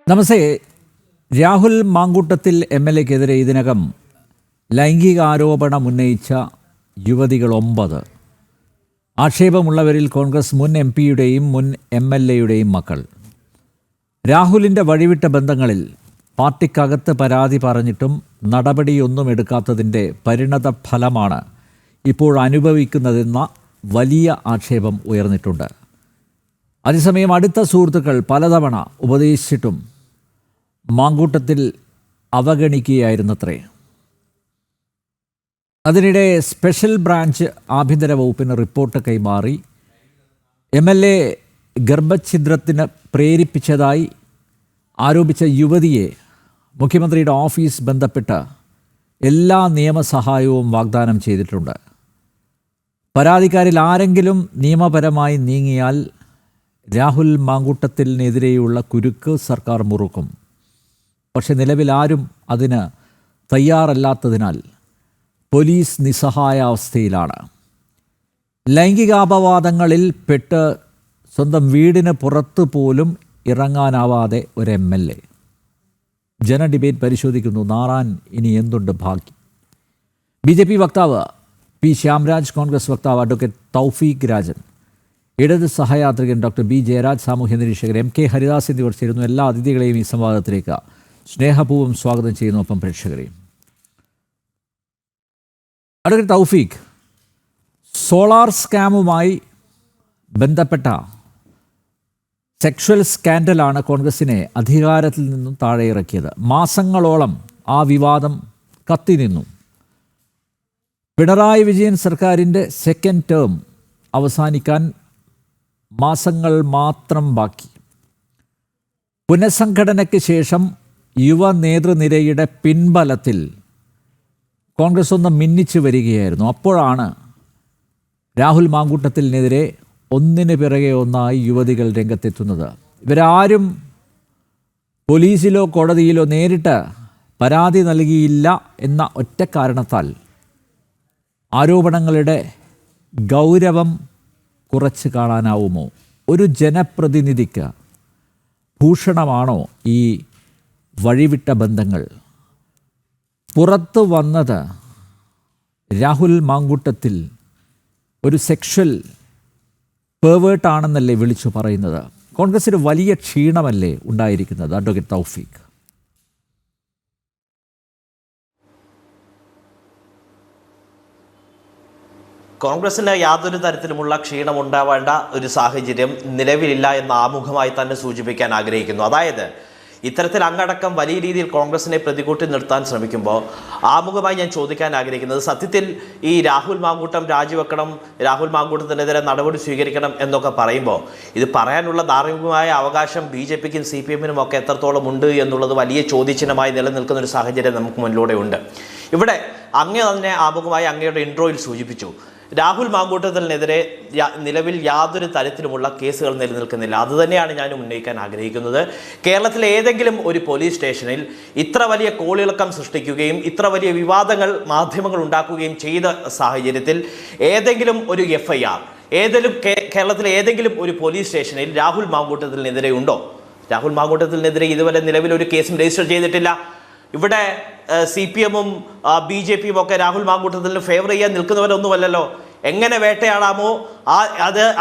നമസ്തേ. രാഹുൽ മാങ്കൂട്ടത്തിൽ MLA-ക്കെതിരെ ഇതിനകം ലൈംഗികാരോപണം ഉന്നയിച്ച യുവതികൾ 9. ആക്ഷേപമുള്ളവരിൽ കോൺഗ്രസ് മുൻ MP-യുടെയും മുൻ MLA-യുടെയും മക്കൾ. രാഹുലിൻ്റെ വഴിവിട്ട ബന്ധങ്ങളിൽ പാർട്ടിക്കകത്ത് പരാതി പറഞ്ഞിട്ടും നടപടിയൊന്നും എടുക്കാത്തതിൻ്റെ പരിണത ഫലമാണ് ഇപ്പോൾ അനുഭവിക്കുന്നതെന്ന വലിയ ആക്ഷേപം ഉയർന്നിട്ടുണ്ട്. അതേസമയം അടുത്ത സുഹൃത്തുക്കൾ പലതവണ ഉപദേശിച്ചിട്ടും മാങ്കൂട്ടത്തിൽ അവഗണിക്കുകയായിരുന്നത്രേ. അതിനിടെ സ്പെഷ്യൽ ബ്രാഞ്ച് ആഭ്യന്തര വകുപ്പിന് റിപ്പോർട്ട് കൈമാറി MLA ഗർഭഛിദ്രത്തിന് പ്രേരിപ്പിച്ചതായി ആരോപിച്ച യുവതിയെ മുഖ്യമന്ത്രിയുടെ ഓഫീസ് ബന്ധപ്പെട്ട് എല്ലാ നിയമസഹായവും വാഗ്ദാനം ചെയ്തിട്ടുണ്ട്. പരാതിക്കാരിൽ ആരെങ്കിലും നിയമപരമായി നീങ്ങിയാൽ രാഹുൽ മാങ്കൂട്ടത്തിനെതിരെയുള്ള കുരുക്ക് സർക്കാർ മുറുക്കും. പക്ഷെ നിലവിൽ ആരും അതിന് തയ്യാറല്ലാത്തതിനാൽ പോലീസ് നിസ്സഹായ അവസ്ഥയിലാണ്. ലൈംഗികാപവാദങ്ങളിൽ പെട്ട് സ്വന്തം വീടിന് പുറത്തു പോലും ഇറങ്ങാനാവാതെ ഒരു MLA. ജനഡിബേറ്റ് പരിശോധിക്കുന്നു. നാറാൻ ഇനി എന്തുണ്ട് ബാക്കി? BJP വക്താവ് P. ശ്യാംരാജ്, കോൺഗ്രസ് വക്താവ് അഡ്വക്കേറ്റ് തൗഫീഖ് രാജൻ, ഇടത് സഹയാത്രികൻ ഡോക്ടർ B. ജയരാജ്, സാമൂഹ്യ നിരീക്ഷകർ MK ഹരിദാസ് എന്നിവർ ചേരുന്നു. എല്ലാ അതിഥികളെയും ഈ സംവാദത്തിലേക്ക് സ്നേഹപൂർവ്വം സ്വാഗതം ചെയ്യുന്നു. ഒപ്പം പ്രേക്ഷകരെയും. അഡ്വക്കേറ്റ് തൗഫീഖ്, സോളാർ സ്കാമുമായി ബന്ധപ്പെട്ട സെക്ഷൽ സ്കാൻഡലാണ് കോൺഗ്രസിനെ അധികാരത്തിൽ നിന്നും താഴെ ഇറക്കിയത്. മാസങ്ങളോളം ആ വിവാദം കത്തിനിന്നു. പിണറായി വിജയൻ സർക്കാരിൻ്റെ സെക്കൻഡ് ടേം അവസാനിക്കാൻ മാസങ്ങൾ മാത്രം ബാക്കി. പുനഃസംഘടനയ്ക്ക് ശേഷം യുവ നേതൃനിരയുടെ പിൻബലത്തിൽ കോൺഗ്രസ് ഒന്ന് മിന്നിച്ചു വരികയായിരുന്നു. അപ്പോഴാണ് രാഹുൽ മാങ്കൂട്ടത്തിനെതിരെ ഒന്നിന് പിറകെ ഒന്നായി യുവതികൾ രംഗത്തെത്തുന്നത്. ഇവരാരും പോലീസിലോ കോടതിയിലോ നേരിട്ട് പരാതി നൽകിയില്ല എന്ന ഒറ്റ കാരണത്താൽ ആരോപണങ്ങളുടെ ഗൗരവം കുറച്ച് കാണാനാവുമോ? ഒരു ജനപ്രതിനിധിക്ക് ഭൂഷണമാണോ ഈ വഴിവിട്ട ബന്ധങ്ങൾ? പുറത്തു വന്നത് രാഹുൽ മാങ്കൂട്ടത്തിൽ ഒരു സെക്ഷൽ പെർവേർട്ടാണെന്നല്ലേ വിളിച്ചു പറയുന്നത്? കോൺഗ്രസിന് വലിയ ക്ഷീണമല്ലേ ഉണ്ടായിരിക്കുന്നത്? അഡ്വക്കേറ്റ് തൗഫീഖ്. കോൺഗ്രസിന് യാതൊരു തരത്തിലുമുള്ള ക്ഷീണം ഉണ്ടാവേണ്ട ഒരു സാഹചര്യം നിലവിലില്ല എന്ന് ആമുഖമായി തന്നെ സൂചിപ്പിക്കാൻ ആഗ്രഹിക്കുന്നു. അതായത് ഇത്തരത്തിൽ അങ്ങടക്കം വലിയ രീതിയിൽ കോൺഗ്രസിനെ പ്രതികൂട്ടി നിർത്താൻ ശ്രമിക്കുമ്പോൾ ആമുഖമായി ഞാൻ ചോദിക്കാൻ ആഗ്രഹിക്കുന്നത്, സത്യത്തിൽ ഈ രാഹുൽ മാങ്കൂട്ടം രാജിവെക്കണം, രാഹുൽ മാങ്കൂട്ടത്തിനെതിരെ നടപടി സ്വീകരിക്കണം എന്നൊക്കെ പറയുമ്പോൾ ഇത് പറയാനുള്ള ധാർമ്മികമായ അവകാശം BJPക്കും CPM-നും ഒക്കെ എത്രത്തോളം ഉണ്ട് എന്നുള്ളത് വലിയ ചോദ്യചിഹ്നമായി നിലനിൽക്കുന്ന ഒരു സാഹചര്യം നമുക്ക് മുന്നിലൂടെ ഉണ്ട്. ഇവിടെ അങ്ങ് തന്നെ ആമുഖമായി അങ്ങയുടെ ഇൻട്രോയിൽ സൂചിപ്പിച്ചു, രാഹുൽ മാങ്കൂട്ടത്തിനെതിരെ നിലവിൽ യാതൊരു തരത്തിലുമുള്ള കേസുകൾ നിലനിൽക്കുന്നില്ല. അതുതന്നെയാണ് ഞാൻ ഉന്നയിക്കാൻ ആഗ്രഹിക്കുന്നത്. കേരളത്തിലെ ഏതെങ്കിലും ഒരു പോലീസ് സ്റ്റേഷനിൽ ഇത്ര വലിയ കോളിളക്കം സൃഷ്ടിക്കുകയും ഇത്ര വലിയ വിവാദങ്ങൾ മാധ്യമങ്ങൾ ഉണ്ടാക്കുകയും ചെയ്ത സാഹചര്യത്തിൽ ഏതെങ്കിലും ഒരു FIR കേരളത്തിലെ ഏതെങ്കിലും ഒരു പോലീസ് സ്റ്റേഷനിൽ രാഹുൽ മാങ്കൂട്ടത്തിനെതിരെ ഉണ്ടോ? രാഹുൽ മാങ്കൂട്ടത്തിനെതിരെ ഇതുവരെ നിലവിൽ ഒരു കേസും രജിസ്റ്റർ ചെയ്തിട്ടില്ല. ഇവിടെ CPM-ഉം BJP-യും ഒക്കെ രാഹുൽ മാങ്കൂട്ടത്തിന് ഫേവർ ചെയ്യാൻ നിൽക്കുന്നവരൊന്നുമല്ലല്ലോ. എങ്ങനെ വേട്ടയാടാമോ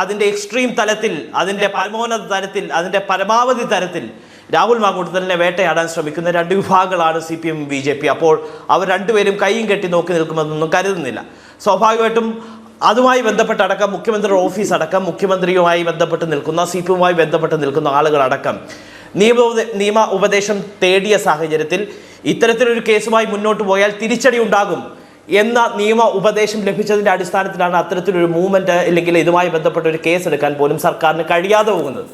അതിൻ്റെ എക്സ്ട്രീം തലത്തിൽ, അതിൻ്റെ പരമോന്നത തലത്തിൽ, അതിൻ്റെ പരമാവധി തലത്തിൽ രാഹുൽ മാങ്കൂട്ടത്തിനെ വേട്ടയാടാൻ ശ്രമിക്കുന്ന രണ്ട് വിഭാഗങ്ങളാണ് CPM BJP. അപ്പോൾ അവർ രണ്ടുപേരും കൈയും കെട്ടി നോക്കി നിൽക്കുമെന്നൊന്നും കരുതുന്നില്ല. സ്വാഭാവികമായിട്ടും അതുമായി ബന്ധപ്പെട്ടടക്കം മുഖ്യമന്ത്രിയുടെ ഓഫീസ് അടക്കം, മുഖ്യമന്ത്രിയുമായി ബന്ധപ്പെട്ട് നിൽക്കുന്ന, CPM-യുമായി ബന്ധപ്പെട്ട് നിൽക്കുന്ന ആളുകളടക്കം നിയമ ഉപദേശം തേടിയ സാഹചര്യത്തിൽ ഇത്തരത്തിലൊരു കേസുമായി മുന്നോട്ട് പോയാൽ തിരിച്ചടി ഉണ്ടാകും എന്ന നിയമ ഉപദേശം ലഭിച്ചതിൻ്റെ അടിസ്ഥാനത്തിലാണ് അത്തരത്തിലൊരു മൂവ്മെൻറ്റ് അല്ലെങ്കിൽ ഇതുമായി ബന്ധപ്പെട്ട ഒരു കേസ് എടുക്കാൻ പോലും സർക്കാരിന് കഴിയാതെ പോകുന്നത്.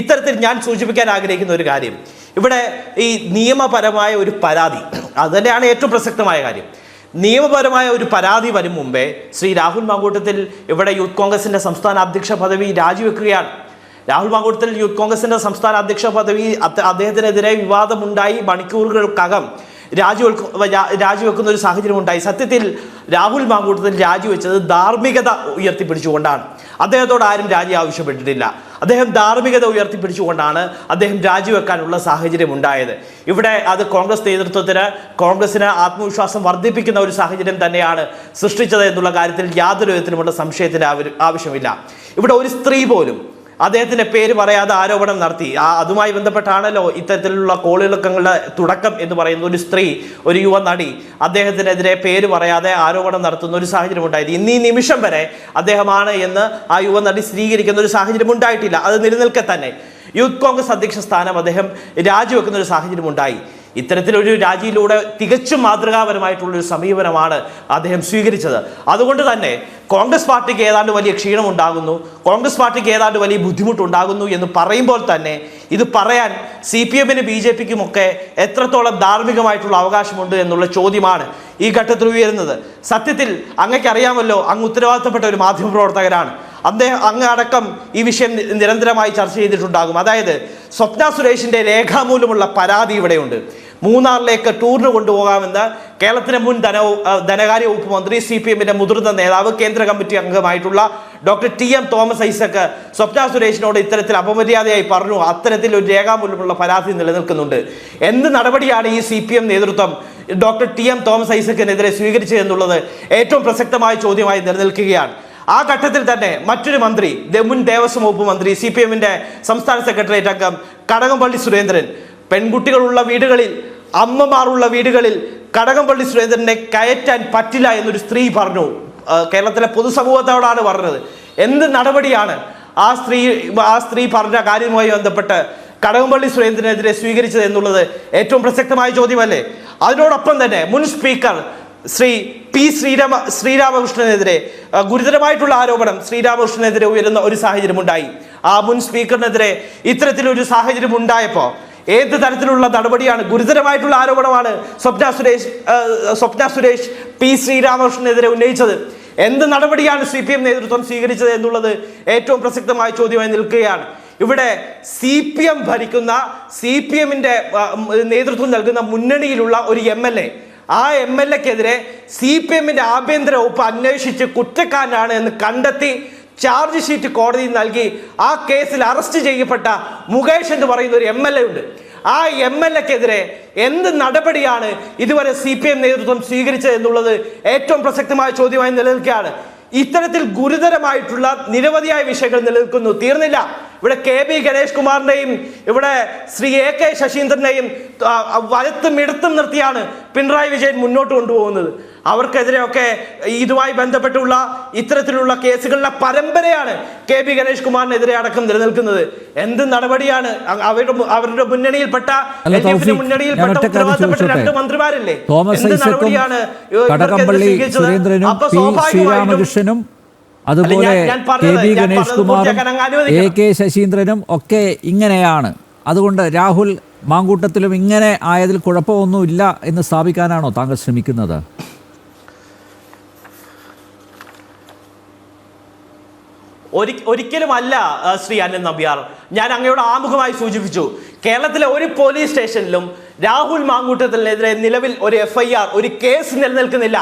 ഇത്തരത്തിൽ ഞാൻ സൂചിപ്പിക്കാൻ ആഗ്രഹിക്കുന്ന ഒരു കാര്യം, ഇവിടെ ഈ നിയമപരമായ ഒരു പരാതി, അതുതന്നെയാണ് ഏറ്റവും പ്രസക്തമായ കാര്യം. നിയമപരമായ ഒരു പരാതി വരും മുമ്പേ ശ്രീ രാഹുൽ മാങ്കൂട്ടത്തിൽ ഇവിടെ യൂത്ത് കോൺഗ്രസിൻ്റെ സംസ്ഥാന അധ്യക്ഷ പദവി രാജിവെക്കുകയാണ്. രാഹുൽ മാങ്കൂട്ടത്തിൽ യൂത്ത് കോൺഗ്രസിൻ്റെ സംസ്ഥാന അധ്യക്ഷ പദവി അദ്ദേഹത്തിനെതിരെ വിവാദമുണ്ടായി മണിക്കൂറുകൾക്കകം രാജിവെക്കുന്ന ഒരു സാഹചര്യം ഉണ്ടായി. സത്യത്തിൽ രാഹുൽ മാങ്കൂട്ടത്തിൽ രാജിവെച്ചത് ധാർമ്മികത ഉയർത്തിപ്പിടിച്ചുകൊണ്ടാണ്. അദ്ദേഹത്തോട് ആരും രാജി ആവശ്യപ്പെട്ടിട്ടില്ല. അദ്ദേഹം ധാർമ്മികത ഉയർത്തിപ്പിടിച്ചുകൊണ്ടാണ് അദ്ദേഹം രാജിവെക്കാനുള്ള സാഹചര്യം ഉണ്ടായത്. ഇവിടെ അത് കോൺഗ്രസിന് ആത്മവിശ്വാസം വർദ്ധിപ്പിക്കുന്ന ഒരു സാഹചര്യം തന്നെയാണ് സൃഷ്ടിച്ചത് എന്നുള്ള കാര്യത്തിൽ യാതൊരു വിധത്തിലുമുള്ള സംശയത്തിന്റെ ആവശ്യമില്ല. ഇവിടെ ഒരു സ്ത്രീ പോലും അദ്ദേഹത്തിന്റെ പേര് പറയാതെ ആരോപണം നടത്തി. അതുമായി ബന്ധപ്പെട്ടാണല്ലോ ഇത്തരത്തിലുള്ള കോളിളക്കങ്ങളുടെ തുടക്കം എന്ന് പറയുന്ന ഒരു സ്ത്രീ, ഒരു യുവ നടി അദ്ദേഹത്തിനെതിരെ പേര് പറയാതെ ആരോപണം നടത്തുന്ന ഒരു സാഹചര്യം ഉണ്ടായത്. ഇന്ന് ഈ നിമിഷം വരെ അദ്ദേഹമാണ് എന്ന് ആ യുവ നടി സ്ഥിരീകരിക്കുന്ന ഒരു സാഹചര്യം ഉണ്ടായിട്ടില്ല. അത് നിലനിൽക്കെ തന്നെ യൂത്ത് കോൺഗ്രസ് അധ്യക്ഷ സ്ഥാനം അദ്ദേഹം രാജിവെക്കുന്ന ഒരു സാഹചര്യം ഉണ്ടായി. ഇത്തരത്തിലൊരു രാജിയിലൂടെ തികച്ചും മാതൃകാപരമായിട്ടുള്ളൊരു സമീപനമാണ് അദ്ദേഹം സ്വീകരിച്ചത്. അതുകൊണ്ട് തന്നെ കോൺഗ്രസ് പാർട്ടിക്ക് ഏതാണ്ട് വലിയ ക്ഷീണമുണ്ടാകുന്നു, കോൺഗ്രസ് പാർട്ടിക്ക് ഏതാണ്ട് വലിയ ബുദ്ധിമുട്ടുണ്ടാകുന്നു എന്ന് പറയുമ്പോൾ തന്നെ ഇത് പറയാൻ CPM-നും BJP-ക്കും ഒക്കെ എത്രത്തോളം ധാർമ്മികമായിട്ടുള്ള അവകാശമുണ്ട് എന്നുള്ള ചോദ്യമാണ് ഈ ഘട്ടത്തിൽ ഉയരുന്നത്. സത്യത്തിൽ അങ്ങേക്കറിയാമല്ലോ, അങ്ങ് ഉത്തരവാദിത്തപ്പെട്ട ഒരു മാധ്യമപ്രവർത്തകരാണ്. അങ്ങ് അടക്കം ഈ വിഷയം നിരന്തരമായി ചർച്ച ചെയ്തിട്ടുണ്ടാകും. അതായത് സ്വപ്ന സുരേഷിന്റെ രേഖാമൂലമുള്ള പരാതി ഇവിടെയുണ്ട്. മൂന്നാറിലേക്ക് ടൂറിന് കൊണ്ടുപോകാമെന്ന് കേരളത്തിലെ മുൻ ധനകാര്യ വകുപ്പ് മന്ത്രി CPM-ന്റെ മുതിർന്ന നേതാവ് കേന്ദ്ര കമ്മിറ്റി അംഗമായിട്ടുള്ള ഡോക്ടർ TM തോമസ് ഐസക് സ്വപ്ന സുരേഷിനോട് ഇത്തരത്തിൽ അപമര്യാദയായി പറഞ്ഞു. അത്തരത്തിൽ ഒരു രേഖാമൂലമുള്ള പരാതി നിലനിൽക്കുന്നുണ്ട്. എന്ത് നടപടിയാണ് ഈ CPM നേതൃത്വം ഡോക്ടർ TM തോമസ് ഐസക്കിനെതിരെ സ്വീകരിച്ചത് എന്നുള്ളത് ഏറ്റവും പ്രസക്തമായ ചോദ്യമായി നിലനിൽക്കുകയാണ്. ആ ഘട്ടത്തിൽ തന്നെ മറ്റൊരു മന്ത്രി, മുൻ ദേവസ്വം വകുപ്പ് മന്ത്രി, CPM-ന്റെ സംസ്ഥാന സെക്രട്ടേറിയറ്റ് അംഗം കടകംപള്ളി സുരേന്ദ്രൻ, പെൺകുട്ടികളുള്ള വീടുകളിൽ, അമ്മമാരുള്ള വീടുകളിൽ കടകംപള്ളി സുരേന്ദ്രനെ കയറ്റാൻ പറ്റില്ല എന്നൊരു സ്ത്രീ പറഞ്ഞു. കേരളത്തിലെ പൊതുസമൂഹത്തോടാണ് പറഞ്ഞത്. എന്ത് നടപടിയാണ് ആ സ്ത്രീ പറഞ്ഞ കാര്യവുമായി ബന്ധപ്പെട്ട് കടകംപള്ളി സുരേന്ദ്രനെതിരെ സ്വീകരിച്ചത് എന്നുള്ളത് ഏറ്റവും പ്രസക്തമായ ചോദ്യമല്ലേ? അതിനോടൊപ്പം തന്നെ മുൻ സ്പീക്കർ ശ്രീ P. ശ്രീരാമകൃഷ്ണനെതിരെ ഗുരുതരമായിട്ടുള്ള ആരോപണം ശ്രീരാമകൃഷ്ണനെതിരെ ഉയരുന്ന ഒരു സാഹചര്യം ഉണ്ടായി. ആ മുൻ സ്പീക്കറിനെതിരെ ഇത്തരത്തിലൊരു സാഹചര്യം ഉണ്ടായപ്പോൾ ഏത് തരത്തിലുള്ള നടപടിയാണ്? ഗുരുതരമായിട്ടുള്ള ആരോപണമാണ് സ്വപ്ന സുരേഷ് P. ശ്രീരാമകൃഷ്ണനെതിരെ ഉന്നയിച്ചത്. എന്ത് നടപടിയാണ് CPM നേതൃത്വം സ്വീകരിച്ചത് എന്നുള്ളത് ഏറ്റവും പ്രസക്തമായ ചോദ്യമായി നിൽക്കുകയാണ്. ഇവിടെ CPM ഭരിക്കുന്ന, CPM-ന്റെ നേതൃത്വം നൽകുന്ന മുന്നണിയിലുള്ള ഒരു MLA, ആ MLA-ക്കെതിരെ CPM-ന്റെ ആഭ്യന്തര വകുപ്പ് അന്വേഷിച്ച് കുറ്റക്കാരനാണ് എന്ന് കണ്ടെത്തി ചാർജ് ഷീറ്റ് കോടതിയിൽ നൽകി ആ കേസിൽ അറസ്റ്റ് ചെയ്യപ്പെട്ട മുകേഷ് എന്ന് പറയുന്ന ഒരു MLA ഉണ്ട്. ആ MLA-ക്കെതിരെ എന്ത് നടപടിയാണ് ഇതുവരെ CPM നേതൃത്വം സ്വീകരിച്ചത് എന്നുള്ളത് ഏറ്റവും പ്രസക്തമായ ചോദ്യമായി നിലനിൽക്കുകയാണ്. ഇത്തരത്തിൽ ഗുരുതരമായിട്ടുള്ള നിരവധിയായ വിഷയങ്ങൾ നിലനിൽക്കുന്നു, തീർന്നില്ല. ഇവിടെ KB ഗണേഷ് കുമാറിനെയും ഇവിടെ ശ്രീ AK ശശീന്ദ്രനെയും വലത്തും ഇടത്തും നിർത്തിയാണ് പിണറായി വിജയൻ മുന്നോട്ട് കൊണ്ടുപോകുന്നത്. അവർക്കെതിരെയൊക്കെ ഇതുമായി ബന്ധപ്പെട്ടുള്ള ഇത്തരത്തിലുള്ള കേസുകളുടെ പരമ്പരയാണ് KB ഗണേഷ് കുമാറിനെതിരെ അടക്കം നിലനിൽക്കുന്നത്. എന്ത് നടപടിയാണ്? അവരുടെ മുന്നണിയിൽപ്പെട്ട ഉത്തരവാദിത്തപ്പെട്ട രണ്ട് മന്ത്രിമാരല്ലേ? എന്ത് നടപടിയാണ് കടകംപള്ളി സുരേന്ദ്രനും P. ശ്രീരാമകൃഷ്ണനും അതുപോലെ KB ഗണേഷ് കുമാറും AK ശശീന്ദ്രനും ഒക്കെ ഇങ്ങനെയാണ്. അതുകൊണ്ട് രാഹുൽ മാങ്കൂട്ടത്തിലും ഇങ്ങനെ ആയതിൽ കുഴപ്പമൊന്നുമില്ല എന്ന് സ്ഥാപിക്കാനാണോ താങ്കൾ ശ്രമിക്കുന്നത്? ഒരിക്കലും അല്ല ശ്രീ അനിൽ നമ്പ്യാർ. ഞാൻ അങ്ങയോട് ആമുഖമായി സൂചിപ്പിച്ചു, കേരളത്തിലെ ഒരു പോലീസ് സ്റ്റേഷനിലും രാഹുൽ മാങ്കൂട്ടത്തിനെതിരെ നിലവിൽ ഒരു FIR, ഒരു കേസ് നിലനിൽക്കുന്നില്ല.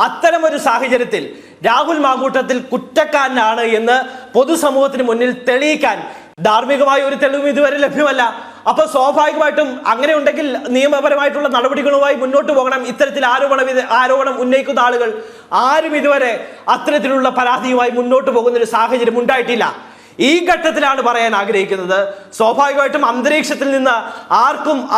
അത്തരമൊരു സാഹചര്യത്തിൽ രാഹുൽ മാങ്കൂട്ടത്തിൽ കുറ്റക്കാരനാണ് എന്ന് പൊതുസമൂഹത്തിന് മുന്നിൽ തെളിയിക്കാൻ ധാർമ്മികമായ ഒരു തെളിവും ഇതുവരെ ലഭ്യമല്ല. അപ്പൊ സ്വാഭാവികമായിട്ടും അങ്ങനെ ഉണ്ടെങ്കിൽ നിയമപരമായിട്ടുള്ള നടപടികളുമായി മുന്നോട്ട് പോകണം. ഇത്തരത്തിൽ ആരോപണം ഉന്നയിക്കുന്ന ആളുകൾ ആരും ഇതുവരെ അത്തരത്തിലുള്ള പരാതിയുമായി മുന്നോട്ട് പോകുന്ന ഒരു സാഹചര്യം ഉണ്ടായിട്ടില്ല. ഈ ഘട്ടത്തിലാണ് പറയാൻ ആഗ്രഹിക്കുന്നത്, സ്വാഭാവികമായിട്ടും അന്തരീക്ഷത്തിൽ നിന്ന്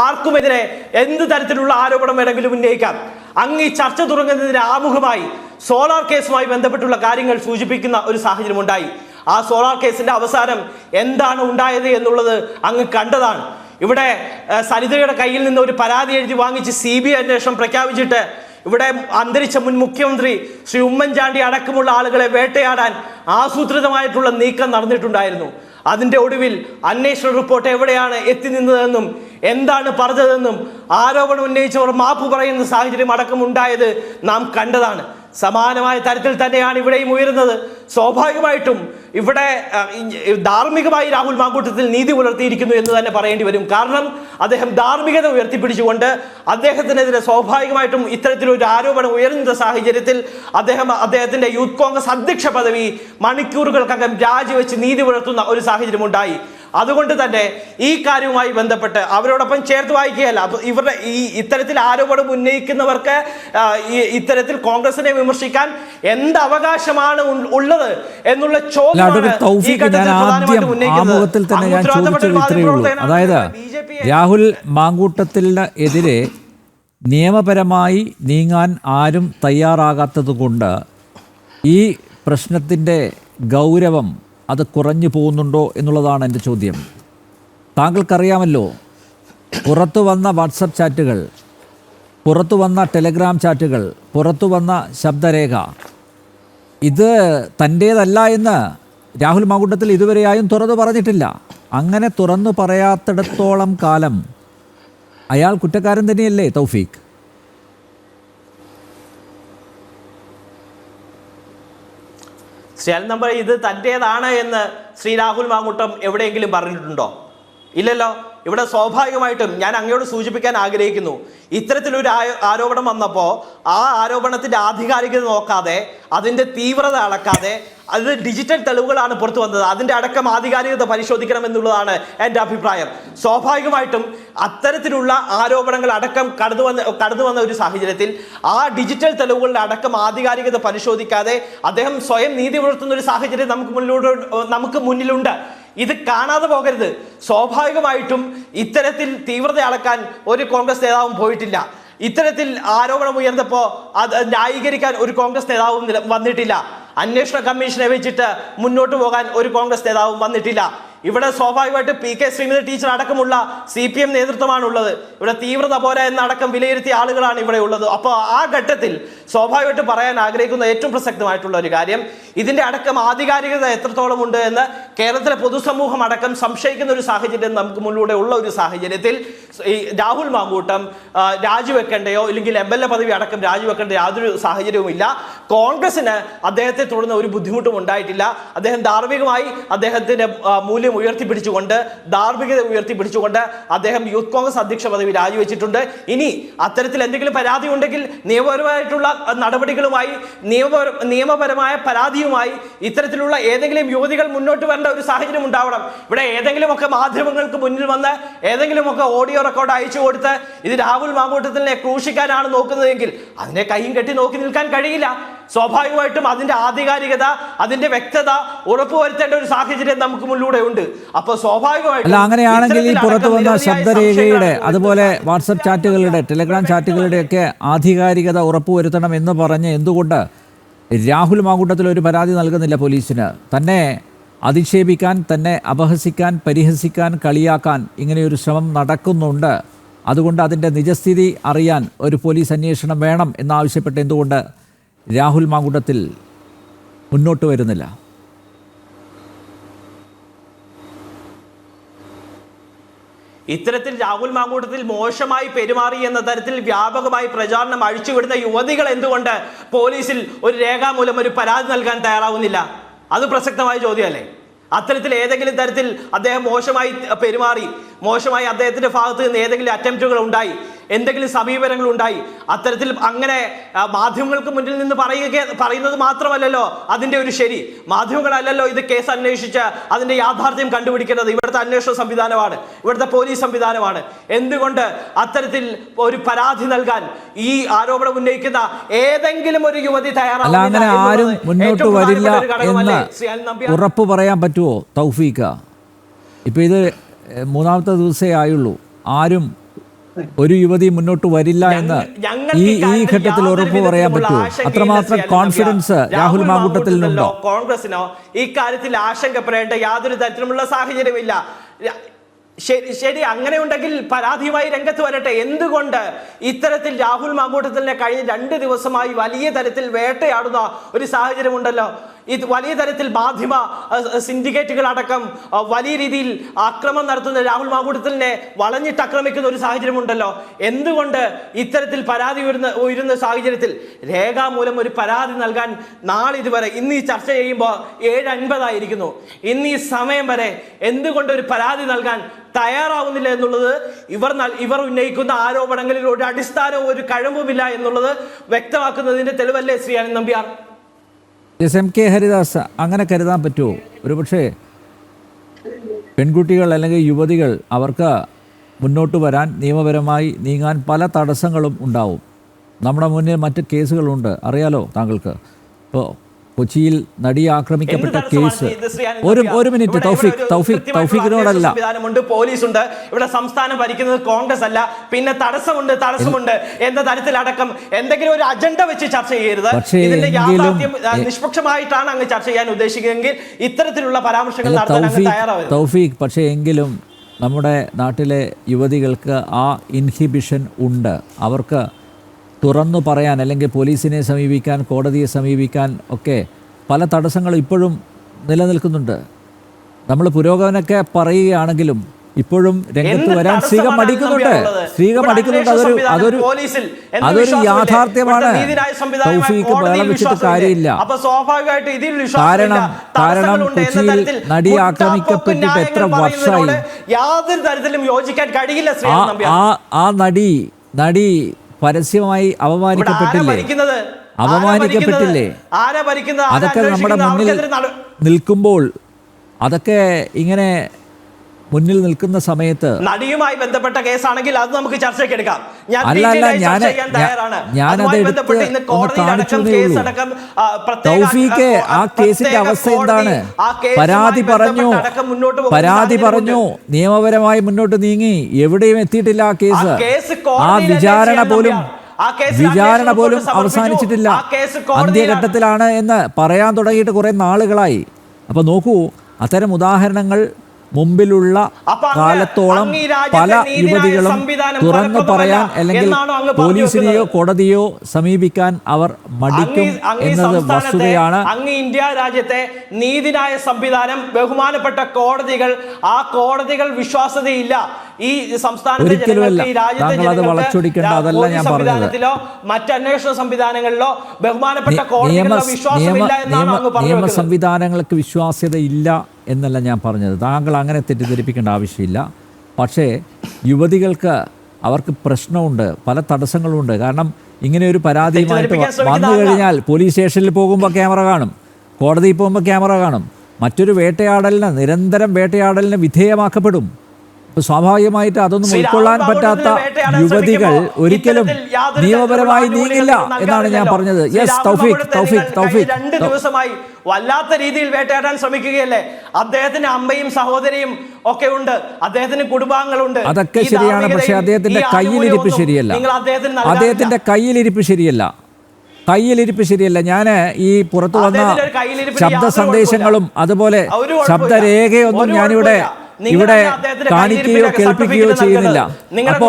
ആർക്കുമെതിരെ എന്ത് തരത്തിലുള്ള ആരോപണം വേണമെങ്കിലും ഉന്നയിക്കാം. അങ്ങ് ഈ ചർച്ച തുടങ്ങുന്നതിന് ആമുഖമായി സോളാർ കേസുമായി ബന്ധപ്പെട്ടുള്ള കാര്യങ്ങൾ സൂചിപ്പിക്കുന്ന ഒരു സാഹചര്യം ഉണ്ടായി. ആ സോളാർ കേസിന്റെ അവസാനം എന്താണ് ഉണ്ടായത് എന്നുള്ളത് അങ്ങ് കണ്ടതാണ്. ഇവിടെ സരിതയുടെ കയ്യിൽ നിന്ന് ഒരു പരാതി എഴുതി വാങ്ങിച്ച് CBI അന്വേഷണം പ്രഖ്യാപിച്ചിട്ട് ഇവിടെ അന്തരിച്ച മുൻ മുഖ്യമന്ത്രി ശ്രീ ഉമ്മൻചാണ്ടി അടക്കമുള്ള ആളുകളെ വേട്ടയാടാൻ ആസൂത്രിതമായിട്ടുള്ള നീക്കം നടന്നിട്ടുണ്ടായിരുന്നു. അതിന്റെ ഒടുവിൽ അന്വേഷണ റിപ്പോർട്ട് എവിടെയാണ് എത്തി നിന്നതെന്നും എന്താണ് പറഞ്ഞതെന്നും ആരോപണം ഉന്നയിച്ചവർ മാപ്പ് പറയുന്ന സാഹചര്യം അടക്കം ഉണ്ടായത് നാം കണ്ടതാണ്. സമാനമായ തരത്തിൽ തന്നെയാണ് ഇവിടെയും ഉയരുന്നത്. സ്വാഭാവികമായിട്ടും ഇവിടെ ധാർമ്മികമായി രാഹുൽ മാങ്കൂട്ടത്തിൽ നീതി പുലർത്തിയിരിക്കുന്നു എന്ന് തന്നെ പറയേണ്ടി വരും. കാരണം അദ്ദേഹം ധാർമ്മികത ഉയർത്തിപ്പിടിച്ചുകൊണ്ട് അദ്ദേഹത്തിനെതിരെ സ്വാഭാവികമായിട്ടും ഇത്തരത്തിലൊരു ആരോപണം ഉയർന്ന സാഹചര്യത്തിൽ അദ്ദേഹത്തിന്റെ യൂത്ത് കോൺഗ്രസ് അധ്യക്ഷ പദവി മണിക്കൂറുകൾക്കകം രാജിവെച്ച് നീതി പുലർത്തുന്ന ഒരു സാഹചര്യം ഉണ്ടായി. അതുകൊണ്ട് തന്നെ ഈ കാര്യവുമായി ബന്ധപ്പെട്ട് അവരോടൊപ്പം ചേർത്ത് വായിക്കുകയല്ല, ഇവരുടെ ഇത്തരത്തിൽ ആരോപണം ഉന്നയിക്കുന്നവർക്ക് ഇത്തരത്തിൽ കോൺഗ്രസിനെ വിമർശിക്കാൻ എന്ത് അവകാശമാണ് ഉള്ളത് എന്നുള്ള ചോദ്യമാണ് ഈ ഘട്ടത്തിൽ പ്രധാനമായിട്ടും ഉന്നയിക്കുന്നത്. അതായത് രാഹുൽ മാങ്കൂട്ടത്തിനെതിരെ നിയമപരമായി നീങ്ങാൻ ആരും തയ്യാറാകാത്തത് കൊണ്ട് ഈ പ്രശ്നത്തിൻ്റെ ഗൗരവം അത് കുറഞ്ഞു പോകുന്നുണ്ടോ എന്നുള്ളതാണ് എൻ്റെ ചോദ്യം. താങ്കൾക്കറിയാമല്ലോ, പുറത്തു വന്ന വാട്സപ്പ് ചാറ്റുകൾ, പുറത്തു വന്ന ടെലഗ്രാം ചാറ്റുകൾ, പുറത്തു വന്ന ശബ്ദരേഖ, ഇത് തൻ്റേതല്ല എന്ന് രാഹുൽ മാങ്കൂട്ടത്തിൽ ഇതുവരെയായും തുറന്നു പറഞ്ഞിട്ടില്ല. അങ്ങനെ തുറന്നു പറയാത്തിടത്തോളം കാലം അയാൾ കുറ്റക്കാരൻ തന്നെയല്ലേ തൗഫീഖ്? നമ്പർ ഇത് തൻ്റേതാണ് എന്ന് ശ്രീ രാഹുൽ മാങ്കൂട്ടം എവിടെയെങ്കിലും പറഞ്ഞിട്ടുണ്ടോ? ഇല്ലല്ലോ. ഇവിടെ സ്വാഭാവികമായിട്ടും ഞാൻ അങ്ങയോട് സൂചിപ്പിക്കാൻ ആഗ്രഹിക്കുന്നു, ഇത്തരത്തിലൊരു ആരോപണം വന്നപ്പോൾ ആ ആരോപണത്തിന്റെ ആധികാരികത നോക്കാതെ, അതിന്റെ തീവ്രത അളക്കാതെ, അത് ഡിജിറ്റൽ തെളിവുകളാണ് പുറത്തു വന്നത്, അതിന്റെ അടക്കം ആധികാരികത പരിശോധിക്കണം എന്നുള്ളതാണ് എൻ്റെ അഭിപ്രായം. സ്വാഭാവികമായിട്ടും അത്തരത്തിലുള്ള ആരോപണങ്ങൾ അടക്കം കടന്നു വന്ന ഒരു സാഹചര്യത്തിൽ ആ ഡിജിറ്റൽ തെളിവുകളുടെ അടക്കം ആധികാരികത പരിശോധിക്കാതെ അദ്ദേഹം സ്വയം നീതി പുലർത്തുന്ന ഒരു സാഹചര്യം നമുക്ക് മുന്നിലുണ്ട്. ഇത് കാണാതെ പോകരുത്. സ്വാഭാവികമായിട്ടും ഇത്തരത്തിൽ തീവ്രത അളക്കാൻ ഒരു കോൺഗ്രസ് നേതാവും പോയിട്ടില്ല. ഇത്തരത്തിൽ ആരോപണം ഉയർന്നപ്പോൾ അത് ന്യായീകരിക്കാൻ ഒരു കോൺഗ്രസ് നേതാവും വന്നിട്ടില്ല. അന്വേഷണ കമ്മീഷനെ വെച്ചിട്ട് മുന്നോട്ട് പോകാൻ ഒരു കോൺഗ്രസ് നേതാവും വന്നിട്ടില്ല. ഇവിടെ സ്വാഭാവികമായിട്ട് PK ശ്രീമതി ടീച്ചർ അടക്കമുള്ള CPM നേതൃത്വമാണുള്ളത്. ഇവിടെ തീവ്രത പോരാ എന്നടക്കം വിലയിരുത്തിയ ആളുകളാണ് ഇവിടെ ഉള്ളത്. അപ്പോൾ ആ ഘട്ടത്തിൽ സ്വാഭാവികമായിട്ട് പറയാൻ ആഗ്രഹിക്കുന്ന ഏറ്റവും പ്രസക്തമായിട്ടുള്ള ഒരു കാര്യം, ഇതിന്റെ അടക്കം ആധികാരികത എത്രത്തോളം ഉണ്ട് എന്ന് കേരളത്തിലെ പൊതുസമൂഹം അടക്കം സംശയിക്കുന്ന ഒരു സാഹചര്യം നമുക്ക് മുന്നിലൂടെ ഉള്ള ഒരു സാഹചര്യത്തിൽ ഈ രാഹുൽ മാങ്കൂട്ടം രാജിവെക്കേണ്ടയോ ഇല്ലെങ്കിൽ MLA പദവി അടക്കം രാജിവെക്കേണ്ട യാതൊരു സാഹചര്യവും ഇല്ല. കോൺഗ്രസിന് അദ്ദേഹത്തെ തുടർന്ന് ഒരു ബുദ്ധിമുട്ടും ഉണ്ടായിട്ടില്ല. അദ്ദേഹം ധാർമ്മികമായി അദ്ദേഹത്തിന്റെ മൂല്യം ഉയർത്തിപ്പിടിച്ചുകൊണ്ട്, ധാർമ്മികത ഉയർത്തിപ്പിടിച്ചുകൊണ്ട് അദ്ദേഹം യൂത്ത് കോൺഗ്രസ് അധ്യക്ഷ പദവി രാജിവെച്ചിട്ടുണ്ട്. ഇനി അത്തരത്തിൽ എന്തെങ്കിലും പരാതി ഉണ്ടെങ്കിൽ നിയമപരമായിട്ടുള്ള നടപടികളുമായി, നിയമപരമായ പരാതിയുമായി ഇത്തരത്തിലുള്ള ഏതെങ്കിലും യുവതികൾ മുന്നോട്ട് വരേണ്ട ഒരു സാഹചര്യം ഉണ്ടാവണം. ഇവിടെ ഏതെങ്കിലുമൊക്കെ മാധ്യമങ്ങൾക്ക് മുന്നിൽ വന്ന് ഏതെങ്കിലുമൊക്കെ ഓഡിയോ റെക്കോർഡ് അയച്ചു കൊടുത്ത് ഇത് രാഹുൽ മാങ്കൂട്ടത്തിനെ ക്രൂശിക്കാനാണ് നോക്കുന്നതെങ്കിൽ അതിനെ കൈയും കെട്ടി നോക്കി നിൽക്കാൻ കഴിയില്ല. സ്വാഭാവികമായിട്ടും അതിന്റെ ആധികാരികത, അതിന്റെ വ്യക്തത ഉറപ്പുവരുത്തേണ്ട ഒരു സാഹചര്യം നമുക്ക് മുന്നിലൂടെ ഉണ്ട്. അപ്പൊ സ്വാഭാവികമായിട്ടും അങ്ങനെയാണെങ്കിൽ ഈ പുറത്തു വന്ന ശബ്ദരേഖയുടെ, അതുപോലെ വാട്സപ്പ് ചാറ്റുകളുടെ, ടെലഗ്രാം ചാറ്റുകളുടെ ഒക്കെ ആധികാരികത ഉറപ്പുവരുത്തണം എന്ന് പറഞ്ഞ് എന്തുകൊണ്ട് രാഹുൽ മാങ്കൂട്ടത്തിൽ ഒരു പരാതി നൽകുന്നില്ല പോലീസിന്? തന്നെ അധിക്ഷേപിക്കാൻ, തന്നെ അപഹസിക്കാൻ, പരിഹസിക്കാൻ, കളിയാക്കാൻ ഇങ്ങനെയൊരു ശ്രമം നടക്കുന്നുണ്ട്. അതുകൊണ്ട് അതിൻ്റെ നിജസ്ഥിതി അറിയാൻ ഒരു പോലീസ് അന്വേഷണം വേണം എന്നാവശ്യപ്പെട്ട് എന്തുകൊണ്ട് രാഹുൽ മാങ്കൂട്ടത്തിൽ മുന്നോട്ട് വരുന്നില്ല? ഇത്തരത്തിൽ രാഹുൽ മാങ്കൂട്ടത്തിൽ മോശമായി പെരുമാറി എന്ന തരത്തിൽ വ്യാപകമായി പ്രചാരണം അഴിച്ചുവിടുന്ന യുവതികൾ എന്തുകൊണ്ട് പോലീസിൽ ഒരു രേഖാമൂലം ഒരു പരാതി നൽകാൻ തയ്യാറാവുന്നില്ല? അത് പ്രസക്തമായ ചോദ്യമല്ലേ? അത്തരത്തിൽ ഏതെങ്കിലും തരത്തിൽ അദ്ദേഹം മോശമായി പെരുമാറി, മോശമായി അദ്ദേഹത്തിന്റെ ഭാഗത്ത് നിന്ന് ഏതെങ്കിലും അറ്റംപ്റ്റുകൾ ഉണ്ടായി, എന്തെങ്കിലും സമീപനങ്ങൾ ഉണ്ടായി, അത്തരത്തിൽ അങ്ങനെ മാധ്യമങ്ങൾക്ക് മുന്നിൽ നിന്ന് പറയുന്നത് മാത്രമല്ലല്ലോ അതിന്റെ ഒരു ശരി. മാധ്യമങ്ങളല്ലല്ലോ ഇത് കേസ് അന്വേഷിച്ച് അതിന്റെ യാഥാർത്ഥ്യം കണ്ടുപിടിക്കുന്നത്. ഇവിടുത്തെ അന്വേഷണ സംവിധാനമാണ്, ഇവിടുത്തെ പോലീസ് സംവിധാനമാണ്. എന്തുകൊണ്ട് അത്തരത്തിൽ ഒരു പരാതി നൽകാൻ ഈ ആരോപണം ഉന്നയിക്കുന്ന ഏതെങ്കിലും ഒരു യുവതി അങ്ങനെ ആരും മുന്നോട്ട് വരില്ല എന്ന് ഉറപ്പ് പറയാൻ പറ്റുമോ തൗഫീഖ? ഇപ്പൊ ഇത് മൂന്നാമത്തെ ദിവസമേ ആയുള്ളൂ, ആരും ഒരു യുവതി മുന്നോട്ട് വരില്ല എന്ന് ഈ ഘട്ടത്തിൽ ഉറപ്പ് പറയാൻ പറ്റുമോ? അത്രമാത്രം കോൺഫിഡൻസ് രാഹുൽ മാങ്കൂട്ടത്തിലുണ്ടോ? കോൺഗ്രസിനോ ഈ കാര്യത്തിൽ ആശങ്കപ്പെടേണ്ട യാതൊരു തരത്തിലുമുള്ള സാഹചര്യമില്ല. ശരി, അങ്ങനെ ഉണ്ടെങ്കിൽ പരാതിയുമായി രംഗത്ത് വരട്ടെ. എന്തുകൊണ്ട് ഇത്തരത്തിൽ രാഹുൽ മാങ്കൂട്ടത്തിനെ കഴിഞ്ഞ 2 ദിവസമായി വലിയ തരത്തിൽ വേട്ടയാടുന്ന ഒരു സാഹചര്യം ഉണ്ടല്ലോ? ഇത് വലിയ തരത്തിൽ മാധ്യമ സിൻഡിക്കേറ്റുകൾ അടക്കം വലിയ രീതിയിൽ ആക്രമണം നടത്തുന്ന രാഹുൽ മാങ്കൂട്ടത്തിലിനെ വളഞ്ഞിട്ട് ആക്രമിക്കുന്ന ഒരു സാഹചര്യമുണ്ടല്ലോ. എന്തുകൊണ്ട് ഇത്തരത്തിൽ പരാതി ഉയരുന്ന സാഹചര്യത്തിൽ രേഖാമൂലം ഒരു പരാതി നൽകാൻ നാളിതുവരെ, ഇന്ന് ഈ ചർച്ച ചെയ്യുമ്പോൾ 7:50 ഇന്ന് ഈ സമയം വരെ എന്തുകൊണ്ട് ഒരു പരാതി നൽകാൻ തയ്യാറാവുന്നില്ല എന്നുള്ളത് ഇവർ ഉന്നയിക്കുന്ന ആരോപണങ്ങളിൽ ഒരു അടിസ്ഥാനവും ഒരു കഴിവുമില്ല എന്നുള്ളത് വ്യക്തമാക്കുന്നതിന്റെ തെളിവല്ലേ ശ്രീ അനിൽ നമ്പ്യാർ? എം.കെ. ഹരിദാസ്, അങ്ങനെ കരുതാൻ പറ്റുമോ? ഒരുപക്ഷെ പെൺകുട്ടികൾ അല്ലെങ്കിൽ യുവതികൾ അവർക്ക് മുന്നോട്ട് വരാൻ, നിയമപരമായി നീങ്ങാൻ പല തടസ്സങ്ങളും ഉണ്ടാവും. നമ്മുടെ മുന്നിൽ മറ്റ് കേസുകളുണ്ട്, അറിയാലോ താങ്കൾക്ക്. ഇപ്പോൾ കൊച്ചിയിൽ നടിയെ ആക്രമിക്കപ്പെട്ട കേസ്. ഒരു മിനിറ്റ് തൗഫീഖിനോടല്ല. പോലീസുണ്ട്, ഇവിടെ സംസ്ഥാനം ഭരിക്കുന്നത് കോൺഗ്രസ് അല്ല, പിന്നെ തടസ്സമുണ്ട് എന്ന തരത്തിലടക്കം എന്തെങ്കിലും ഒരു അജണ്ട വെച്ച് ചർച്ച ചെയ്യരുത്. ഇതിന്റെ യാഥാർത്ഥ്യം നിഷ്പക്ഷമായിട്ടാണ് അങ്ങ് ചർച്ച ചെയ്യാൻ ഉദ്ദേശിക്കുന്നതെങ്കിൽ ഇത്തരത്തിലുള്ള പരാമർശങ്ങൾ നടത്താൻ അങ്ങ് തയ്യാറാവരുത്. തൗഫീഖ്, പക്ഷേ എങ്കിലും നമ്മുടെ നാട്ടിലെ യുവതികൾക്ക് ആ ഇൻഹിബിഷൻ ഉണ്ട്. അവർക്ക് തുറന്നു പറയാൻ, അല്ലെങ്കിൽ പോലീസിനെ സമീപിക്കാൻ, കോടതിയെ സമീപിക്കാൻ ഒക്കെ പല തടസ്സങ്ങളും ഇപ്പോഴും നിലനിൽക്കുന്നുണ്ട്. നമ്മൾ പുരോഗമനമൊക്കെ പറയുകയാണെങ്കിലും ഇപ്പോഴും രംഗത്ത് വരാൻ സ്ത്രീകൾ മടിക്കുന്നുണ്ട്. അതൊരു യാഥാർത്ഥ്യമാണ്. തൗഫീഖ് ബഹളം വെച്ചിട്ട് കാര്യമില്ല. കാരണം കൊച്ചിയിൽ നടി ആക്രമിക്കപ്പെട്ടിട്ട് എത്ര വർഷമായി? യാതൊരു തരത്തിലും യോജിക്കാൻ കഴിയില്ല. ആ നടി പരസ്യമായി അപമാനിക്കപ്പെട്ടില്ലേ? അതൊക്കെ നമ്മുടെ മുന്നിൽ നിൽക്കുമ്പോൾ, അതൊക്കെ ഇങ്ങനെ മുന്നിൽ നിൽക്കുന്ന സമയത്ത് നടിയുമായി ബന്ധപ്പെട്ട കേസാണെങ്കിൽ അത് നമുക്ക് ചർച്ചയ്ക്ക് എടുക്കാം. ഞാനത് എടുത്ത് ഒന്ന് കാണിച്ചതേ ഉള്ളൂ. തൗഫീഖ്, ആ കേസിന്റെ അവസ്ഥ എന്താണ്? പരാതി പറഞ്ഞു, നിയമപരമായി മുന്നോട്ട് നീങ്ങി, എവിടെയും എത്തിയിട്ടില്ല ആ കേസ്. ആ വിചാരണ പോലും അവസാനിച്ചിട്ടില്ല, അന്ത്യഘട്ടത്തിലാണ് എന്ന് പറയാൻ തുടങ്ങിയിട്ട് കുറെ നാളുകളായി. അപ്പൊ നോക്കൂ, അത്തരം ഉദാഹരണങ്ങൾ മുമ്പിലുള്ള കാലത്തോളം പല യുവതികളും തുറന്നു പറയാൻ, അല്ലെങ്കിൽ പോലീസിനെയോ കോടതിയോ സമീപിക്കാൻ അവർ മടിക്കും എന്നത് വസ്തുതയാണ്. അങ്ങ് ഇന്ത്യ രാജ്യത്തെ നീതിന്യായ സംവിധാനം, ബഹുമാനപ്പെട്ട കോടതികൾ, ആ കോടതികൾ വിശ്വാസ്യതയില്ല. ഈ സംസ്ഥാനത്തെ സംവിധാനത്തിലോ മറ്റ് അന്വേഷണ സംവിധാനങ്ങളിലോ ബഹുമാനപ്പെട്ട കോടതികളുടെ വിശ്വാസമില്ല എന്നാണ് അങ്ങ് പറഞ്ഞത്. നിയമ സംവിധാനങ്ങൾക്ക് വിശ്വാസ്യതയില്ല എന്നല്ല ഞാൻ പറഞ്ഞത്. താങ്കൾ അങ്ങനെ തെറ്റിദ്ധരിപ്പിക്കേണ്ട ആവശ്യമില്ല. പക്ഷേ യുവതികൾക്ക് അവർക്ക് പ്രശ്നമുണ്ട്, പല തടസ്സങ്ങളുണ്ട്. കാരണം ഇങ്ങനെ ഒരു പരാതിയുമായിട്ട് വന്നു കഴിഞ്ഞാൽ പോലീസ് സ്റ്റേഷനിൽ പോകുമ്പോൾ ക്യാമറ കാണും, കോടതിയിൽ പോകുമ്പോൾ ക്യാമറ കാണും. മറ്റൊരു നിരന്തരം വേട്ടയാടലിന് വിധേയമാക്കപ്പെടും. സ്വാഭാവികമായിട്ട് അതൊന്നും ഉൾക്കൊള്ളാൻ പറ്റാത്ത യുവതികൾ ഒരിക്കലും നിയമപരമായി നീങ്ങില്ല എന്നാണ് ഞാൻ പറഞ്ഞത്. യെസ് തൗഫീഖ് 2 ദിവസമായി വല്ലാത്ത രീതിയിൽ വേട്ടയാടാൻ ശ്രമിക്കുകയല്ലേ. അദ്ദേഹത്തിന് അമ്മയും സഹോദരിയും ഒക്കെ ഉണ്ട്, അദ്ദേഹത്തിന് കുടുംബാംഗങ്ങളുണ്ട്. അതൊക്കെ ശരിയാണ്. പക്ഷെ അദ്ദേഹത്തിന്റെ കയ്യിലിരിപ്പ് ശരിയല്ല. ഞാൻ ഈ പുറത്തു വന്ന ശബ്ദ സന്ദേശങ്ങളും അതുപോലെ ശബ്ദരേഖയൊന്നും ഞാനിവിടെ കാണിക്കുകയോ കേൾപ്പിക്കുകയോ ചെയ്യുന്നില്ല. അപ്പോ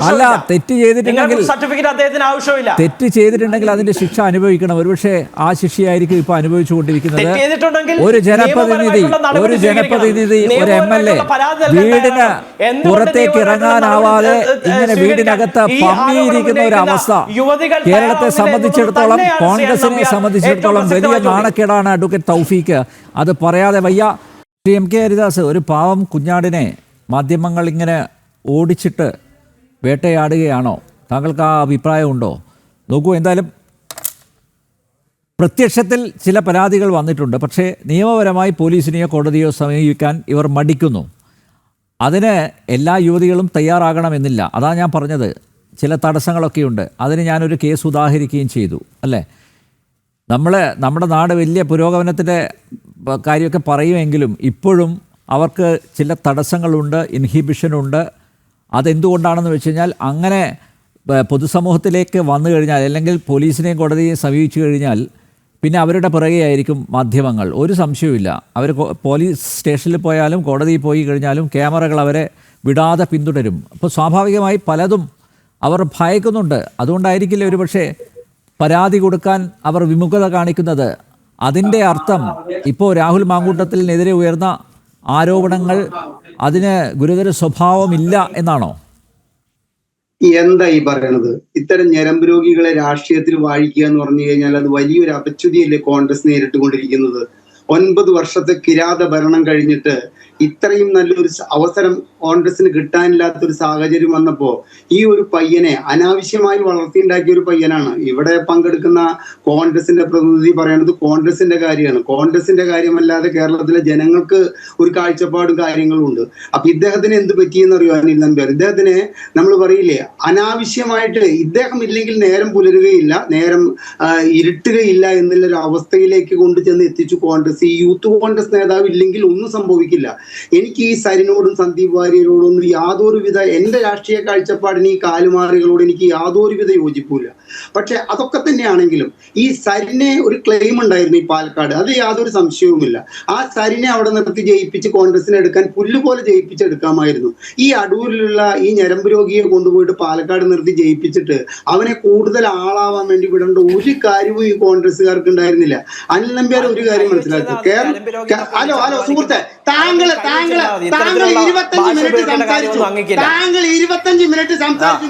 അല്ല, തെറ്റ് ചെയ്തിട്ടുണ്ടെങ്കിൽ അതിന്റെ ശിക്ഷ അനുഭവിക്കണം. ഒരുപക്ഷെ ആ ശിക്ഷയായിരിക്കും ഇപ്പൊ അനുഭവിച്ചുകൊണ്ടിരിക്കുന്നത്. ഒരു ജനപ്രതിനിധി, ഒരു MLA വീടിന് പുറത്തേക്ക് ഇറങ്ങാനാവാതെ ഇങ്ങനെ വീടിനകത്ത് പമ്മിയിരിക്കുന്ന ഒരു അവസ്ഥ കേരളത്തെ സംബന്ധിച്ചിടത്തോളം, കോൺഗ്രസിനെ സംബന്ധിച്ചിടത്തോളം വലിയ നാണക്കേടാണ് അഡ്വക്കേറ്റ് തൗഫീഖ്. അത് പറയാതെ വയ്യ. എം.കെ. ഹരിദാസ്, ഒരു പാവം കുഞ്ഞാടിനെ മാധ്യമങ്ങൾ ഇങ്ങനെ ഓടിച്ചിട്ട് വേട്ടയാടുകയാണോ? താങ്കൾക്ക് ആ അഭിപ്രായമുണ്ടോ? നോക്കൂ, എന്തായാലും പ്രത്യക്ഷത്തിൽ ചില പരാതികൾ വന്നിട്ടുണ്ട്. പക്ഷേ നിയമപരമായി പോലീസിനെയോ കോടതിയോ സമീപിക്കാൻ ഇവർ മടിക്കുന്നു. അതിന് എല്ലാ യുവതികളും തയ്യാറാകണമെന്നില്ല. അതാണ് ഞാൻ പറഞ്ഞത്. ചില തടസ്സങ്ങളൊക്കെയുണ്ട്. അതിന് ഞാനൊരു കേസ് ഉദാഹരിക്കുകയും ചെയ്തു, അല്ലേ? നമ്മുടെ നാട് വലിയ പുരോഗമനത്തിൻ്റെ കാര്യമൊക്കെ പറയുമെങ്കിലും ഇപ്പോഴും അവർക്ക് ചില തടസ്സങ്ങളുണ്ട്, ഇൻഹിബിഷനുണ്ട്. അതെന്തുകൊണ്ടാണെന്ന് വെച്ച് കഴിഞ്ഞാൽ, അങ്ങനെ പൊതുസമൂഹത്തിലേക്ക് വന്നു കഴിഞ്ഞാൽ, അല്ലെങ്കിൽ പോലീസിനെയും കോടതിയെയും സമീപിച്ചു കഴിഞ്ഞാൽ പിന്നെ അവരുടെ പിറകെ ആയിരിക്കും മാധ്യമങ്ങൾ. ഒരു സംശയവുമില്ല. അവർ പോലീസ് സ്റ്റേഷനിൽ പോയാലും കോടതിയിൽ പോയി കഴിഞ്ഞാലും ക്യാമറകൾ അവരെ വിടാതെ പിന്തുടരും. അപ്പോൾ സ്വാഭാവികമായി പലതും അവർ ഭയക്കുന്നുണ്ട്. അതുകൊണ്ടായിരിക്കില്ല ഒരുപക്ഷെ പരാതി കൊടുക്കാൻ അവർ വിമുഖത കാണിക്കുന്നത്. അതിൻ്റെ അർത്ഥം ഇപ്പോൾ രാഹുൽ മാങ്കൂട്ടത്തിനെതിരെ ഉയർന്ന ആരോപണങ്ങൾ അതിന് ഗുരുതര സ്വഭാവമില്ല എന്നാണോ? എന്താ ഈ പറയണത്? ഇത്തരം ഞരമ്പ് രോഗികളെ രാഷ്ട്രീയത്തിൽ വാഴിക്കുക എന്ന് പറഞ്ഞു കഴിഞ്ഞാൽ അത് വലിയൊരു അപച്യുതിയല്ലേ കോൺഗ്രസ് നേരിട്ടുകൊണ്ടിരിക്കുന്നത്. 9 വർഷത്തെ കിരാത ഭരണം കഴിഞ്ഞിട്ട് ഇത്രയും നല്ലൊരു അവസരം കോൺഗ്രസിന് കിട്ടാനില്ലാത്തൊരു സാഹചര്യം വന്നപ്പോ ഈ ഒരു പയ്യനെ അനാവശ്യമായി വളർത്തിയുണ്ടാക്കിയ ഒരു പയ്യനാണ്. ഇവിടെ പങ്കെടുക്കുന്ന കോൺഗ്രസിന്റെ പ്രതിനിധി പറയുന്നത് കോൺഗ്രസിന്റെ കാര്യമാണ്. കോൺഗ്രസിന്റെ കാര്യമല്ലാതെ കേരളത്തിലെ ജനങ്ങൾക്ക് ഒരു കാഴ്ചപ്പാടും കാര്യങ്ങളും ഉണ്ട്. അപ്പൊ ഇദ്ദേഹത്തിന് എന്ത് പറ്റിയെന്ന് അറിയോ അനിൽ നമ്പ്യാർ? ഇദ്ദേഹത്തിന് നമ്മൾ പറയില്ലേ, അനാവശ്യമായിട്ട് ഇദ്ദേഹം ഇല്ലെങ്കിൽ നേരം പുലരുകയില്ല, നേരം ഇരുട്ടുകയില്ല എന്നുള്ളൊരു അവസ്ഥയിലേക്ക് കൊണ്ടുചെന്ന് എത്തിച്ചു കോൺഗ്രസ്. ഈ യൂത്ത് കോൺഗ്രസ് നേതാവ് ഇല്ലെങ്കിൽ ഒന്നും സംഭവിക്കില്ല. എനിക്ക് ഈ സരിനോടും സന്ദീപ് വാര്യരോടും ഒന്നും യാതൊരുവിധ, എന്റെ രാഷ്ട്രീയ കാഴ്ചപ്പാടിന് ഈ കാലുമാറികളോട് എനിക്ക് യാതൊരുവിധ യോജിപ്പില്ല. പക്ഷെ അതൊക്കെ തന്നെയാണെങ്കിലും ഈ സരിനെ ഒരു ക്ലെയിം ഉണ്ടായിരുന്നു ഈ പാലക്കാട്, അത് യാതൊരു സംശയവുമില്ല. ആ സരിനെ അവിടെ നിർത്തി ജയിപ്പിച്ച് കോൺഗ്രസിനെ എടുക്കാൻ പുല്ലുപോലെ ജയിപ്പിച്ചെടുക്കാമായിരുന്നു. ഈ അടൂരിലുള്ള ഈ ഞരമ്പ് രോഗിയെ കൊണ്ടുപോയിട്ട് പാലക്കാട് നിർത്തി ജയിപ്പിച്ചിട്ട് അവനെ കൂടുതൽ ആളാവാൻ വേണ്ടി വിടേണ്ട ഒരു കാര്യവും ഈ കോൺഗ്രസ്സുകാർക്ക് ഉണ്ടായിരുന്നില്ല. അനിൽ നമ്പ്യാർ ഒരു കാര്യം മനസ്സിലാക്കി, ഹലോ സുഹൃത്തെ, താങ്കൾ 25 മിനിറ്റ് സംസാരിച്ചു. താങ്കൾ 25 മിനിറ്റ് സംസാരിച്ചു.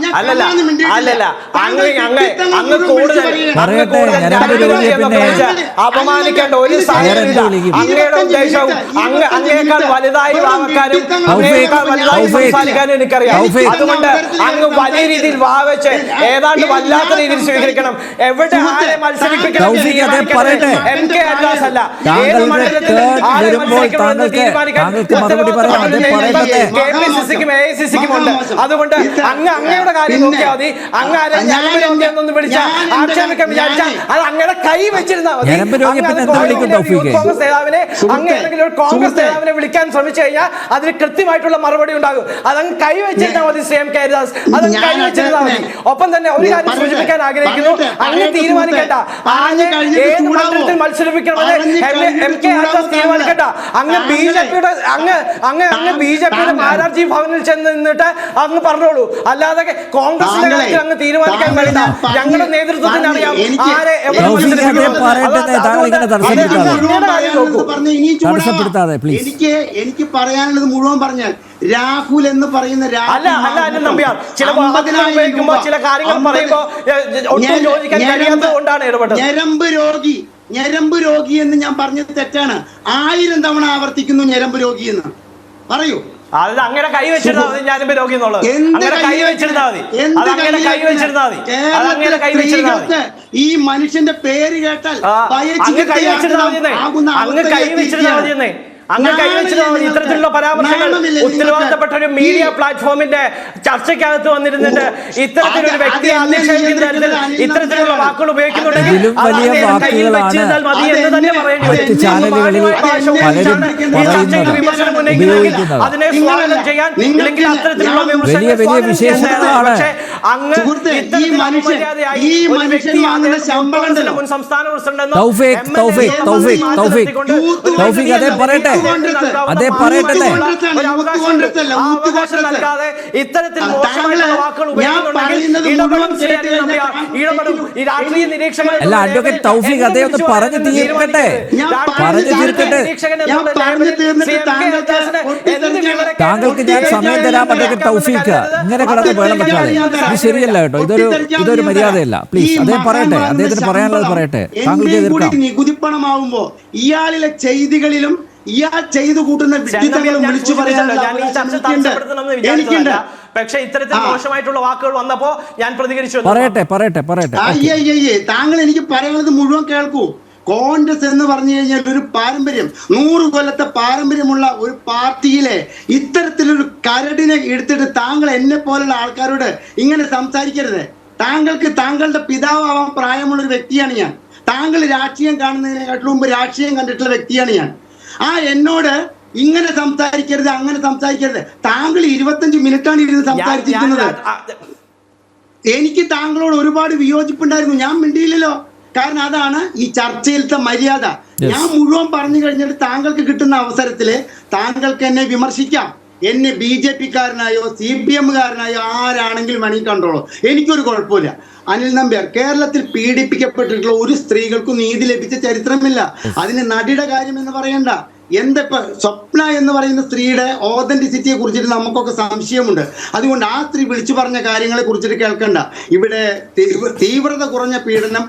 അപമാനിക്കേണ്ട ഒരു സാഹചര്യമില്ല. അങ്ങയുടെ ഉദ്ദേശവും അങ്ങേക്കാൾ വലുതായി വാവക്കാനും അങ്ങേക്കാൾ വലുതായി സംസാരിക്കാനും എനിക്കറിയാം. അതുകൊണ്ട് അങ്ങ് വലിയ രീതിയിൽ വാവച്ച് ഏതാണ്ട് വല്ലാത്ത രീതിയിൽ സ്വീകരിക്കണം. എവിടെ ആരെ മത്സരിപ്പിക്കണം MK അല്ലാസ് അല്ല. ഏത് മണ്ഡലത്തിൽ ആരെ മത്സരിക്കണമെന്ന് തീരുമാനിക്കാൻ KPCCക്കും AICCക്കും ഉണ്ട്. അതുകൊണ്ട് അങ്ങയുടെ കാര്യം നോക്കിയാൽ മതി. അങ്ങ് ആരെ ഞരമ്പ് രോഗി എന്നൊന്ന് വിളിച്ചാൽ ആക്ഷേപിക്കാൻ വിചാരിച്ചാൽ അത് അങ്ങയുടെ കൈ വെച്ചിരുന്നാൽ മതി. കോൺഗ്രസ് നേതാവിനെ അങ്ങ് ഏതെങ്കിലും ഒരു കോൺഗ്രസ് നേതാവിനെ വിളിക്കാൻ ശ്രമിച്ചു കഴിഞ്ഞാൽ അതിന് കൃത്യമായിട്ടുള്ള മറുപടി ഉണ്ടാകും. അതങ്ങ് കൈ വെച്ചിരുന്നാൽ മതി. CMK ഹരിദാസ് അതങ്ങ് കൈ വെച്ചിരുന്നാൽ മതി. ഒപ്പം തന്നെ ഒരു കാര്യം സൂചിപ്പിക്കാൻ ആഗ്രഹിക്കുന്നു, അങ്ങ് തീരുമാനിക്കേണ്ട ഏത് മണ്ഡലത്തിൽ മത്സരിപ്പിക്കണമെന്ന് MK ഹരിദാസ് തീരുമാനിക്കേണ്ട. അങ്ങ് BJPയുടെ മാരാർജി ഭവനിൽ ചെന്ന് നിന്നിട്ട് അങ്ങ് പറഞ്ഞോളൂ. അല്ലാതെ കോൺഗ്രസിന്റെ കാര്യത്തിൽ അങ്ങ് തീരുമാനിക്കാൻ കഴിയില്ല. ഞങ്ങളുടെ നേതൃത്വത്തിന് അറിയാം ആരെ എവിടെ എനിക്ക് പറയാനുള്ളത് മുഴുവൻ പറഞ്ഞാൽ രാഹുൽ എന്ന് പറയുന്ന ചില കാര്യങ്ങൾ പറയുമ്പോൾ ഞരമ്പ് രോഗി എന്ന് ഞാൻ പറഞ്ഞത് തെറ്റാണ്. 1000 തവണ ആവർത്തിക്കുന്നു ഞരമ്പ് രോഗി എന്ന് പറയൂ. അത് അങ്ങനെ കൈ വെച്ചിരുന്നാൽ മതി. ഞരമ്പ് രോഗി എന്നുള്ളത് അങ്ങനെ കൈ വെച്ചിരുന്നാൽ മതി. അതങ്ങനെ കൈ വെച്ചിരുന്നാൽ മതി. അതങ്ങനെ കൈ വെച്ചിരുന്നാൽ മതി. ഈ മനുഷ്യന്റെ പേര് കേട്ടാൽ അങ്ങ് കൈ വെച്ചിരുന്നാൽ മതി. അങ്ങ് കൈ വെച്ചിരുന്നാൽ മതി. അങ്ങ് കൈവച്ചിരുന്നാൽ മതി. ഇത്തരത്തിലുള്ള പരാമർശങ്ങൾ ഉത്തരവാദിത്തപ്പെട്ട ഒരു മീഡിയ പ്ലാറ്റ്ഫോമിന്റെ ചർച്ചയ്ക്കകത്ത് വന്നിരുന്നിട്ട് ഇത്തരത്തിലൊരു വ്യക്തി അധ്യക്ഷ ഇത്തരത്തിലുള്ള വാക്കുകൾ ഉപയോഗിക്കുന്നുണ്ടെങ്കിൽ കയ്യിൽ വെച്ചിരുന്നാൽ മതി എന്ന് തന്നെ പറയേണ്ടി വരും. അതിനെ സ്വാഗതം ചെയ്യാൻ അല്ലെങ്കിൽ അത്തരത്തിലുള്ള പക്ഷേ അങ്ങ് മുൻ സംസ്ഥാന പ്രസിഡന്റ് അതേ പറയട്ടെ. ഇത്തരത്തിൽ മോശമായിട്ടുള്ള വാക്കുകൾ അല്ല അഡ്വക്കേറ്റ് തൗഫീഖ് അതേ ഒന്ന് പറഞ്ഞു തീർക്കട്ടെ. താങ്കൾക്ക് ഞാൻ സമയം തരാം അഡ്വക്കേറ്റ് തൗഫീഖ്. ഇങ്ങനെ കിടന്ന് വേണം വെക്കാതെ ഇത് ശരിയല്ല കേട്ടോ. ഇതൊരു മര്യാദയല്ല. പ്ലീസ് അദ്ദേഹം പറയട്ടെ, അദ്ദേഹത്തിന് പറയാനുള്ളത് പറയട്ടെ. താങ്കൾക്ക് എതിർക്കാം. നികുതിപ്പണമാവുമ്പോ ഇയാളിലെ ചെയ്തികളിലും ഇയാൾ ചെയ്തു കൂട്ടുന്ന വിഡിത്തങ്ങളും വിളിച്ചു പറയാനുണ്ട്. പക്ഷേ ഇത്തരത്തിൽ മോശമായിട്ടുള്ള വാക്കുകൾ വന്നപ്പോ ഞാൻ പ്രതികരിച്ചു. പറയട്ടെ. താങ്കൾ എനിക്ക് പറയാനുള്ളത് മുഴുവൻ കേൾക്കൂ. കോൺഗ്രസ് എന്ന് പറഞ്ഞു കഴിഞ്ഞാൽ ഒരു പാരമ്പര്യം, 100 കൊല്ലത്തെ പാരമ്പര്യമുള്ള ഒരു പാർട്ടിയിലെ ഇത്തരത്തിലൊരു കരടിനെ എടുത്തിട്ട് താങ്കൾ എന്നെ പോലുള്ള ആൾക്കാരോട് ഇങ്ങനെ സംസാരിക്കരുത്. താങ്കൾക്ക് താങ്കളുടെ പിതാവാൻ പ്രായമുള്ളൊരു വ്യക്തിയാണ് ഞാൻ. താങ്കൾ രാഷ്ട്രീയം കാണുന്നതിനെക്കാട്ടിലും മുമ്പ് രാഷ്ട്രീയം കണ്ടിട്ടുള്ള വ്യക്തിയാണ് ഞാൻ. എന്നോട് ഇങ്ങനെ സംസാരിക്കരുത്, അങ്ങനെ സംസാരിക്കരുത്. താങ്കൾ 25 മിനിറ്റാണ് ഇരുന്ന് സംസാരിച്ചിരിക്കുന്നത്. എനിക്ക് താങ്കളോട് ഒരുപാട് വിയോജിപ്പുണ്ടായിരുന്നു. ഞാൻ മിണ്ടിയില്ലല്ലോ. കാരണം അതാണ് ഈ ചർച്ചയിലത്തെ മര്യാദ. ഞാൻ മുഴുവൻ പറഞ്ഞു കഴിഞ്ഞിട്ട് താങ്കൾക്ക് കിട്ടുന്ന അവസരത്തില് താങ്കൾക്ക് എന്നെ വിമർശിക്കാം. എന്നെ BJP-കാരനായോ CPM-കാരനായോ ആരാണെങ്കിലും വേണമെങ്കിൽ കണ്ടോളൂ, എനിക്കൊരു കുഴപ്പമില്ല. അനിൽ നമ്പ്യാർ, കേരളത്തിൽ പീഡിപ്പിക്കപ്പെട്ടിട്ടുള്ള ഒരു സ്ത്രീകൾക്കും നീതി ലഭിച്ച ചരിത്രമില്ല. അതിന് നടിയുടെ കാര്യം എന്ന് പറയണ്ട. ഇപ്പൊ സ്വപ്ന എന്ന് പറയുന്ന സ്ത്രീയുടെ ഓതന്റിസിറ്റിയെ കുറിച്ചിട്ട് നമുക്കൊക്കെ സംശയമുണ്ട്. അതുകൊണ്ട് ആ സ്ത്രീ വിളിച്ചു പറഞ്ഞ കാര്യങ്ങളെ കുറിച്ചിട്ട് കേൾക്കണ്ട. ഇവിടെ തീവ്രത കുറഞ്ഞ പീഡനം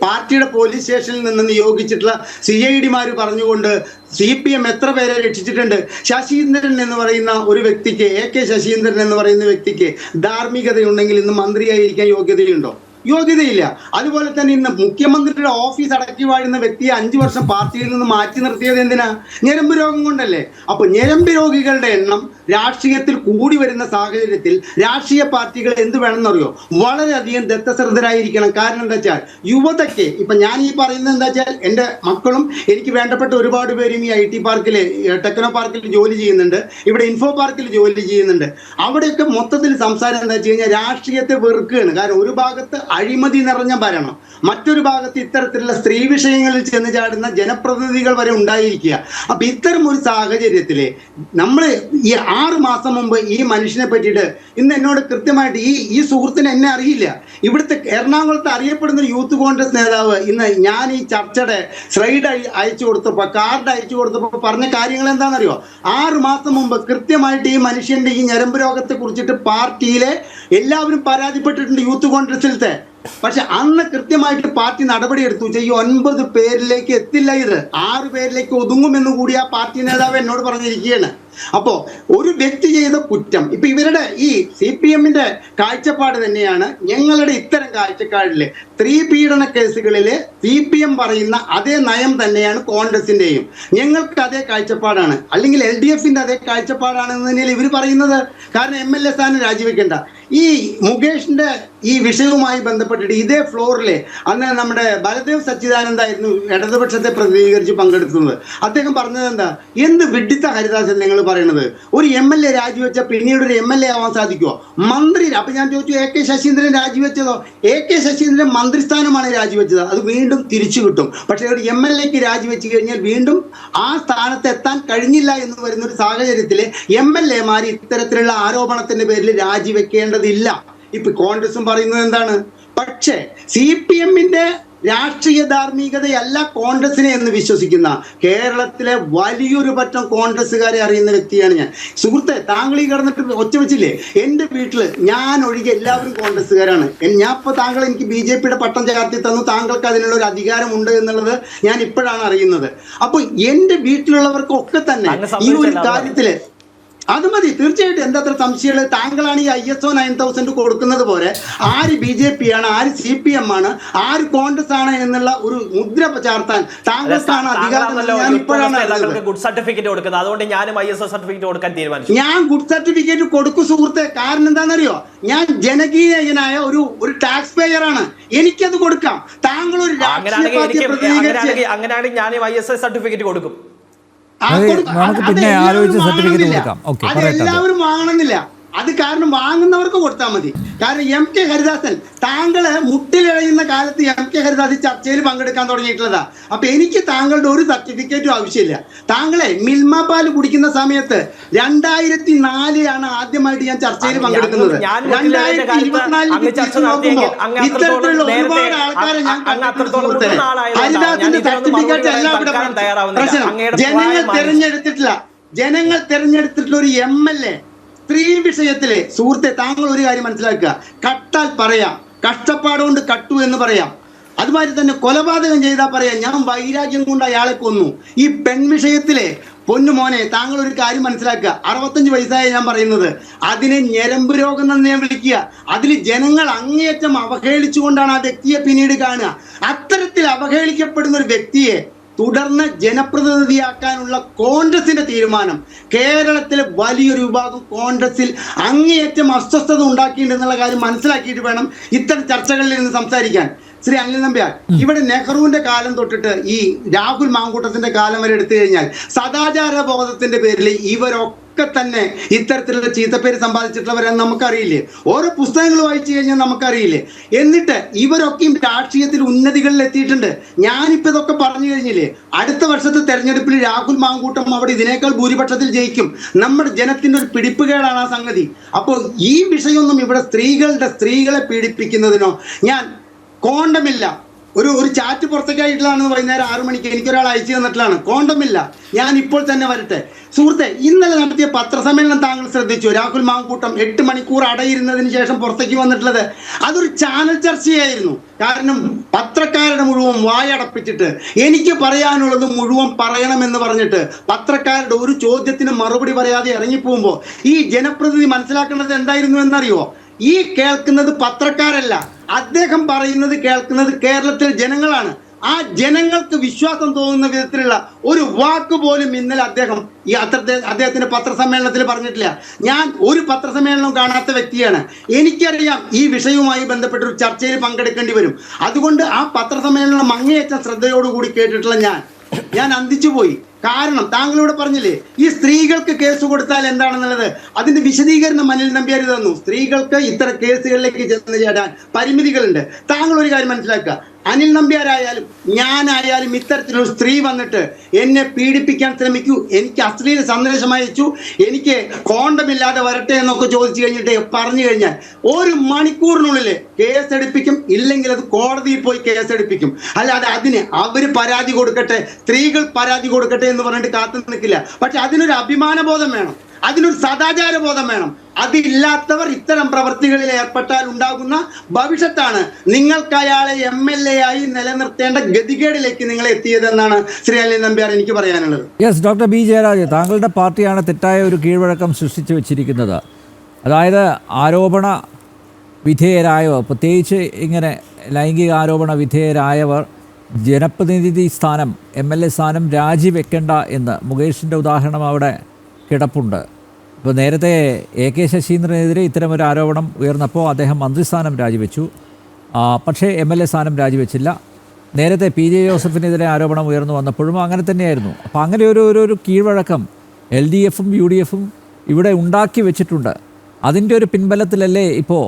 പാർട്ടിയുടെ പോലീസ് സ്റ്റേഷനിൽ നിന്ന് നിയോഗിച്ചിട്ടുള്ള CID-മാര് പറഞ്ഞുകൊണ്ട് CPM എത്ര പേരെ രക്ഷിച്ചിട്ടുണ്ട്. ശശീന്ദ്രൻ എന്ന് പറയുന്ന ഒരു വ്യക്തിക്ക്, AK ശശീന്ദ്രൻ എന്ന് പറയുന്ന വ്യക്തിക്ക് ധാർമ്മികതയുണ്ടെങ്കിൽ ഇന്ന് മന്ത്രിയായിരിക്കാൻ യോഗ്യതയുണ്ടോ? യോഗ്യതയില്ല. അതുപോലെ തന്നെ ഇന്ന് മുഖ്യമന്ത്രിയുടെ ഓഫീസ് അടക്കി വാഴുന്ന വ്യക്തിയെ 5 വർഷം പാർട്ടിയിൽ നിന്ന് മാറ്റി നിർത്തിയത് എന്തിനാ? ഞരമ്പ് രോഗം കൊണ്ടല്ലേ. അപ്പൊ ഞരമ്പ് രോഗികളുടെ എണ്ണം രാഷ്ട്രീയത്തിൽ കൂടി വരുന്ന സാഹചര്യത്തിൽ രാഷ്ട്രീയ പാർട്ടികൾ എന്ത് വേണമെന്നറിയോ? വളരെയധികം ദത്തശ്രദ്ധരായിരിക്കണം. കാരണം എന്താ വെച്ചാൽ യുവതയ്ക്ക്, ഇപ്പൊ ഞാൻ ഈ പറയുന്നത് എന്താ വെച്ചാൽ, എൻ്റെ മക്കളും എനിക്ക് വേണ്ടപ്പെട്ട ഒരുപാട് പേരും ഈ IT പാർക്കിൽ, ടെക്നോ പാർക്കിൽ ജോലി ചെയ്യുന്നുണ്ട്, ഇവിടെ ഇൻഫോ പാർക്കിൽ ജോലി ചെയ്യുന്നുണ്ട്. അവിടെയൊക്കെ മൊത്തത്തിൽ സംസാരം എന്താ വെച്ച് കഴിഞ്ഞാൽ രാഷ്ട്രീയത്തെ വെറുക്കുകയാണ്. കാരണം ഒരു ഭാഗത്ത് അഴിമതി നിറഞ്ഞ ഭരണം, മറ്റൊരു ഭാഗത്ത് ഇത്തരത്തിലുള്ള സ്ത്രീ വിഷയങ്ങളിൽ ചെന്ന് ചാടുന്ന ജനപ്രതിനിധികൾ വരെ ഉണ്ടായിരിക്കുക. അപ്പൊ ഇത്തരം ഒരു സാഹചര്യത്തില് നമ്മൾ ഈ 6 മാസം മുമ്പ് ഈ മനുഷ്യനെ പറ്റിയിട്ട്, ഇന്ന് എന്നോട് കൃത്യമായിട്ട് ഈ സുഹൃത്തിന് എന്നെ അറിയില്ല, ഇവിടുത്തെ എറണാകുളത്ത് അറിയപ്പെടുന്ന യൂത്ത് കോൺഗ്രസ് നേതാവ് ഇന്ന് ഞാൻ ഈ ചർച്ചയുടെ സ്ലൈഡ് അയച്ചു കൊടുത്തപ്പോൾ, കാർഡ് അയച്ചു കൊടുത്തപ്പോൾ പറഞ്ഞ കാര്യങ്ങൾ എന്താണെന്നറിയോ? 6 മാസം മുമ്പ് കൃത്യമായിട്ട് ഈ മനുഷ്യന്റെ ഈ ഞരമ്പ് രോഗത്തെ കുറിച്ചിട്ട് പാർട്ടിയിലെ എല്ലാവരും പരാതിപ്പെട്ടിട്ടുണ്ട്, യൂത്ത് കോൺഗ്രസിലത്തെ. പക്ഷെ അന്ന് കൃത്യമായിട്ട് പാർട്ടി നടപടിയെടുത്തു. ഈ 9 പേരിലേക്ക് എത്തില്ല, ഇത് 6 പേരിലേക്ക് ഒതുങ്ങുമെന്ന് കൂടി ആ പാർട്ടി നേതാവ് എന്നോട് പറഞ്ഞിരിക്കുകയാണ്. അപ്പോ ഒരു വ്യക്തി ചെയ്ത കുറ്റം, ഇപ്പൊ ഇവരുടെ ഈ CPM-ന്റെ കാഴ്ചപ്പാട് തന്നെയാണ് ഞങ്ങളുടെ ഇത്തരം കാഴ്ചപ്പാടില് സ്ത്രീ പീഡന കേസുകളില് CPM പറയുന്ന അതേ നയം തന്നെയാണ് കോൺഗ്രസിന്റെയും. ഞങ്ങൾക്ക് അതേ കാഴ്ചപ്പാടാണ്, അല്ലെങ്കിൽ LDF-ന്റെ അതേ കാഴ്ചപ്പാടാണെന്ന് തന്നെയാണ് ഇവർ പറയുന്നത്. കാരണം MLA സ്ഥാനം രാജിവെക്കേണ്ട. ഈ മുകേഷിന്റെ ഈ വിഷയവുമായി ബന്ധപ്പെട്ടിട്ട് ഇതേ ഫ്ലോറിലെ അന്ന് നമ്മുടെ ബലദേവ് സച്ചിദാനന്ദായിരുന്നു ഇടതുപക്ഷത്തെ പ്രതിനിധീകരിച്ച് പങ്കെടുക്കുന്നത്. അദ്ദേഹം പറഞ്ഞത് എന്താ? എന്ത് വിഡിത്ത ഹരിദാസൻ നിങ്ങൾ പറയണത്? ഒരു MLA രാജിവെച്ച പിന്നീട് ഒരു MLA ആവാൻ സാധിക്കുമോ? മന്ത്രി, അപ്പൊ ഞാൻ ചോദിച്ചു, AK ശശീന്ദ്രൻ രാജിവെച്ചതോ? AK ശശീന്ദ്രൻ മന്ത്രിസ്ഥാനമാണ് രാജിവെച്ചത്, അത് വീണ്ടും തിരിച്ചു കിട്ടും. പക്ഷെ ഒരു MLA-ക്ക് രാജിവെച്ച് കഴിഞ്ഞാൽ വീണ്ടും ആ സ്ഥാനത്ത് എത്താൻ കഴിഞ്ഞില്ല എന്ന് വരുന്ന ഒരു സാഹചര്യത്തിൽ MLA-മാർ ഇത്തരത്തിലുള്ള ആരോപണത്തിന്റെ പേരിൽ രാജിവെക്കേണ്ടതില്ല. ഇപ്പൊ കോൺഗ്രസും പറയുന്നത് എന്താണ്? പക്ഷേ CPM-ന്റെ രാഷ്ട്രീയ ധാർമ്മികതയല്ല കോൺഗ്രസിനെ എന്ന് വിശ്വസിക്കുന്ന കേരളത്തിലെ വലിയൊരു പറ്റം കോൺഗ്രസ്സുകാരെ അറിയുന്ന വ്യക്തിയാണ് ഞാൻ. സുഹൃത്തെ, താങ്കൾ ഈ കിടന്നിട്ട് ഒച്ച വെച്ചില്ലേ? എൻ്റെ വീട്ടിൽ ഞാൻ ഒഴികെ എല്ലാവരും കോൺഗ്രസ്സുകാരാണ്. ഞാൻ ഇപ്പോൾ താങ്കൾ എനിക്ക് BJP-യുടെ പട്ടം ചാർത്തി തന്നു, താങ്കൾക്ക് അതിനുള്ള ഒരു അധികാരമുണ്ട് എന്നുള്ളത് ഞാൻ ഇപ്പോഴാണ് അറിയുന്നത്. അപ്പൊ എൻ്റെ വീട്ടിലുള്ളവർക്കൊക്കെ തന്നെ ഈ ഒരു കാര്യത്തില് അത് മതി, തീർച്ചയായിട്ടും. എന്താ സംശയമുള്ളത്? താങ്കളാണ് ഈ ISO 9000 കൊടുക്കുന്നത് പോലെ ആര് BJP ആണ്, ആര് CPM ആണ്, ആര് കോൺഗ്രസ് ആണ് എന്നുള്ള ഒരു മുദ്ര ചാർത്താൻ താങ്കൾക്കാണ് അധികാരം. ഞാൻ ഇപ്പോഴാണ് ഗുഡ് സർട്ടിഫിക്കറ്റ് കൊടുക്കുന്നത്. അതുകൊണ്ട് ഞാനും ISO സർട്ടിഫിക്കറ്റ് കൊടുക്കാൻ തീരുമാനിച്ചു. ഞാൻ ഗുഡ് സർട്ടിഫിക്കറ്റ് കൊടുക്കും സുഹൃത്തെ. കാരണം എന്താണെന്നറിയോ? ഞാൻ ജനകീയനായ ഒരു ടാക്സ് പേയർ ആണ്, എനിക്കത് കൊടുക്കാം. താങ്കൾ ഒരു അങ്ങനെയാണെങ്കിൽ ഞാനും ISO സർട്ടിഫിക്കറ്റ് കൊടുക്കും. നമുക്ക് പിന്നെ ആലോചിച്ച് സർട്ടിഫിക്കറ്റ് കൊടുക്കാം. അതെല്ലാവരും വാങ്ങണമെന്നില്ല. അത് കാരണം വാങ്ങുന്നവർക്ക് കൊടുത്താൽ മതി. കാരണം MK ഹരിദാസൻ, താങ്കള് മുട്ടിലിഴയുന്ന കാലത്ത് MK ഹരിദാസ് ചർച്ചയിൽ പങ്കെടുക്കാൻ തുടങ്ങിയിട്ടുള്ളതാ. അപ്പൊ എനിക്ക് താങ്കളുടെ ഒരു സർട്ടിഫിക്കറ്റും ആവശ്യമില്ല. താങ്കളെ മിൽമ പാൽ കുടിക്കുന്ന സമയത്ത് 2004 ആദ്യമായിട്ട് ഞാൻ ചർച്ചയിൽ പങ്കെടുക്കുന്നത്. 2024 ഇത്തരത്തിലുള്ള ഒരുപാട് ആൾക്കാരെ ഞാൻ ഹരിദാസിന്റെ സർട്ടിഫിക്കറ്റ് എല്ലാം ഇവിടെ പ്രശ്നം. ജനങ്ങൾ തെരഞ്ഞെടുത്തിട്ടുള്ള ഒരു MLA സ്ത്രീ വിഷയത്തിലെ, സുഹൃത്തെ താങ്കൾ ഒരു കാര്യം മനസ്സിലാക്കുക, കട്ടാൽ പറയാം, കഷ്ടപ്പാടുകൊണ്ട് കട്ടു എന്ന് പറയാം. അതുമാതിരി തന്നെ കൊലപാതകം ചെയ്താൽ പറയാം ഞാൻ വൈരാഗ്യം കൊണ്ട് അയാളെ കൊന്നു. ഈ പെൺ വിഷയത്തിലെ പൊന്നു മോനെ, താങ്കൾ ഒരു കാര്യം മനസ്സിലാക്കുക, 65 വയസ്സായ ഞാൻ പറയുന്നത്, അതിനെ ഞരമ്പ് രോഗം എന്ന് ഞാൻ വിളിക്കുക. അതിൽ ജനങ്ങൾ അങ്ങേയറ്റം അവഹേളിച്ചുകൊണ്ടാണ് ആ വ്യക്തിയെ പിന്നീട് കാണുക. അത്തരത്തിൽ അവഹേളിക്കപ്പെടുന്ന ഒരു വ്യക്തിയെ തുടർന്ന് ജനപ്രതിനിധിയാക്കാനുള്ള കോൺഗ്രസിന്റെ തീരുമാനം കേരളത്തിലെ വലിയൊരു വിഭാഗം കോൺഗ്രസിൽ അങ്ങേയറ്റം അസ്വസ്ഥത ഉണ്ടാക്കിയിട്ടുണ്ടെന്നുള്ള കാര്യം മനസ്സിലാക്കിയിട്ട് വേണം ഇത്തരം ചർച്ചകളിൽ നിന്ന് സംസാരിക്കാൻ. ശ്രീ അനിൽ നമ്പ്യാർ, ഇവിടെ നെഹ്റുവിന്റെ കാലം തൊട്ടിട്ട് ഈ രാഹുൽ മാങ്കൂട്ടത്തിന്റെ കാലം വരെ എടുത്തു കഴിഞ്ഞാൽ സദാചാര ബോധത്തിന്റെ പേരിൽ ഇവരൊക്കെ തന്നെ ഇത്തരത്തിലുള്ള ചീത്തപ്പേര് സമ്പാദിച്ചിട്ടുള്ളവരെന്ന് നമുക്കറിയില്ലേ? ഓരോ പുസ്തകങ്ങൾ വായിച്ചു കഴിഞ്ഞാൽ നമുക്കറിയില്ലേ? എന്നിട്ട് ഇവരൊക്കെയും രാഷ്ട്രീയത്തിൽ ഉന്നതികളിൽ എത്തിയിട്ടുണ്ട്. ഞാനിപ്പോ ഇതൊക്കെ പറഞ്ഞു കഴിഞ്ഞില്ലേ, അടുത്ത വർഷത്തെ തെരഞ്ഞെടുപ്പിൽ രാഹുൽ മാങ്കൂട്ടം അവിടെ ഇതിനേക്കാൾ ഭൂരിപക്ഷത്തിൽ ജയിക്കും. നമ്മുടെ ജനത്തിന്റെ ഒരു പിടിപ്പുകേടാണ് ആ സംഗതി. അപ്പോൾ ഈ വിഷയമൊന്നും ഇവിടെ സ്ത്രീകളെ പീഡിപ്പിക്കുന്നതിനോ ഞാൻ കോണ്ടമില്ല. ഒരു ചാറ്റ് പുറത്തേക്കായിട്ടുള്ളതാണ് വൈകുന്നേരം 6 മണിക്ക് എനിക്കൊരാൾ അയച്ചു തന്നിട്ടുള്ളതാണ്. കോണ്ടമില്ല, ഞാൻ ഇപ്പോൾ തന്നെ വരട്ടെ. സുഹൃത്തെ, ഇന്നലെ നടത്തിയ പത്രസമ്മേളനം താങ്കൾ ശ്രദ്ധിച്ചു? രാഹുൽ മാങ്കൂട്ടം 8 മണിക്കൂർ അടയിരുന്നതിന് ശേഷം പുറത്തേക്ക് വന്നിട്ടുള്ളത് അതൊരു ചാനൽ ചർച്ചയായിരുന്നു. കാരണം പത്രക്കാരുടെ മുഴുവൻ വായടപ്പിച്ചിട്ട് എനിക്ക് പറയാനുള്ളത് മുഴുവൻ പറയണമെന്ന് പറഞ്ഞിട്ട് പത്രക്കാരുടെ ഒരു ചോദ്യത്തിന് മറുപടി പറയാതെ ഇറങ്ങിപ്പോകുമ്പോൾ ഈ ജനപ്രതിനിധി മനസ്സിലാക്കേണ്ടത് എന്തായിരുന്നു എന്നറിയോ? ഈ കേൾക്കുന്നത് പത്രക്കാരല്ല, അദ്ദേഹം പറയുന്നത് കേൾക്കുന്നത് കേരളത്തിലെ ജനങ്ങളാണ്. ആ ജനങ്ങൾക്ക് വിശ്വാസം തോന്നുന്ന വിധത്തിലുള്ള ഒരു വാക്ക് പോലും ഇന്നലെ അദ്ദേഹത്തിന്റെ പത്രസമ്മേളനത്തിൽ പറഞ്ഞിട്ടില്ല. ഞാൻ ഒരു പത്രസമ്മേളനവും കാണാത്ത വ്യക്തിയാണ്. എനിക്കറിയാം ഈ വിഷയവുമായി ബന്ധപ്പെട്ട ഒരു ചർച്ചയിൽ പങ്കെടുക്കേണ്ടി വരും. അതുകൊണ്ട് ആ പത്രസമ്മേളനം അങ്ങേയറ്റം ശ്രദ്ധയോടുകൂടി കേട്ടിട്ടുള്ള ഞാൻ അന്തിച്ചു പോയി. കാരണം താങ്കളോട് പറഞ്ഞില്ലേ ഈ സ്ത്രീകൾക്ക് കേസ് കൊടുത്താൽ എന്താണെന്നുള്ളത്, അതിന്റെ വിശദീകരണം അനിൽ നമ്പ്യാർ തന്നു. സ്ത്രീകൾക്ക് ഇത്തരം കേസുകളിലേക്ക് ചെന്ന് ചേരാൻ പരിമിതികളുണ്ട്. താങ്കൾ ഒരു കാര്യം മനസ്സിലാക്കുക, അനിൽ നമ്പ്യാരായാലും ഞാനായാലും ഇത്തരത്തിലൊരു സ്ത്രീ വന്നിട്ട് എന്നെ പീഡിപ്പിക്കാൻ ശ്രമിക്കൂ, എനിക്ക് അശ്ലീല സന്ദേശം അയച്ചു, എനിക്ക് കോണ്ടമില്ലാതെ വരട്ടെ എന്നൊക്കെ ചോദിച്ചു കഴിഞ്ഞിട്ട് പറഞ്ഞു കഴിഞ്ഞാൽ 1 മണിക്കൂറിനുള്ളിൽ കേസെടുപ്പിക്കും. ഇല്ലെങ്കിൽ അത് കോടതിയിൽ പോയി കേസെടുപ്പിക്കും. അല്ലാതെ അതിന് അവര് പരാതി കൊടുക്കട്ടെ, സ്ത്രീകൾ പരാതി കൊടുക്കട്ടെ എന്ന് പറഞ്ഞിട്ട് കാത്തു നിൽക്കില്ല. പക്ഷെ അതിനൊരു അഭിമാനബോധം വേണം, അതിനൊരു സദാചാര ബോധം വേണം. അതില്ലാത്തവർ ഇത്തരം പ്രവൃത്തികളിൽ ഏർപ്പെട്ടാൽ ഉണ്ടാകുന്ന ഭവിഷ്യത്താണ് നിങ്ങൾക്ക് അയാളെ MLA ആയി നിലനിർത്തേണ്ട ഗതികേടിലേക്ക് നിങ്ങൾ എത്തിയതെന്നാണ് ശ്രീ അനിൽ നമ്പ്യാർ എനിക്ക് പറയാനുള്ളത്. യെസ്, ഡോക്ടർ ബി ജയരാജ്, താങ്കളുടെ പാർട്ടിയാണ് തെറ്റായ ഒരു കീഴ്വഴക്കം സൃഷ്ടിച്ചു വെച്ചിരിക്കുന്നത്. അതായത് ആരോപണ വിധേയരായവർ, പ്രത്യേകിച്ച് ഇങ്ങനെ ലൈംഗിക ആരോപണ വിധേയരായവർ ജനപ്രതിനിധി സ്ഥാനം, MLA സ്ഥാനം രാജിവെക്കേണ്ട എന്ന് മുകേഷിൻ്റെ ഉദാഹരണം അവിടെ കിടപ്പുണ്ട്. ഇപ്പോൾ നേരത്തെ AK ശശീന്ദ്രനെതിരെ ഇത്തരമൊരു ആരോപണം ഉയർന്നപ്പോൾ അദ്ദേഹം മന്ത്രിസ്ഥാനം രാജിവെച്ചു, പക്ഷേ MLA സ്ഥാനം രാജിവെച്ചില്ല. നേരത്തെ PJ ജോസഫിനെതിരെ ആരോപണം ഉയർന്നു വന്നപ്പോഴും അങ്ങനെ തന്നെയായിരുന്നു. അപ്പോൾ അങ്ങനെ ഒരു കീഴ്വഴക്കം LDFും UDFും ഇവിടെ ഉണ്ടാക്കി വെച്ചിട്ടുണ്ട്. അതിൻ്റെ ഒരു പിൻബലത്തിലല്ലേ ഇപ്പോൾ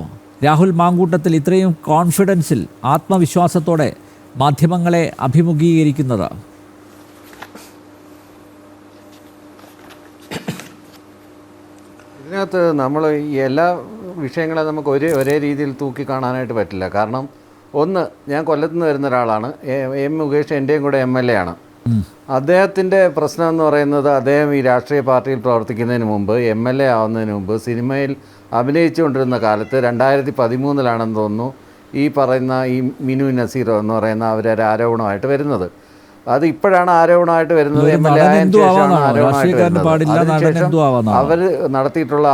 രാഹുൽ മാങ്കൂട്ടത്തിൽ ഇത്രയും കോൺഫിഡൻസിൽ, ആത്മവിശ്വാസത്തോടെ മാധ്യമങ്ങളെ അഭിമുഖീകരിക്കുന്നത്? ഇതിനകത്ത് നമ്മൾ ഈ എല്ലാ വിഷയങ്ങളെ നമുക്ക് ഒരേ രീതിയിൽ തൂക്കി കാണാനായിട്ട് പറ്റില്ല. കാരണം ഒന്ന്, ഞാൻ കൊല്ലത്ത് നിന്ന് വരുന്ന ഒരാളാണ്. M മുകേഷ് എൻ്റെയും കൂടെ MLA ആണ്. അദ്ദേഹത്തിൻ്റെ പ്രശ്നം എന്ന് പറയുന്നത്, അദ്ദേഹം ഈ രാഷ്ട്രീയ പാർട്ടിയിൽ പ്രവർത്തിക്കുന്നതിന് മുമ്പ്, MLA ആവുന്നതിന് മുമ്പ് സിനിമയിൽ അഭിനയിച്ചുകൊണ്ടിരുന്ന കാലത്ത് 2013 തോന്നുന്നു ഈ പറയുന്ന ഈ മിനു നസീർ എന്ന് പറയുന്ന അവരൊരു ആരോപണമായിട്ട് വരുന്നത്. അത് ഇപ്പോഴാണ് ആരോപണമായിട്ട് വരുന്നത്, MLA ആയതിനു ശേഷമാണ് ആരോപണമായിട്ട് വരുന്നത്. അതിനുശേഷം അവർ നടത്തിയിട്ടുള്ള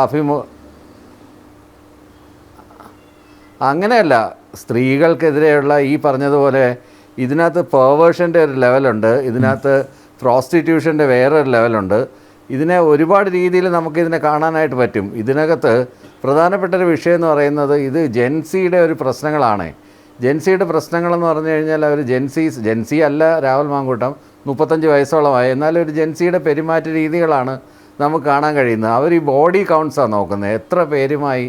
അങ്ങനെയല്ല, സ്ത്രീകൾക്കെതിരെയുള്ള ഈ പറഞ്ഞതുപോലെ ഇതിനകത്ത് പെർവേർഷൻ്റെ ഒരു ലെവലുണ്ട്, ഇതിനകത്ത് പ്രോസ്റ്റിറ്റ്യൂഷൻ്റെ വേറൊരു ലെവലുണ്ട്. ഇതിനെ ഒരുപാട് രീതിയിൽ നമുക്കിതിനെ കാണാനായിട്ട് പറ്റും. ഇതിനകത്ത് പ്രധാനപ്പെട്ടൊരു വിഷയം എന്ന് പറയുന്നത് ഇത് ജെൻസിയുടെ ഒരു പ്രശ്നങ്ങളാണ്. ജെൻസിയുടെ പ്രശ്നങ്ങളെന്ന് പറഞ്ഞു കഴിഞ്ഞാൽ അവർ ജെൻസി അല്ല രാഹുൽ മാങ്കൂട്ടം, 35 വയസ്സോളമായി. എന്നാലും ഒരു ജെൻസിയുടെ പെരുമാറ്റ രീതികളാണ് നമുക്ക് കാണാൻ കഴിയുന്നത്. അവർ ഈ ബോഡി കൗണ്ട്സാണ് നോക്കുന്നത്, എത്ര പേരുമായി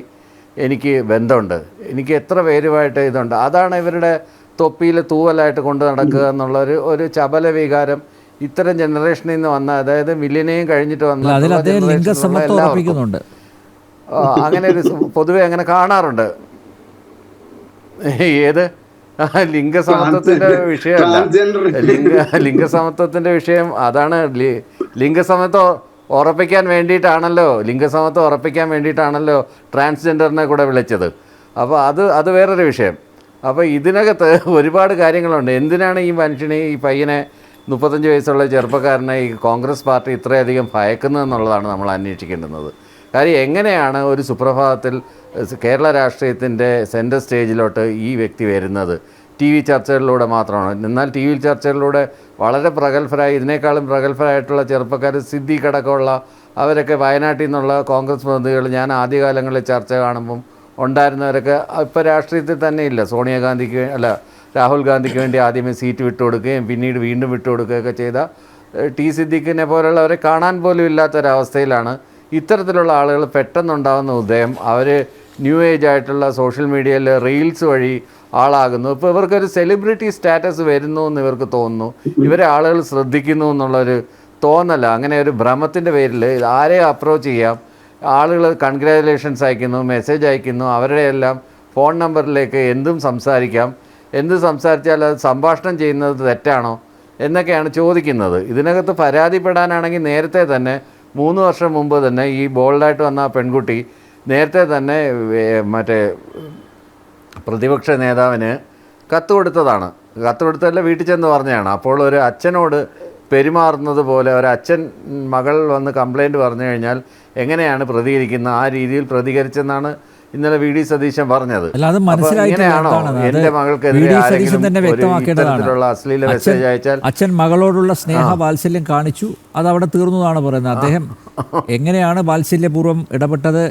എനിക്ക് ബന്ധമുണ്ട്, എനിക്ക് എത്ര പേരുമായിട്ട് ഇതുണ്ട്. അതാണ് ഇവരുടെ തൊപ്പിയിൽ തൂവലായിട്ട് കൊണ്ട് നടക്കുക എന്നുള്ള ഒരു ചപല വികാരം ഇത്തരം ജനറേഷനിൽ നിന്ന് വന്ന, അതായത് മില്ലിനെയും കഴിഞ്ഞിട്ട് വന്ന എല്ലാവർക്കും അങ്ങനെ ഒരു പൊതുവെ അങ്ങനെ കാണാറുണ്ട്. ഏത് ലിംഗസമത്വത്തിൻ്റെ വിഷയമല്ല, ലിംഗസമത്വത്തിൻ്റെ വിഷയം അതാണ്. ലിംഗസമത്വം ഉറപ്പിക്കാൻ വേണ്ടിയിട്ടാണല്ലോ ട്രാൻസ്ജെൻഡറിനെ കൂടെ വിളിച്ചത്. അപ്പോൾ അത് വേറൊരു വിഷയം. അപ്പോൾ ഇതിനകത്ത് ഒരുപാട് കാര്യങ്ങളുണ്ട്. എന്തിനാണ് ഈ മനുഷ്യനെ, ഈ പയ്യനെ, 35 വയസ്സുള്ള ചെറുപ്പക്കാരനെ ഈ കോൺഗ്രസ് പാർട്ടി ഇത്രയധികം ഭയക്കുന്നതെന്നുള്ളതാണ് നമ്മൾ അന്വേഷിക്കേണ്ടുന്നത്. കാര്യം എങ്ങനെയാണ് ഒരു സുപ്രഭാതത്തിൽ കേരള രാഷ്ട്രീയത്തിൻ്റെ സെൻറ്റർ സ്റ്റേജിലോട്ട് ഈ വ്യക്തി വരുന്നത്? TV ചർച്ചകളിലൂടെ മാത്രമാണ്. എന്നാൽ TV ചർച്ചകളിലൂടെ വളരെ പ്രഗത്ഭരായി, ഇതിനേക്കാളും പ്രഗത്ഭരായിട്ടുള്ള ചെറുപ്പക്കാർ, സിദ്ദീഖ് അടക്കമുള്ള അവരൊക്കെ വയനാട്ടിൽ നിന്നുള്ള കോൺഗ്രസ് പ്രതിനിധികൾ ഞാൻ ആദ്യകാലങ്ങളിൽ ചർച്ച കാണുമ്പം ഉണ്ടായിരുന്നവരൊക്കെ ഇപ്പോൾ രാഷ്ട്രീയത്തിൽ തന്നെ ഇല്ല. രാഹുൽ ഗാന്ധിക്ക് വേണ്ടി ആദ്യമേ സീറ്റ് വിട്ടുകൊടുക്കുകയും പിന്നീട് വീണ്ടും വിട്ടുകൊടുക്കുകയൊക്കെ ചെയ്ത ടി സിദ്ദിഖിനെ പോലുള്ളവരെ കാണാൻ പോലും ഇല്ലാത്തൊരവസ്ഥയിലാണ് ഇത്തരത്തിലുള്ള ആളുകൾ പെട്ടെന്നുണ്ടാകുന്ന ഉദയം. അവർ ന്യൂ ഏജ് ആയിട്ടുള്ള സോഷ്യൽ മീഡിയയിൽ റീൽസ് വഴി ആളാകുന്നു. ഇപ്പോൾ ഇവർക്കൊരു സെലിബ്രിറ്റി സ്റ്റാറ്റസ് വരുന്നു എന്ന് ഇവർക്ക് തോന്നുന്നു, ഇവരെ ആളുകൾ ശ്രദ്ധിക്കുന്നു എന്നുള്ളൊരു തോന്നല. അങ്ങനെ ഒരു ഭ്രമത്തിൻ്റെ പേരിൽ ആരെ അപ്രോച്ച് ചെയ്യാം, ആളുകൾ കൺഗ്രാജുലേഷൻസ് അയക്കുന്നു, മെസ്സേജ് അയക്കുന്നു, അവരുടെ എല്ലാം ഫോൺ നമ്പറിലേക്ക് എന്തും സംസാരിക്കാം, എന്ത് സംസാരിച്ചാൽ അത് സംഭാഷണം ചെയ്യുന്നത് തെറ്റാണോ എന്നൊക്കെയാണ് ചോദിക്കുന്നത്. ഇതിനകത്ത് പരാതിപ്പെടാനാണെങ്കിൽ നേരത്തെ തന്നെ 3 വർഷം മുമ്പ് തന്നെ ഈ ബോൾഡായിട്ട് വന്ന ആ പെൺകുട്ടി നേരത്തെ തന്നെ മറ്റേ പ്രതിപക്ഷ നേതാവിന് കത്ത് കൊടുത്തതാണ്. കത്ത് കൊടുത്തതല്ല, വീട്ടിൽ ചെന്ന് പറഞ്ഞതാണ്. അപ്പോൾ ഒരു അച്ഛനോട് പെരുമാറുന്നത് പോലെ ഒരച്ഛൻ മകൾ വന്ന് കംപ്ലൈൻറ്റ് പറഞ്ഞു കഴിഞ്ഞാൽ എങ്ങനെയാണ് പ്രതികരിക്കുന്നത്, ആ രീതിയിൽ പ്രതികരിച്ചെന്നാണ് ഇന്നലെ വി ഡി സതീശൻ പറഞ്ഞത്. ഇങ്ങനെയാണോ എൻ്റെ മകൾക്കെതിരെ ആരെങ്കിലും അശ്ലീല മെസ്സേജ് അയച്ചാൽ അച്ഛൻ മകളോടുള്ള സ്നേഹ വാത്സല്യം കാണിച്ചു, അത് അവിടെ തീർന്നതാണ് പറയുന്നത്. അദ്ദേഹം എങ്ങനെയാണ് വാത്സല്യപൂർവ്വം ഇടപെട്ടത്,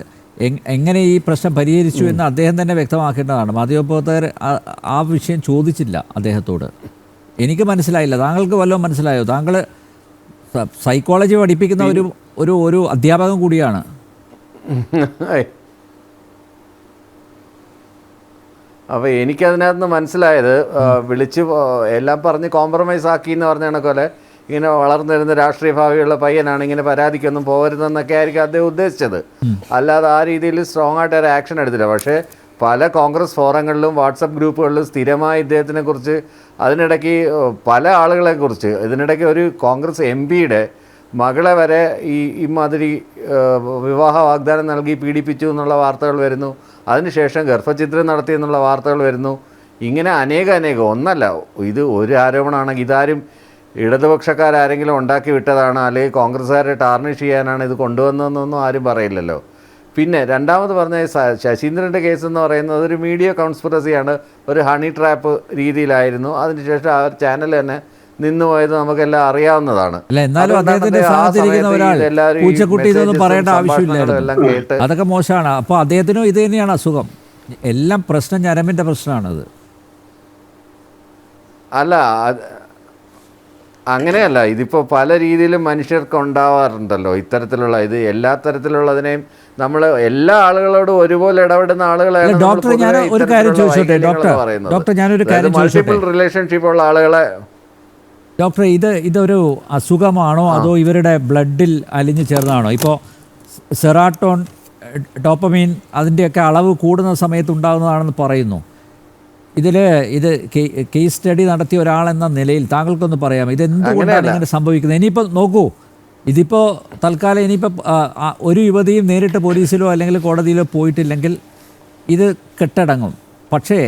എങ്ങനെ ഈ പ്രശ്നം പരിഹരിച്ചു എന്ന് അദ്ദേഹം തന്നെ വ്യക്തമാക്കേണ്ടതാണ്. മാധ്യമപ്രവർത്തകർ ആ വിഷയം ചോദിച്ചില്ല അദ്ദേഹത്തോട്. എനിക്ക് മനസ്സിലായില്ല. താങ്കൾക്ക് വല്ലതും മനസ്സിലായോ? താങ്കൾ സൈക്കോളജി പഠിപ്പിക്കുന്ന ഒരു അധ്യാപകൻ കൂടിയാണ്. അപ്പോൾ എനിക്കതിനകത്ത് നിന്ന് മനസ്സിലായത്, വിളിച്ച് എല്ലാം പറഞ്ഞ് കോംപ്രമൈസ് ആക്കി എന്ന് പറഞ്ഞ കണക്കോലെ ഇങ്ങനെ വളർന്നു വരുന്ന രാഷ്ട്രീയ ഭാവിയുള്ള പയ്യനാണ്, ഇങ്ങനെ പരാതിക്കൊന്നും പോകരുതെന്നൊക്കെ ആയിരിക്കും അദ്ദേഹം ഉദ്ദേശിച്ചത്. അല്ലാതെ ആ രീതിയിൽ സ്ട്രോങ് ആയിട്ട് ഒരു ആക്ഷൻ എടുത്തില്ല. പക്ഷേ പല കോൺഗ്രസ് ഫോറങ്ങളിലും വാട്സപ്പ് ഗ്രൂപ്പുകളിലും സ്ഥിരമായി ഇദ്ദേഹത്തിനെക്കുറിച്ച്, അതിനിടയ്ക്ക് പല ആളുകളെക്കുറിച്ച്, ഇതിനിടയ്ക്ക് ഒരു കോൺഗ്രസ് MP-യുടെ മകളെ വരെ ഇമാതിരി വിവാഹ വാഗ്ദാനം നൽകി പീഡിപ്പിച്ചു എന്നുള്ള വാർത്തകൾ വരുന്നു. അതിനുശേഷം ഗർഭഛിദ്രം നടത്തിയെന്നുള്ള വാർത്തകൾ വരുന്നു. ഇങ്ങനെ അനേകം ഒന്നല്ല, ഇത് ഒരു ആരോപണമാണെങ്കിൽ ഇതാരും ഇടതുപക്ഷക്കാരെങ്കിലും ഉണ്ടാക്കി വിട്ടതാണ്, അല്ലെങ്കിൽ കോൺഗ്രസ്സുകാരെ ടാർണിഷ് ചെയ്യാനാണ് ഇത് കൊണ്ടുവന്നതെന്നൊന്നും ആരും പറയില്ലല്ലോ. പിന്നെ രണ്ടാമത് പറഞ്ഞ ശശീന്ദ്രൻ്റെ കേസ് എന്ന് പറയുന്നത് ഒരു മീഡിയ കോൺസ്പിറസിയാണ്, ഒരു ഹണി ട്രാപ്പ് രീതിയിലായിരുന്നു. അതിനുശേഷം ആ ചാനൽ തന്നെ നിന്നുപോയത് നമുക്കെല്ലാം അറിയാവുന്നതാണ്. പറയേണ്ട ആവശ്യമില്ലായിരുന്നു, അതൊക്കെ മോശമാണ്. അപ്പോൾ അദ്ദേഹത്തിനും ഇത് തന്നെയാണ് അസുഖം. എല്ലാം പ്രശ്നം ഞരമ്പിൻ്റെ പ്രശ്നമാണത്. അല്ല, അങ്ങനെയല്ല, ഇതിപ്പോൾ പല രീതിയിലും മനുഷ്യർക്ക് ഉണ്ടാവാറുണ്ടല്ലോ ഇത്തരത്തിലുള്ള ഇത്. എല്ലാ തരത്തിലുള്ളതിനെയും നമ്മൾ എല്ലാ ആളുകളോടും ഒരുപോലെ ഇടപെടുന്ന ആളുകളാണ്. ഡോക്ടർ, ഞാൻ ഒരു കാര്യം ചോദിച്ചോട്ടെ ഡോക്ടർ, ഞാനൊരു കാര്യം മൾട്ടിപ്പിൾ റിലേഷൻഷിപ്പ് ഉള്ള ആളുകളെ. ഡോക്ടർ, ഇതൊരു അസുഖമാണോ അതോ ഇവരുടെ ബ്ലഡിൽ അലിഞ്ഞു ചേർന്നതാണോ? ഇപ്പോൾ സെറാട്ടോൺ, ഡോപ്പമീൻ അതിൻ്റെയൊക്കെ അളവ് കൂടുന്ന സമയത്ത് ഉണ്ടാകുന്നതാണെന്ന് പറയുന്നു. ഇത് കേസ് സ്റ്റഡി നടത്തിയ ഒരാളെന്ന നിലയിൽ താങ്കൾക്കൊന്ന് പറയാം, ഇതെന്തുകൊണ്ടാണ് ഇങ്ങനെ സംഭവിക്കുന്നത്? ഇനിയിപ്പോൾ നോക്കൂ, ഇതിപ്പോൾ തൽക്കാലം ഇനിയിപ്പോൾ ഒരു യുവതിയും നേരിട്ട് പോലീസിലോ അല്ലെങ്കിൽ കോടതിയിലോ പോയിട്ടില്ലെങ്കിൽ ഇത് കെട്ടടങ്ങും. പക്ഷേ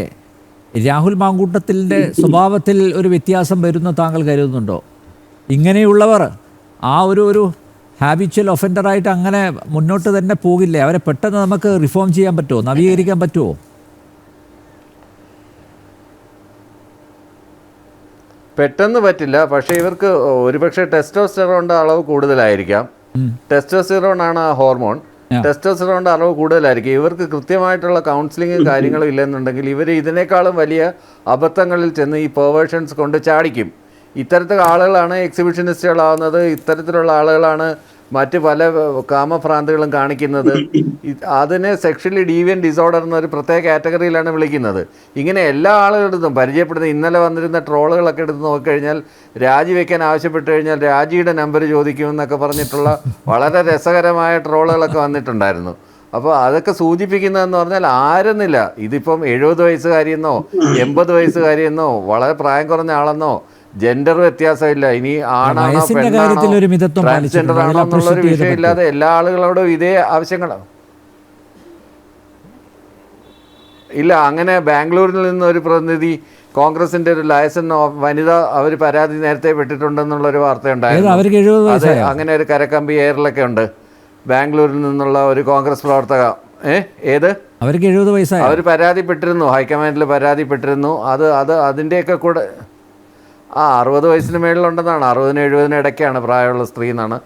രാഹുൽ മാങ്കൂട്ടത്തിൻ്റെ സ്വഭാവത്തിൽ ഒരു വ്യത്യാസം വരുന്ന താങ്കൾ കരുതുന്നുണ്ടോ? ഇങ്ങനെയുള്ളവർ ആ ഒരു ഹാബിച്വൽ ഒഫൻഡറായിട്ട് അങ്ങനെ മുന്നോട്ട് തന്നെ പോകില്ലേ? അവരെ പെട്ടെന്ന് നമുക്ക് റിഫോം ചെയ്യാൻ പറ്റുമോ, നവീകരിക്കാൻ പറ്റുമോ? പെട്ടെന്ന് പറ്റില്ല. പക്ഷേ ഇവർക്ക് ഒരുപക്ഷെ ടെസ്റ്റോസ്റ്റെറോണിൻ്റെ അളവ് കൂടുതലായിരിക്കാം. ടെസ്റ്റോസ്റ്റെറോൺ ആണ് ആ ഹോർമോൺ. ടെസ്റ്റോസ്റ്റെറോണിൻ്റെ അളവ് കൂടുതലായിരിക്കും. ഇവർക്ക് കൃത്യമായിട്ടുള്ള കൗൺസിലിങ്ങും കാര്യങ്ങളും ഇല്ലെന്നുണ്ടെങ്കിൽ ഇവർ ഇതിനേക്കാളും വലിയ അബദ്ധങ്ങളിൽ ചെന്ന് ഈ പെർവേർഷൻസ് കൊണ്ട് ചാടിക്കും. ഇത്തരത്തിലുള്ള ആളുകളാണ് എക്സിബിഷനിസ്റ്റുകളാവുന്നത്. ഇത്തരത്തിലുള്ള ആളുകളാണ് മറ്റ് പല കാമഭ്രാന്തികളും കാണിക്കുന്നത്. അതിനെ സെക്ഷലി ഡീവിയൻ ഡിസോർഡർ എന്നൊരു പ്രത്യേക കാറ്റഗറിയിലാണ് വിളിക്കുന്നത്. ഇങ്ങനെ എല്ലാ ആളുകളെടുത്തും പരിചയപ്പെടുന്ന ഇന്നലെ വന്നിരുന്ന ട്രോളുകളൊക്കെ എടുത്ത് നോക്കിക്കഴിഞ്ഞാൽ രാജിവെക്കാൻ ആവശ്യപ്പെട്ട് കഴിഞ്ഞാൽ രാജിയുടെ നമ്പർ ചോദിക്കുമെന്നൊക്കെ പറഞ്ഞിട്ടുള്ള വളരെ രസകരമായ ട്രോളുകളൊക്കെ വന്നിട്ടുണ്ടായിരുന്നു. അപ്പോൾ അതൊക്കെ സൂചിപ്പിക്കുന്നതെന്ന് പറഞ്ഞാൽ ആരെന്നില്ല, ഇതിപ്പം 70 വയസ്സുകാരിയെന്നോ 80 വയസ്സുകാരിയെന്നോ വളരെ പ്രായം കുറഞ്ഞ ആളെന്നോ ജെൻഡർ വ്യത്യാസമില്ല, ഇനി ആണാണോ പെണ്ണാണോ ട്രാൻസ്ജെൻഡർ ആണോ എന്നുള്ളൊരു വിഷയമില്ലാതെ എല്ലാ ആളുകളോടും ഇതേ ആവശ്യങ്ങളാണ്. ഇല്ല, അങ്ങനെ ബാംഗ്ലൂരിൽ നിന്നൊരു പ്രതിനിധി കോൺഗ്രസിൻ്റെ ഒരു ലയസൻ വനിത അവർ പരാതി നേരത്തെ പെട്ടിട്ടുണ്ടെന്നുള്ളൊരു വാർത്തയുണ്ടായിരുന്നു. അത് അങ്ങനെ ഒരു കരക്കമ്പി എയറിലൊക്കെ ഉണ്ട്. ബാംഗ്ലൂരിൽ നിന്നുള്ള ഒരു കോൺഗ്രസ് പ്രവർത്തക അവർക്ക് 70 വയസ്സായി അവർ പരാതിപ്പെട്ടിരുന്നു, ഹൈക്കമാൻഡിൽ പരാതിപ്പെട്ടിരുന്നു. അതിൻ്റെയൊക്കെ കൂടെ 60 വയസ്സിന് മേളിലുണ്ടെന്നാണ്, 60-70 ഇടയ്ക്കാണ് പ്രായമുള്ള സ്ത്രീ എന്നാണ്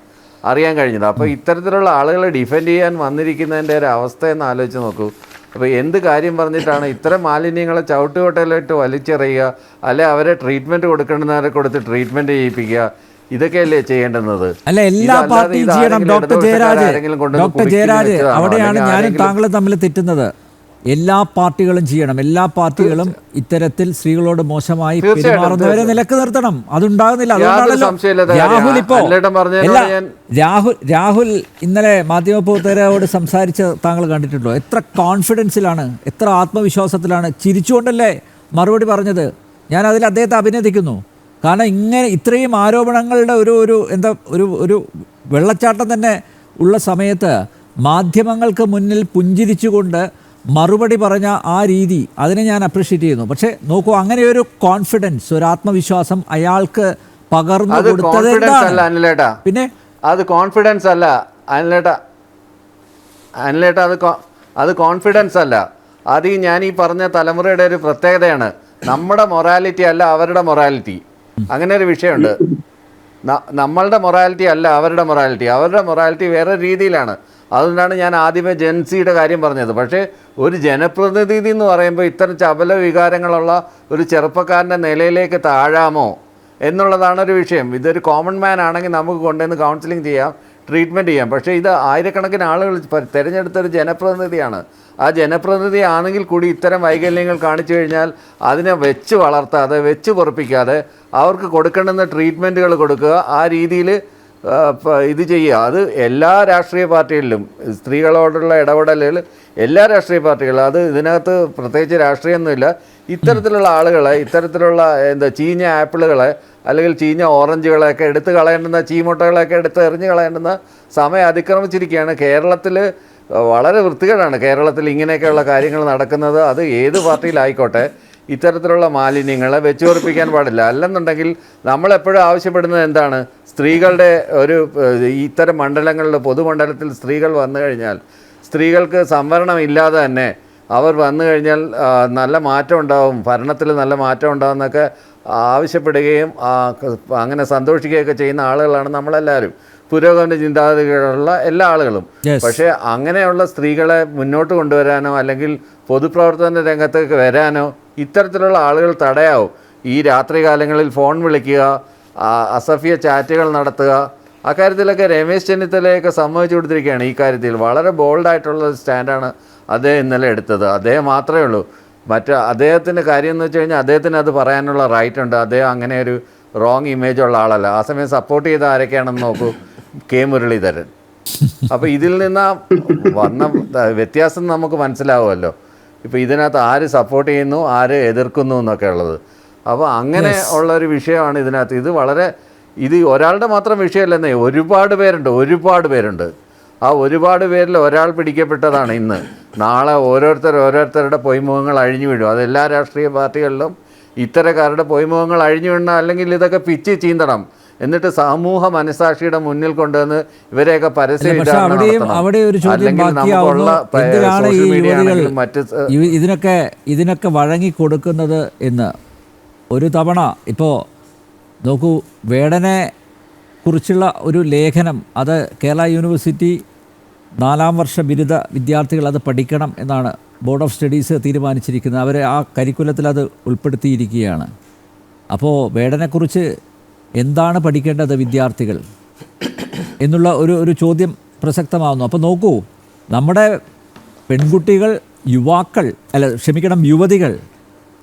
അറിയാൻ കഴിഞ്ഞത്. അപ്പോൾ ഇത്തരത്തിലുള്ള ആളുകളെ ഡിഫെൻഡ് ചെയ്യാൻ വന്നിരിക്കുന്നതിൻ്റെ ഒരു അവസ്ഥയെന്ന് ആലോചിച്ച് നോക്കൂ. അപ്പോൾ എന്ത് കാര്യം പറഞ്ഞിട്ടാണ് ഇത്തരം മാലിന്യങ്ങളെ ചവിട്ടുകൊട്ടയിലിട്ട് വലിച്ചെറിയുക, അല്ലെ അവരെ ട്രീറ്റ്മെൻറ്റ് കൊടുക്കേണ്ടുന്നവരെ കൊടുത്ത് ട്രീറ്റ്മെൻറ്റ് ചെയ്യിപ്പിക്കുക, ഇതൊക്കെയല്ലേ ചെയ്യേണ്ടുന്നത്? അല്ല, എല്ലാ പാർട്ടിയും ചെയ്യണം. ഡോക്ടർ ജയരാജ്, അവിടെയാണ് ഞാനും താങ്കളും തമ്മിൽ തെറ്റുന്നത്. എല്ലാ പാർട്ടികളും ചെയ്യണം. എല്ലാ പാർട്ടികളും ഇത്തരത്തിൽ സ്ത്രീകളോട് മോശമായി പെരുമാറുന്നവരെ നിലക്ക് നിർത്തണം. അതുണ്ടാകുന്നില്ല. രാഹുൽ ഇന്നലെ മാധ്യമപ്രവർത്തകരോട് സംസാരിച്ച് താങ്കൾ കണ്ടിട്ടുണ്ടോ? എത്ര കോൺഫിഡൻസിലാണ്, എത്ര ആത്മവിശ്വാസത്തിലാണ്, ചിരിച്ചുകൊണ്ടല്ലേ മറുപടി പറഞ്ഞത്. ഞാൻ അതിൽ അദ്ദേഹത്തെ അഭിനന്ദിക്കുന്നു. കാരണം ഇത്രയും ആരോപണങ്ങളുടെ ഒരു വെള്ളച്ചാട്ടം തന്നെ ഉള്ള സമയത്ത് മാധ്യമങ്ങൾക്ക് മുന്നിൽ പുഞ്ചിരിച്ചുകൊണ്ട് മറുപടി പറഞ്ഞ ആ രീതി, അതിനെ ഞാൻ അപ്രീഷിയേറ്റ് ചെയ്യുന്നു. പക്ഷേ നോക്കൂ, അങ്ങനെ ഒരു കോൺഫിഡൻസ്, ഒരു ആത്മവിശ്വാസം അയാൾക്ക് പകർന്നു കൊടുത്തത് പിന്നെ അത് കോൺഫിഡൻസ് അല്ല അനിലേട്ട, അത് കോൺഫിഡൻസ് അല്ല. അത് ഞാൻ ഈ പറഞ്ഞ തലമുറയുടെ ഒരു പ്രത്യേകതയാണ്. നമ്മുടെ മൊറാലിറ്റി അല്ല അവരുടെ മൊറാലിറ്റി. അങ്ങനെ ഒരു വിഷയമുണ്ട്. നമ്മളുടെ മൊറാലിറ്റി അല്ല അവരുടെ മൊറാലിറ്റി വേറെ രീതിയിലാണ്. അതുകൊണ്ടാണ് ഞാൻ ആദ്യമേ ജെൻസിയുടെ കാര്യം പറഞ്ഞത്. പക്ഷേ ഒരു ജനപ്രതിനിധി എന്ന് പറയുമ്പോൾ ഇത്തരം ചപല വികാരങ്ങളുള്ള ഒരു ചെറുപ്പക്കാരൻ്റെ നിലയിലേക്ക് താഴാമോ എന്നുള്ളതാണ് ഒരു വിഷയം. ഇതൊരു കോമൺ മാൻ ആണെങ്കിൽ നമുക്ക് കൊണ്ടുവന്ന് കൗൺസിലിംഗ് ചെയ്യാം, ട്രീറ്റ്മെൻറ്റ് ചെയ്യാം. പക്ഷേ ഇത് ആയിരക്കണക്കിന് ആളുകൾ തിരഞ്ഞെടുത്തൊരു ജനപ്രതിനിധിയാണ്. ആ ജനപ്രതിനിധി ആണെങ്കിൽ കൂടി ഇത്തരം വൈകല്യങ്ങൾ കാണിച്ചു കഴിഞ്ഞാൽ അതിനെ വെച്ച് വളർത്താതെ, വെച്ച് പൊറപ്പിക്കാതെ അവർക്ക് കൊടുക്കേണ്ടുന്ന ട്രീറ്റ്മെൻറ്റുകൾ കൊടുക്കുക, ആ രീതിയിൽ ഇത് ചെയ്യുക. അത് എല്ലാ രാഷ്ട്രീയ പാർട്ടികളിലും സ്ത്രീകളോടുള്ള ഇടപെടലുകൾ എല്ലാ രാഷ്ട്രീയ പാർട്ടികളും, അത് ഇതിനകത്ത് പ്രത്യേകിച്ച് രാഷ്ട്രീയമൊന്നുമില്ല, ഇത്തരത്തിലുള്ള ആളുകളെ, ഇത്തരത്തിലുള്ള ചീഞ്ഞ ആപ്പിളുകളെ അല്ലെങ്കിൽ ചീഞ്ഞ ഓറഞ്ചുകളെയൊക്കെ എടുത്ത് കളയേണ്ടുന്ന, ചീമുട്ടകളെയൊക്കെ എടുത്ത് എറിഞ്ഞ് കളയേണ്ടുന്ന സമയം അതിക്രമിച്ചിരിക്കുകയാണ്. കേരളത്തിൽ വളരെ വൃത്തികേടാണ് കേരളത്തിൽ ഇങ്ങനെയൊക്കെയുള്ള കാര്യങ്ങൾ നടക്കുന്നത്. അത് ഏത് പാർട്ടിയിലായിക്കോട്ടെ ഇത്തരത്തിലുള്ള മാലിന്യങ്ങളെ വെച്ച് ഉറപ്പിക്കാൻ പാടില്ല. അല്ലെന്നുണ്ടെങ്കിൽ നമ്മളെപ്പോഴും ആവശ്യപ്പെടുന്നത് എന്താണ്? സ്ത്രീകളുടെ ഇത്തരം മണ്ഡലങ്ങളിൽ, പൊതുമണ്ഡലത്തിൽ സ്ത്രീകൾ വന്നു കഴിഞ്ഞാൽ, സ്ത്രീകൾക്ക് സംവരണം ഇല്ലാതെ തന്നെ അവർ വന്നു കഴിഞ്ഞാൽ നല്ല മാറ്റം ഉണ്ടാവും, ഭരണത്തിൽ നല്ല മാറ്റം ഉണ്ടാവും എന്നൊക്കെ ആവശ്യപ്പെടുകയും അങ്ങനെ സന്തോഷിക്കുകയൊക്കെ ചെയ്യുന്ന ആളുകളാണ് നമ്മളെല്ലാവരും, പുരോഗമന ചിന്താഗതികളുള്ള എല്ലാ ആളുകളും. പക്ഷേ അങ്ങനെയുള്ള സ്ത്രീകളെ മുന്നോട്ട് കൊണ്ടുവരാനോ അല്ലെങ്കിൽ പൊതുപ്രവർത്തന രംഗത്തേക്ക് വരാനോ ഇത്തരത്തിലുള്ള ആളുകൾ തടയാവും. ഈ രാത്രികാലങ്ങളിൽ ഫോൺ വിളിക്കുക, അസഭ്യ ചാറ്റുകൾ നടത്തുക, അക്കാര്യത്തിലൊക്കെ രമേശ് ചെന്നിത്തലയൊക്കെ സമ്മതിച്ചു കൊടുത്തിരിക്കുകയാണ്. ഈ കാര്യത്തിൽ വളരെ ബോൾഡായിട്ടുള്ള സ്റ്റാൻഡാണ് അദ്ദേഹം ഇന്നലെ എടുത്തത്. അദ്ദേഹം മാത്രമേ ഉള്ളൂ. അദ്ദേഹത്തിൻ്റെ കാര്യം എന്ന് വെച്ച് കഴിഞ്ഞാൽ അദ്ദേഹത്തിന് അത് പറയാനുള്ള റൈറ്റ് ഉണ്ട്. അദ്ദേഹം അങ്ങനെ ഒരു റോങ് ഇമേജ് ഉള്ള ആളല്ല. ആ സമയം സപ്പോർട്ട് ചെയ്ത ആരൊക്കെയാണെന്ന് നോക്കൂ, കെ മുരളീധരൻ. അപ്പോൾ ഇതിൽ നിന്ന് വന്ന വ്യത്യാസം നമുക്ക് മനസ്സിലാവുമല്ലോ. ഇപ്പോൾ ഇതിനകത്ത് ആര് സപ്പോർട്ട് ചെയ്യുന്നു, ആര് എതിർക്കുന്നു എന്നൊക്കെ ഉള്ളത്. അപ്പോൾ അങ്ങനെ ഉള്ളൊരു വിഷയമാണ് ഇതിനകത്ത്. ഇത് ഒരാളുടെ മാത്രം വിഷയമല്ലെന്നേ, ഒരുപാട് പേരുണ്ട്. ആ ഒരുപാട് പേരിൽ ഒരാൾ പിടിക്കപ്പെട്ടതാണ് ഇന്ന്. നാളെ ഓരോരുത്തരുടെ പൊയ്മുഖങ്ങൾ അഴിഞ്ഞു വീഴും. അതെല്ലാ രാഷ്ട്രീയ പാർട്ടികളിലും ഇത്തരക്കാരുടെ പൊയ്മുഖങ്ങൾ അഴിഞ്ഞു വീഴണം. അല്ലെങ്കിൽ ഇതൊക്കെ പിച്ച് ചീന്തണം. എന്നിട്ട് സമൂഹ മനസാക്ഷിയുടെ മുന്നിൽ കൊണ്ടുവന്ന് ഇവരെയൊക്കെ പരസ്യം ഇതിനൊക്കെ വഴങ്ങിക്കൊടുക്കുന്നത് എന്ന് ഒരു തവണ ഇപ്പോൾ നോക്കൂ, വേടനെ കുറിച്ചുള്ള ഒരു ലേഖനം, അത് കേരള യൂണിവേഴ്സിറ്റി 4ാം വർഷ ബിരുദ വിദ്യാർത്ഥികൾ അത് പഠിക്കണം എന്നാണ് ബോർഡ് ഓഫ് സ്റ്റഡീസ് തീരുമാനിച്ചിരിക്കുന്നത്. അവർ ആ കരിക്കുലത്തിൽ അത് ഉൾപ്പെടുത്തിയിരിക്കുകയാണ്. അപ്പോൾ വേടനെക്കുറിച്ച് എന്താണ് പഠിക്കേണ്ടത് വിദ്യാർത്ഥികൾ എന്നുള്ള ഒരു ചോദ്യം പ്രസക്തമാകുന്നു. അപ്പോൾ നോക്കൂ, നമ്മുടെ പെൺകുട്ടികൾ, യുവതികൾ,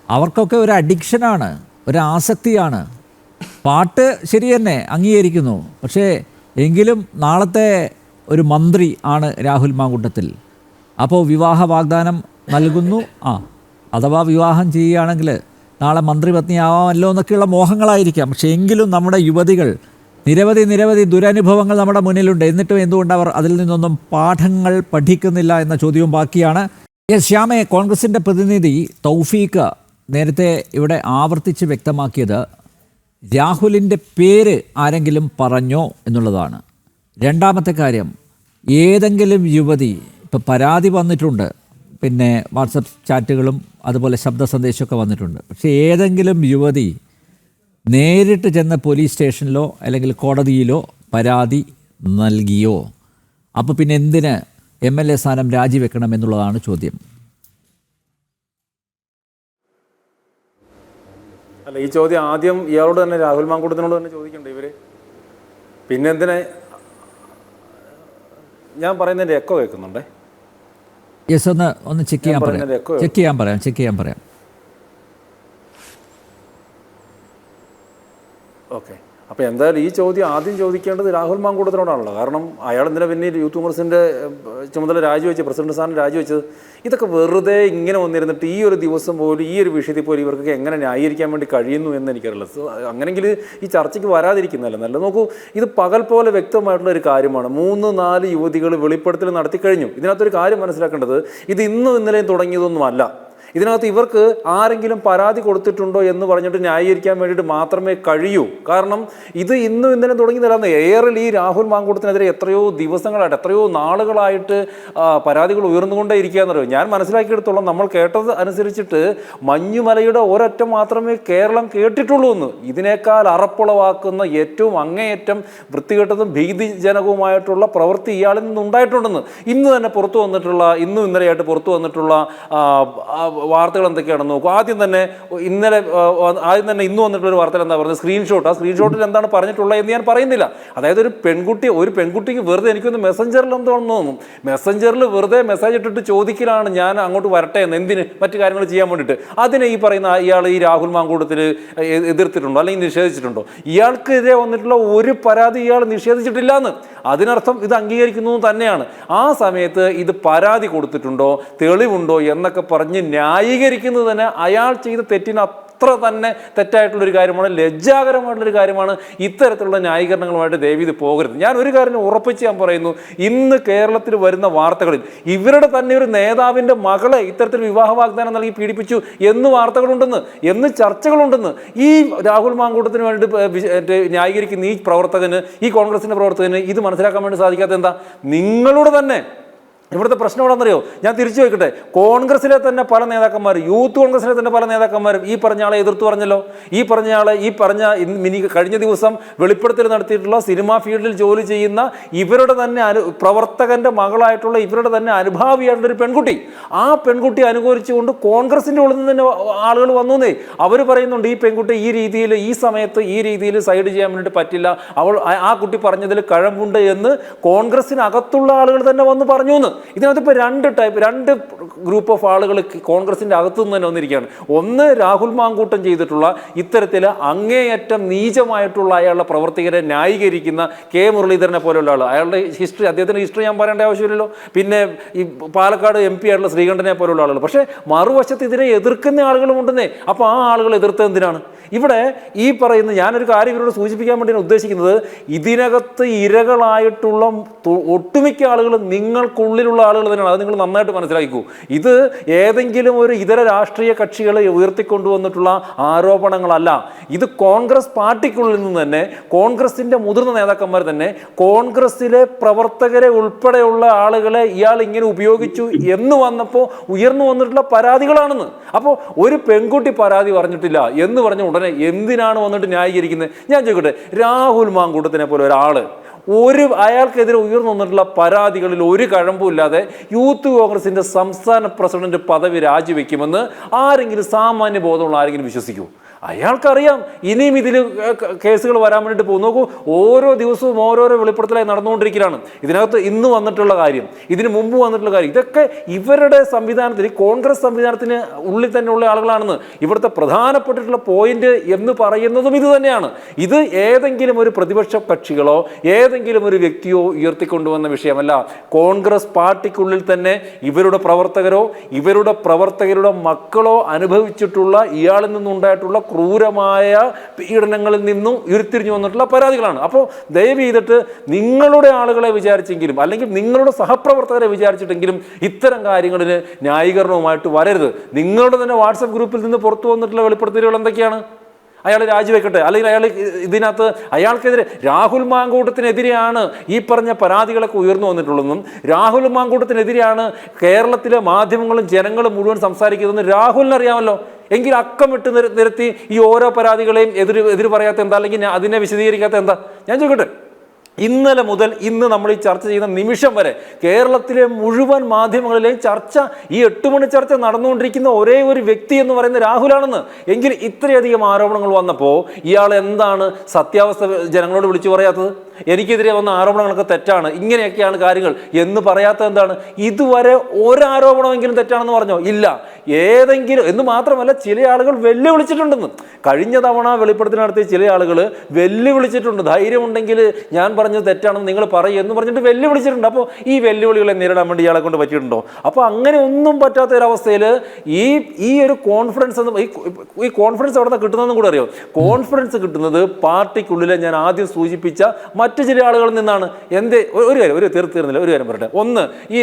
അവർക്കൊക്കെ ഒരു അഡിക്ഷനാണ്, ഒരു ആസക്തിയാണ്. പാട്ട് ശരി തന്നെ, അംഗീകരിക്കുന്നു. പക്ഷേ എങ്കിലും നാളത്തെ ഒരു മന്ത്രി ആണ് രാഹുൽ മാങ്കൂട്ടത്തിൽ. അപ്പോൾ വിവാഹ വാഗ്ദാനം നൽകുന്നു, അഥവാ വിവാഹം ചെയ്യുകയാണെങ്കിൽ നാളെ മന്ത്രിപത്നിയാവാമല്ലോ എന്നൊക്കെയുള്ള മോഹങ്ങളായിരിക്കാം. പക്ഷേ എങ്കിലും നമ്മുടെ യുവതികൾ നിരവധി ദുരനുഭവങ്ങൾ നമ്മുടെ മുന്നിലുണ്ട്. എന്നിട്ടും എന്തുകൊണ്ട് അവർ അതിൽ നിന്നൊന്നും പാഠങ്ങൾ പഠിക്കുന്നില്ല എന്ന ചോദ്യവും ബാക്കിയാണ്. ശ്യാമെ, കോൺഗ്രസിൻ്റെ പ്രതിനിധി തൗഫീഖ് നേരത്തെ ഇവിടെ ആവർത്തിച്ച് വ്യക്തമാക്കിയത് രാഹുലിൻ്റെ പേര് ആരെങ്കിലും പറഞ്ഞോ എന്നുള്ളതാണ്. രണ്ടാമത്തെ കാര്യം, ഏതെങ്കിലും യുവതി, ഇപ്പോൾ പരാതി വന്നിട്ടുണ്ട്, പിന്നെ വാട്സപ്പ് ചാറ്റുകളും അതുപോലെ ശബ്ദ സന്ദേശമൊക്കെ വന്നിട്ടുണ്ട്, പക്ഷേ ഏതെങ്കിലും യുവതി നേരിട്ട് ചെന്ന് പോലീസ് സ്റ്റേഷനിലോ അല്ലെങ്കിൽ കോടതിയിലോ പരാതി നൽകിയോ? അപ്പോൾ പിന്നെ എന്തിന് MLA സ്ഥാനം രാജിവെക്കണം എന്നുള്ളതാണ് ചോദ്യം. അല്ല, ഈ ചോദ്യം ആദ്യം ഇയാളോട് തന്നെ, രാഹുൽ മാങ്കൂട്ടത്തിനോട് തന്നെ ചോദിക്കണ്ടേ ഇവര്? പിന്നെ എന്തിനാ? ഞാൻ പറയുന്നതിൻ്റെ എക്കോ കേൾക്കുന്നുണ്ടേ. യെസ്, ഒന്ന് ചെക്ക് ചെയ്യാൻ പറയാം. ഓക്കെ. അപ്പോൾ എന്തായാലും ഈ ചോദ്യം ആദ്യം ചോദിക്കേണ്ടത് രാഹുൽ മാങ്കൂട്ടത്തിനോടാണല്ലോ. കാരണം അയാൾ എന്തിനാ പിന്നെ യൂത്ത് കോൺഗ്രസിൻ്റെ ചുമതല രാജിവെച്ച്, പ്രസിഡന്റ് സ്ഥാനം രാജിവെച്ചത്? ഇതൊക്കെ വെറുതെ ഇങ്ങനെ വന്നിരുന്നിട്ട് ഈ ഒരു ദിവസം പോലും, ഈ ഒരു വിഷയത്തിൽ പോലും ഇവർക്ക് എങ്ങനെ ന്യായീകരിക്കാൻ വേണ്ടി കഴിയുന്നു എന്ന് എനിക്കറിയില്ല. അങ്ങനെങ്കിൽ ഈ ചർച്ചയ്ക്ക് വരാതിരിക്കുന്നതല്ല നല്ലത്. നോക്കൂ, ഇത് പകൽ പോലെ വ്യക്തമായിട്ടുള്ള ഒരു കാര്യമാണ്. 3-4 യുവതികൾ വെളിപ്പെടുത്തൽ നടത്തി കഴിഞ്ഞു. ഇതിനകത്തൊരു കാര്യം മനസ്സിലാക്കേണ്ടത്, ഇത് ഇന്നും ഇന്നലെയും തുടങ്ങിയതൊന്നുമല്ല. ഇതിനകത്ത് ഇവർക്ക് ആരെങ്കിലും പരാതി കൊടുത്തിട്ടുണ്ടോ എന്ന് പറഞ്ഞിട്ട് ന്യായീകരിക്കാൻ വേണ്ടിയിട്ട് മാത്രമേ കഴിയൂ. കാരണം ഇത് ഇന്നും ഇന്നലെ തുടങ്ങിയതല്ല. ഏറിൽ ഈ രാഹുൽ മാങ്കൂട്ടത്തിനെതിരെ എത്രയോ ദിവസങ്ങളായിട്ട്, എത്രയോ നാളുകളായിട്ട് പരാതികൾ ഉയർന്നുകൊണ്ടേ ഇരിക്കുകയെന്നറിയോ. ഞാൻ മനസ്സിലാക്കിയെടുത്തോളം, നമ്മൾ കേട്ടത് അനുസരിച്ചിട്ട് മഞ്ഞുമലയുടെ ഒരറ്റം മാത്രമേ കേരളം കേട്ടിട്ടുള്ളൂ എന്ന്. ഇതിനേക്കാൾ അറപ്പുളവാക്കുന്ന ഏറ്റവും അങ്ങേയറ്റം വൃത്തികെട്ടതും ഭീതിജനകവുമായിട്ടുള്ള പ്രവൃത്തി ഇയാളിൽ നിന്നുണ്ടായിട്ടുണ്ടെന്ന് ഇന്ന് തന്നെ പുറത്തു വന്നിട്ടുള്ള, ഇന്നും ഇന്നലെയായിട്ട് പുറത്തു വന്നിട്ടുള്ള വാർത്തകൾ എന്തൊക്കെയാണെന്ന് നോക്കൂ. ആദ്യം തന്നെ ഇന്ന് വന്നിട്ടുള്ളൊരു വാർത്തയിൽ എന്താ പറയുന്നത്? സ്ക്രീൻഷോട്ട്. ആ സ്ക്രീൻഷോട്ടിൽ എന്താണ് പറഞ്ഞിട്ടുള്ളത് എന്ന് ഞാൻ പറയുന്നില്ല. അതായത് ഒരു പെൺകുട്ടിക്ക് വെറുതെ, എനിക്കൊന്ന് മെസ്സഞ്ചറിൽ എന്താണെന്ന് തോന്നുന്നു, മെസ്സഞ്ചറിൽ വെറുതെ മെസ്സേജ് ഇട്ടിട്ട് ചോദിക്കലാണ്, ഞാൻ അങ്ങോട്ട് വരട്ടെ എന്ന്. എന്തിന്? മറ്റു കാര്യങ്ങൾ ചെയ്യാൻ വേണ്ടിയിട്ട്. അതിനെ ഈ പറയുന്ന ഇയാൾ, ഈ രാഹുൽ മാങ്കൂട്ടത്തിൽ എതിർത്തിട്ടുണ്ടോ അല്ലെങ്കിൽ നിഷേധിച്ചിട്ടുണ്ടോ? ഇയാൾക്കെതിരെ വന്നിട്ടുള്ള ഒരു പരാതി ഇയാൾ നിഷേധിച്ചിട്ടില്ല എന്ന്. അതിനർത്ഥം ഇത് അംഗീകരിക്കുന്നു തന്നെയാണ്. ആ സമയത്ത് ഇത് പരാതി കൊടുത്തിട്ടുണ്ടോ, തെളിവുണ്ടോ എന്നൊക്കെ പറഞ്ഞ് ന്യായീകരിക്കുന്നത് തന്നെ അയാൾ ചെയ്ത തെറ്റിന് അത്ര തന്നെ തെറ്റായിട്ടുള്ളൊരു കാര്യമാണ്, ലജ്ജാകരമായിട്ടുള്ളൊരു കാര്യമാണ്. ഇത്തരത്തിലുള്ള ന്യായീകരണങ്ങളുമായിട്ട് ദയവ് ഇത് പോകരുത്. ഞാൻ ഒരു കാര്യം ഉറപ്പിച്ച് ഞാൻ പറയുന്നു, ഇന്ന് കേരളത്തിൽ വരുന്ന വാർത്തകളിൽ ഇവരുടെ തന്നെ ഒരു നേതാവിൻ്റെ മകളെ ഇത്തരത്തിൽ വിവാഹ വാഗ്ദാനം നൽകി പീഡിപ്പിച്ചു എന്ന് വാർത്തകളുണ്ടെന്ന്, എന്ന് ചർച്ചകളുണ്ടെന്ന്. ഈ രാഹുൽ മാങ്കൂട്ടത്തിന് വേണ്ടിയിട്ട് ന്യായീകരിക്കുന്ന ഈ പ്രവർത്തകന്, ഈ കോൺഗ്രസിൻ്റെ പ്രവർത്തകന് ഇത് മനസ്സിലാക്കാൻ വേണ്ടി സാധിക്കാത്ത എന്താ? നിങ്ങളുടെ തന്നെ ഇവിടുത്തെ പ്രശ്നം എവിടെയെന്നറിയോ? ഞാൻ തിരിച്ചു വയ്ക്കട്ടെ. കോൺഗ്രസിലെ തന്നെ പല നേതാക്കന്മാരും, യൂത്ത് കോൺഗ്രസിലെ തന്നെ പല നേതാക്കന്മാരും ഈ പറഞ്ഞ ആളെ എതിർത്ത് പറഞ്ഞല്ലോ. കഴിഞ്ഞ ദിവസം വെളിപ്പെടുത്തൽ നടത്തിയിട്ടുള്ള സിനിമാ ഫീൽഡിൽ ജോലി ചെയ്യുന്ന ഇവരുടെ തന്നെ പ്രവർത്തകന്റെ മകളായിട്ടുള്ള ഇവരുടെ തന്നെ അനുഭാവിയായിട്ടുള്ളൊരു പെൺകുട്ടി, ആ പെൺകുട്ടി അനുകൂലിച്ചുകൊണ്ട് കോൺഗ്രസിൻ്റെ ഉള്ളിൽ നിന്ന് തന്നെ ആളുകൾ വന്നേ. അവർ പറയുന്നുണ്ട്, ഈ പെൺകുട്ടി ഈ രീതിയിൽ, ഈ സമയത്ത് ഈ രീതിയിൽ സൈഡ് ചെയ്യാൻ വേണ്ടിയിട്ട് പറ്റില്ല, ആ കുട്ടി പറഞ്ഞതിൽ കഴമ്പുണ്ട് എന്ന് കോൺഗ്രസിനകത്തുള്ള ആളുകൾ തന്നെ വന്ന് പറഞ്ഞു എന്ന്. ഇതിനകത്ത് ഇപ്പോൾ രണ്ട് ഗ്രൂപ്പ് ഓഫ് ആളുകൾ കോൺഗ്രസിൻ്റെ അകത്തു നിന്ന് തന്നെ വന്നിരിക്കുകയാണ്. ഒന്ന്, രാഹുൽ മാങ്കൂട്ടം ചെയ്തിട്ടുള്ള ഇത്തരത്തിൽ അങ്ങേയറ്റം നീചമായിട്ടുള്ള അയാളുടെ പ്രവർത്തകരെ ന്യായീകരിക്കുന്ന കെ മുരളീധരനെ പോലെയുള്ള ആൾ. അയാളുടെ ഹിസ്റ്ററി, അദ്ദേഹത്തിൻ്റെ ഹിസ്റ്ററി ഞാൻ പറയേണ്ട ആവശ്യമില്ലല്ലോ. പിന്നെ ഈ പാലക്കാട് MP ആയിട്ടുള്ള ശ്രീകണ്ഠനെ പോലെയുള്ള ആളുകൾ. പക്ഷേ മറുവശത്ത് ഇതിനെ എതിർക്കുന്ന ആളുകളും ഉണ്ടെന്നേ. അപ്പോൾ ആ ആളുകൾ എതിർത്തത് എന്തിനാണ്? ഇവിടെ ഈ പറയുന്ന, ഞാനൊരു കാര്യം ഇവരോട് സൂചിപ്പിക്കാൻ വേണ്ടിയാണ് ഉദ്ദേശിക്കുന്നത്, ഇതിനകത്ത് ഇരകളായിട്ടുള്ള ഒട്ടുമിക്ക ആളുകളും നിങ്ങൾക്കുള്ളിലുള്ള ആളുകൾ തന്നെയാണ്. അത് നിങ്ങൾ നന്നായിട്ട് മനസ്സിലാക്കിക്കൂ. ഇത് ഏതെങ്കിലും ഒരു ഇതര രാഷ്ട്രീയ കക്ഷികളെ ഉയർത്തിക്കൊണ്ടുവന്നിട്ടുള്ള ആരോപണങ്ങളല്ല. ഇത് കോൺഗ്രസ് പാർട്ടിക്കുള്ളിൽ നിന്ന് തന്നെ, കോൺഗ്രസിൻ്റെ മുതിർന്ന നേതാക്കന്മാർ തന്നെ, കോൺഗ്രസിലെ പ്രവർത്തകരെ ഉൾപ്പെടെയുള്ള ആളുകളെ ഇയാൾ ഇങ്ങനെ ഉപയോഗിച്ചു എന്ന് വന്നപ്പോൾ ഉയർന്നു വന്നിട്ടുള്ള പരാതികളാണെന്ന്. അപ്പോൾ ഒരു പെൺകുട്ടി പരാതി പറഞ്ഞിട്ടില്ല എന്ന് പറഞ്ഞ ഉടനെ എന്തിനാണ് വന്നിട്ട് ന്യായീകരിക്കുന്നത്? ഞാൻ ചോദിക്കട്ടെ, രാഹുൽ മാങ്കൂട്ടത്തിനെ പോലെ ഒരാൾ അയാൾക്കെതിരെ ഉയർന്നു വന്നിട്ടുള്ള പരാതികളിൽ ഒരു കഴമ്പുമില്ലാതെ യൂത്ത് കോൺഗ്രസിൻ്റെ സംസ്ഥാന പ്രസിഡന്റ് പദവി രാജിവെക്കുമെന്ന് ആരെങ്കിലും, സാമാന്യ ബോധമുള്ള ആരെങ്കിലും വിശ്വസിക്കൂ? അയാൾക്കറിയാം ഇനിയും ഇതിൽ കേസുകൾ വരാൻ വേണ്ടിയിട്ട് പോകും. നോക്കൂ, ഓരോ ദിവസവും ഓരോരോ വെളിപ്പെടുത്തലായി നടന്നുകൊണ്ടിരിക്കുകയാണ്. ഇതിനകത്ത് ഇന്ന് വന്നിട്ടുള്ള കാര്യം, ഇതിന് മുമ്പ് വന്നിട്ടുള്ള കാര്യം, ഇതൊക്കെ ഇവരുടെ സംവിധാനത്തിൽ, കോൺഗ്രസ് സംവിധാനത്തിന് ഉള്ളിൽ തന്നെയുള്ള ആളുകളാണെന്ന്. ഇവിടുത്തെ പ്രധാനപ്പെട്ടിട്ടുള്ള പോയിന്റ് എന്ന് പറയുന്നതും ഇത് തന്നെയാണ്. ഇത് ഏതെങ്കിലും ഒരു പ്രതിപക്ഷ കക്ഷികളോ ഏതെങ്കിലും ഒരു വ്യക്തിയോ ഉയർത്തിക്കൊണ്ടുവന്ന വിഷയമല്ല. കോൺഗ്രസ് പാർട്ടിക്കുള്ളിൽ തന്നെ ഇവരുടെ പ്രവർത്തകരോ ഇവരുടെ പ്രവർത്തകരുടെ മക്കളോ അനുഭവിച്ചിട്ടുള്ള, ഇയാളിൽ നിന്നുണ്ടായിട്ടുള്ള ക്രൂരമായ പീഡനങ്ങളിൽ നിന്നും ഉരുത്തിരിഞ്ഞു വന്നിട്ടുള്ള പരാതികളാണ്. അപ്പോൾ ദയവ് ചെയ്തിട്ട് നിങ്ങളുടെ ആളുകളെ വിചാരിച്ചെങ്കിലും, അല്ലെങ്കിൽ നിങ്ങളുടെ സഹപ്രവർത്തകരെ വിചാരിച്ചിട്ടെങ്കിലും ഇത്തരം കാര്യങ്ങളിൽ ന്യായീകരണവുമായിട്ട് വരരുത്. നിങ്ങളുടെ തന്നെ വാട്സപ്പ് ഗ്രൂപ്പിൽ നിന്ന് പുറത്തു വന്നിട്ടുള്ള വെളിപ്പെടുത്തലുകൾ എന്തൊക്കെയാണ്? അയാൾ രാജിവെക്കട്ടെ, അല്ലെങ്കിൽ അയാൾ ഇതിനകത്ത് അയാൾക്കെതിരെ, രാഹുൽ മാങ്കൂട്ടത്തിനെതിരെയാണ് ഈ പറഞ്ഞ പരാതികളൊക്കെ ഉയർന്നു വന്നിട്ടുള്ളതെന്നും രാഹുൽ മാങ്കൂട്ടത്തിനെതിരെയാണ് കേരളത്തിലെ മാധ്യമങ്ങളും ജനങ്ങളും മുഴുവൻ സംസാരിക്കുന്നതെന്ന് രാഹുലിന് അറിയാമല്ലോ. എങ്കിൽ അക്കമിട്ട് നിരത്തി ഈ ഓരോ പരാതികളെയും എതിര് പറയാത്ത എന്താ, അല്ലെങ്കിൽ അതിനെ വിശദീകരിക്കാത്ത എന്താ? ഞാൻ ചോദിക്കട്ടെ, ഇന്നലെ മുതൽ ഇന്ന് നമ്മൾ ഈ ചർച്ച ചെയ്യുന്ന നിമിഷം വരെ കേരളത്തിലെ മുഴുവൻ മാധ്യമങ്ങളിലെയും ചർച്ച, ഈ 8 മണി ചർച്ച നടന്നുകൊണ്ടിരിക്കുന്ന ഒരേ ഒരു വ്യക്തി എന്ന് പറയുന്നത് രാഹുലാണെന്ന്. എങ്കിൽ ഇത്രയധികം ആരോപണങ്ങൾ വന്നപ്പോൾ ഇയാൾ എന്താണ് സത്യാവസ്ഥ ജനങ്ങളോട് വിളിച്ചു പറയാത്തത്? എനിക്കെതിരെ വന്ന ആരോപണങ്ങളൊക്കെ തെറ്റാണ്, ഇങ്ങനെയൊക്കെയാണ് കാര്യങ്ങൾ എന്ന് പറയാത്തത് എന്താണ്? ഇതുവരെ ഒരാരോപണമെങ്കിലും തെറ്റാണെന്ന് പറഞ്ഞോ? ഇല്ല. ഏതെങ്കിലും എന്ന് മാത്രമല്ല, ചില ആളുകൾ വെല്ലുവിളിച്ചിട്ടുണ്ടെന്ന്. കഴിഞ്ഞ തവണ വെളിപ്പെടുത്തൽ നടത്തിയ ചില ആളുകൾ വെല്ലുവിളിച്ചിട്ടുണ്ട്. ധൈര്യമുണ്ടെങ്കിൽ ഞാൻ പറഞ്ഞത് തെറ്റാണെന്ന് നിങ്ങൾ പറയും എന്ന് പറഞ്ഞിട്ട് വെല്ലുവിളിച്ചിട്ടുണ്ട്. അപ്പോൾ ഈ വെല്ലുവിളികളെ നേരിടാൻ വേണ്ടി ഇയാളെ കൊണ്ട് പറ്റിയിട്ടുണ്ടോ? അപ്പോൾ അങ്ങനെ ഒന്നും പറ്റാത്ത ഒരവസ്ഥയിൽ ഈ ഒരു കോൺഫിഡൻസ് ഈ കോൺഫിഡൻസ് അവിടെ നിന്ന് കിട്ടുന്നതെന്നും കൂടെ അറിയോ? കോൺഫിഡൻസ് കിട്ടുന്നത് പാർട്ടിക്കുള്ളിലെ ഞാൻ ആദ്യം സൂചിപ്പിച്ച മറ്റു ചില ആളുകളിൽ നിന്നാണ്. തീർന്നില്ല, ഒരു കാര്യം പറയട്ടെ. ഒന്ന്, ഈ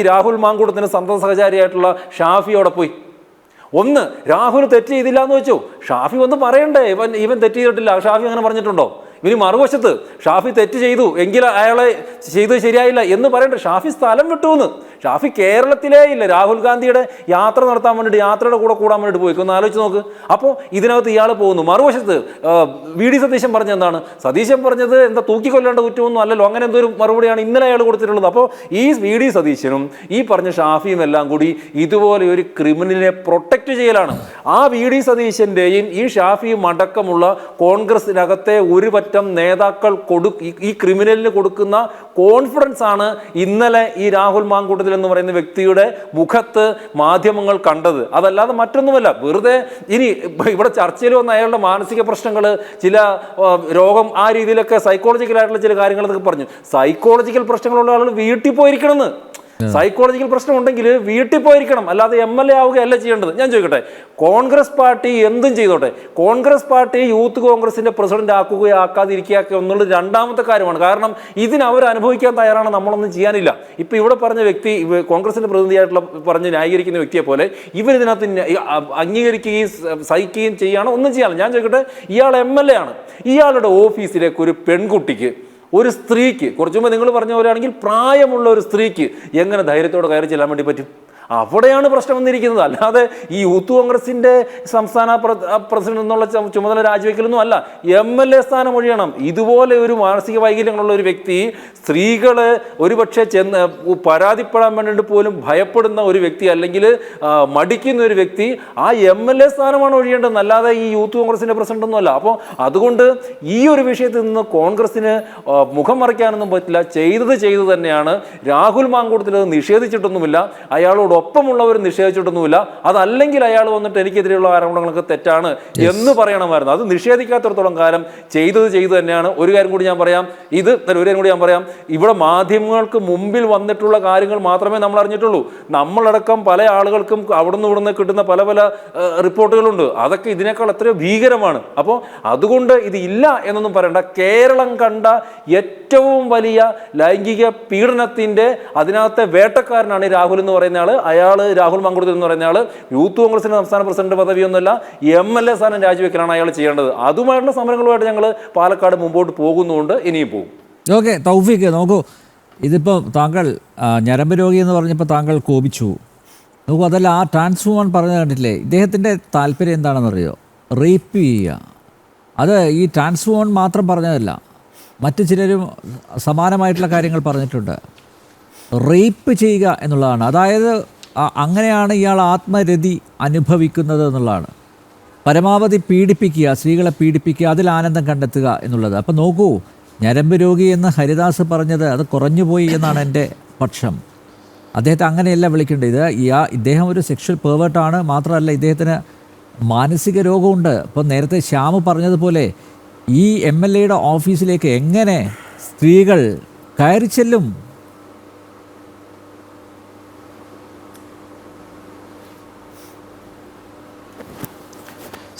രാഹുൽ മാങ്കൂട്ടത്തിന് സന്തത സഹചാരിയായിട്ടുള്ള ഷാഫി അവിടെ പോയി. ഒന്ന്, രാഹുൽ തെറ്റ് ചെയ്തില്ല എന്ന് വെച്ചു, ഷാഫി ഒന്ന് പറയണ്ടേ ഇവൻ തെറ്റ് ചെയ്തിട്ടില്ല, ഷാഫി അങ്ങനെ പറഞ്ഞിട്ടുണ്ടോ? ഇനി മറുവശത്ത് ഷാഫി തെറ്റ് ചെയ്തു എങ്കിൽ അയാളെ ചെയ്തത് ശരിയായില്ല എന്ന് പറയണ്ടേ? ഷാഫി സ്ഥലം വിട്ടു എന്ന്. ഷാഫി കേരളത്തിലേ ഇല്ല. രാഹുൽ ഗാന്ധിയുടെ യാത്ര നടത്താൻ വേണ്ടിയിട്ട്, യാത്രയുടെ കൂടെ കൂടാൻ വേണ്ടിയിട്ട് പോയി. ഒന്ന് ആലോചിച്ച് നോക്ക്. അപ്പോൾ ഇതിനകത്ത് ഇയാൾ പോകുന്നു. മറുവശത്ത് വി ഡി സതീശൻ പറഞ്ഞത് എന്താണ്? സതീശൻ പറഞ്ഞത് എന്താ തൂക്കിക്കൊല്ലേണ്ട കുറ്റമൊന്നും അല്ലല്ലോ, അങ്ങനെ എന്തോ ഒരു മറുപടിയാണ് ഇന്നലെ അയാൾ കൊടുത്തിട്ടുള്ളത്. അപ്പോൾ ഈ വി ഡി സതീശനും ഈ പറഞ്ഞ ഷാഫിയും എല്ലാം കൂടി ഇതുപോലെ ഒരു ക്രിമിനലിനെ പ്രൊട്ടക്റ്റ് ചെയ്യലാണ്. ആ വി ഡി സതീശൻ്റെയും ഈ ഷാഫിയും അടക്കമുള്ള കോൺഗ്രസിനകത്തെ ഒരു പറ്റം നേതാക്കൾ ഈ ക്രിമിനലിന് കൊടുക്കുന്ന കോൺഫിഡൻസ് ആണ് ഇന്നലെ ഈ രാഹുൽ മാങ്കൂട്ടത്തിൽ എന്ന് പറയുന്ന വ്യക്തിയുടെ മുഖത്ത് മാധ്യമങ്ങൾ കണ്ടത്. അതല്ലാതെ മറ്റൊന്നുമല്ല. വെറുതെ ഇനി ഇവിടെ ചർച്ചയിൽ വന്ന അയാളുടെ മാനസിക പ്രശ്നങ്ങൾ, ചില രോഗം, ആ രീതിയിലൊക്കെ സൈക്കോളജിക്കലായിട്ടുള്ള ചില കാര്യങ്ങളൊക്കെ പറഞ്ഞു. സൈക്കോളജിക്കൽ പ്രശ്നങ്ങളുള്ള ആളുകൾ വീട്ടിൽ പോയിരിക്കണമെന്ന്. സൈക്കോളജിക്കൽ പ്രശ്നം ഉണ്ടെങ്കിൽ വീട്ടിൽ പോയിരിക്കണം, അല്ലാതെ MLA ആവുകയല്ല ചെയ്യേണ്ടത്. ഞാൻ ചോദിക്കട്ടെ, കോൺഗ്രസ് പാർട്ടി എന്തും ചെയ്തോട്ടെ, കോൺഗ്രസ് പാർട്ടി യൂത്ത് കോൺഗ്രസിന്റെ പ്രസിഡന്റ് ആക്കുകയോ ആക്കാതിരിക്കുകയോ എന്നുള്ളത് രണ്ടാമത്തെ കാര്യമാണ്. കാരണം ഇതിനവർ അനുഭവിക്കാൻ തയ്യാറാണ്, നമ്മളൊന്നും ചെയ്യാനില്ല. ഇപ്പം ഇവിടെ പറഞ്ഞ വ്യക്തി, കോൺഗ്രസിന്റെ പ്രതിനിധിയായിട്ടുള്ള പറഞ്ഞ് ന്യായീകരിക്കുന്ന വ്യക്തിയെ പോലെ ഇവരിതിനകത്ത് അംഗീകരിക്കുകയും സഹിക്കുകയും ചെയ്യുകയാണ്, ഒന്നും ചെയ്യാനില്ല. ഞാൻ ചോദിക്കട്ടെ, ഇയാൾ MLA ആണ്. ഇയാളുടെ ഓഫീസിലേക്ക് ഒരു പെൺകുട്ടിക്ക്, ഒരു സ്ത്രീക്ക്, കുറച്ചു മുമ്പ് നിങ്ങൾ പറഞ്ഞ പോലെയാണെങ്കിൽ പ്രായമുള്ള ഒരു സ്ത്രീക്ക് എങ്ങനെ ധൈര്യത്തോടെ കയറി ചെല്ലാൻ വേണ്ടി പറ്റും? അവിടെയാണ് പ്രശ്നം വന്നിരിക്കുന്നത്. അല്ലാതെ ഈ യൂത്ത് കോൺഗ്രസിന്റെ സംസ്ഥാന പ്രസിഡന്റ് എന്നുള്ള ചുമതല രാജിവെക്കലൊന്നും അല്ല, MLA സ്ഥാനം ഒഴിയണം. ഇതുപോലെ ഒരു മാനസിക വൈകല്യങ്ങളുള്ള ഒരു വ്യക്തി, സ്ത്രീകള് ഒരുപക്ഷെ പരാതിപ്പെടാൻ വേണ്ടിയിട്ട് പോലും ഭയപ്പെടുന്ന ഒരു വ്യക്തി, അല്ലെങ്കിൽ മടിക്കുന്ന ഒരു വ്യക്തി, ആ MLA സ്ഥാനമാണ് ഒഴിയേണ്ടത്, അല്ലാതെ ഈ യൂത്ത് കോൺഗ്രസിന്റെ പ്രസിഡന്റ് ഒന്നും അല്ല. അപ്പോൾ അതുകൊണ്ട് ഈ ഒരു വിഷയത്തിൽ നിന്ന് കോൺഗ്രസിന് മുഖം മറയ്ക്കാനൊന്നും പറ്റില്ല. ചെയ്തത് തന്നെയാണ്. രാഹുൽ മാങ്കൂട്ടത്തിൽ അത് നിഷേധിച്ചിട്ടൊന്നുമില്ല, അയാളോട് ഒപ്പമുള്ളവർ നിഷേധിച്ചിട്ടൊന്നുമില്ല. അതല്ലെങ്കിൽ അയാൾ വന്നിട്ട് എനിക്കെതിരെയുള്ള ആരോപണങ്ങളൊക്കെ തെറ്റാണ് എന്ന് പറയണമായിരുന്നു. അത് നിഷേധിക്കാത്തിടത്തോളം കാലം ചെയ്തത് തന്നെയാണ്. ഒരു കാര്യം കൂടി ഞാൻ പറയാം, ഇവിടെ മാധ്യമങ്ങൾക്ക് മുമ്പിൽ വന്നിട്ടുള്ള കാര്യങ്ങൾ മാത്രമേ നമ്മൾ അറിഞ്ഞിട്ടുള്ളൂ. നമ്മളടക്കം പല ആളുകൾക്കും ഇവിടുന്ന് കിട്ടുന്ന പല റിപ്പോർട്ടുകളുണ്ട്. അതൊക്കെ ഇതിനേക്കാൾ എത്രയോ ഭീകരമാണ്. അപ്പോൾ അതുകൊണ്ട് ഇത് ഇല്ല എന്നൊന്നും പറയണ്ട. കേരളം കണ്ട ഏറ്റവും വലിയ ലൈംഗിക പീഡനത്തിന്റെ അതിനകത്തെ വേട്ടക്കാരനാണ് രാഹുൽ എന്ന് പറയുന്ന ആള്. രാഹുൽ മാങ്കൂട്ടത്തിൽ എന്ന് പറയുന്ന ആള് യൂത്ത് കോൺഗ്രസിന്റെ സംസ്ഥാന പ്രസിഡന്റ് പദവിയൊന്നുമല്ല, MLA സ്ഥാനം രാജിവെക്കലാണ് അയാൾ ചെയ്യേണ്ടത്. അതുമായിട്ടുള്ള സമരങ്ങളുമായിട്ട് ഞങ്ങൾ പാലക്കാട് മുമ്പോട്ട് പോകുന്നുണ്ട്, ഇനിയും പോകും. ഓക്കെ, തൗഫീഖ്, നോക്കൂ, ഇതിപ്പോൾ താങ്കൾ ഞരമ്പ് രോഗി എന്ന് പറഞ്ഞപ്പോൾ താങ്കൾ കോപിച്ചു. നോക്കൂ, അതല്ല, ആ ട്രാൻസ്ഫോമൻ പറഞ്ഞത് കണ്ടിട്ടില്ലേ? ഇദ്ദേഹത്തിൻ്റെ താല്പര്യം എന്താണെന്നറിയോ? റേപ്പ് ചെയ്യുക. അത് ഈ ട്രാൻസ്ഫോമൻ മാത്രം പറഞ്ഞതല്ല, മറ്റു ചിലരും സമാനമായിട്ടുള്ള കാര്യങ്ങൾ പറഞ്ഞിട്ടുണ്ട്. റേപ്പ് ചെയ്യുക എന്നുള്ളതാണ്. അതായത് അങ്ങനെയാണ് ഇയാൾ ആത്മരതി അനുഭവിക്കുന്നത് എന്നുള്ളതാണ്. പരമാവധി പീഡിപ്പിക്കുക, സ്ത്രീകളെ പീഡിപ്പിക്കുക, അതിൽ ആനന്ദം കണ്ടെത്തുക എന്നുള്ളത്. അപ്പോൾ നോക്കൂ, ഞരമ്പ് രോഗി എന്ന് ഹരിദാസ് പറഞ്ഞത് അത് കുറഞ്ഞുപോയി എന്നാണ് എൻ്റെ പക്ഷം. അദ്ദേഹത്തെ അങ്ങനെയല്ല വിളിക്കേണ്ടത്. ഇദ്ദേഹം ഒരു സെക്ഷൽ പെർവേർട്ടാണ്. മാത്രമല്ല, ഇദ്ദേഹത്തിന് മാനസിക രോഗമുണ്ട്. അപ്പോൾ നേരത്തെ ശ്യാം പറഞ്ഞതുപോലെ ഈ MLAയുടെ ഓഫീസിലേക്ക് എങ്ങനെ സ്ത്രീകൾ കയറി ചെല്ലും?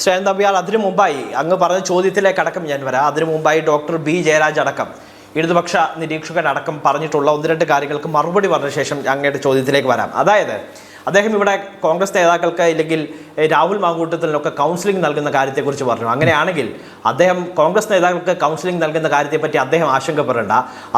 ശ്രേയൻ തമ്പിയാൽ, അതിനു മുമ്പായി അങ്ങ് പറഞ്ഞ ചോദ്യത്തിലേക്ക് അടക്കം ഞാൻ വരാം. അതിനു മുമ്പായി ഡോക്ടർ B ജയരാജ് അടക്കം, ഇടതുപക്ഷ നിരീക്ഷകൻ അടക്കം പറഞ്ഞിട്ടുള്ള 1-2 കാര്യങ്ങൾക്ക് മറുപടി പറഞ്ഞ ശേഷം അങ്ങയുടെ ചോദ്യത്തിലേക്ക് വരാം. അതായത് അദ്ദേഹം ഇവിടെ കോൺഗ്രസ് നേതാക്കൾക്ക് ഇല്ലെങ്കിൽ രാഹുൽ മാങ്കൂട്ടത്തിനൊക്കെ കൗൺസിലിംഗ് നൽകുന്ന കാര്യത്തെക്കുറിച്ച് പറഞ്ഞു. അങ്ങനെയാണെങ്കിൽ അദ്ദേഹം കോൺഗ്രസ് നേതാക്കൾക്ക് കൗൺസിലിംഗ് നൽകുന്ന കാര്യത്തെപ്പറ്റി അദ്ദേഹം ആശങ്കപ്പെടേണ്ട.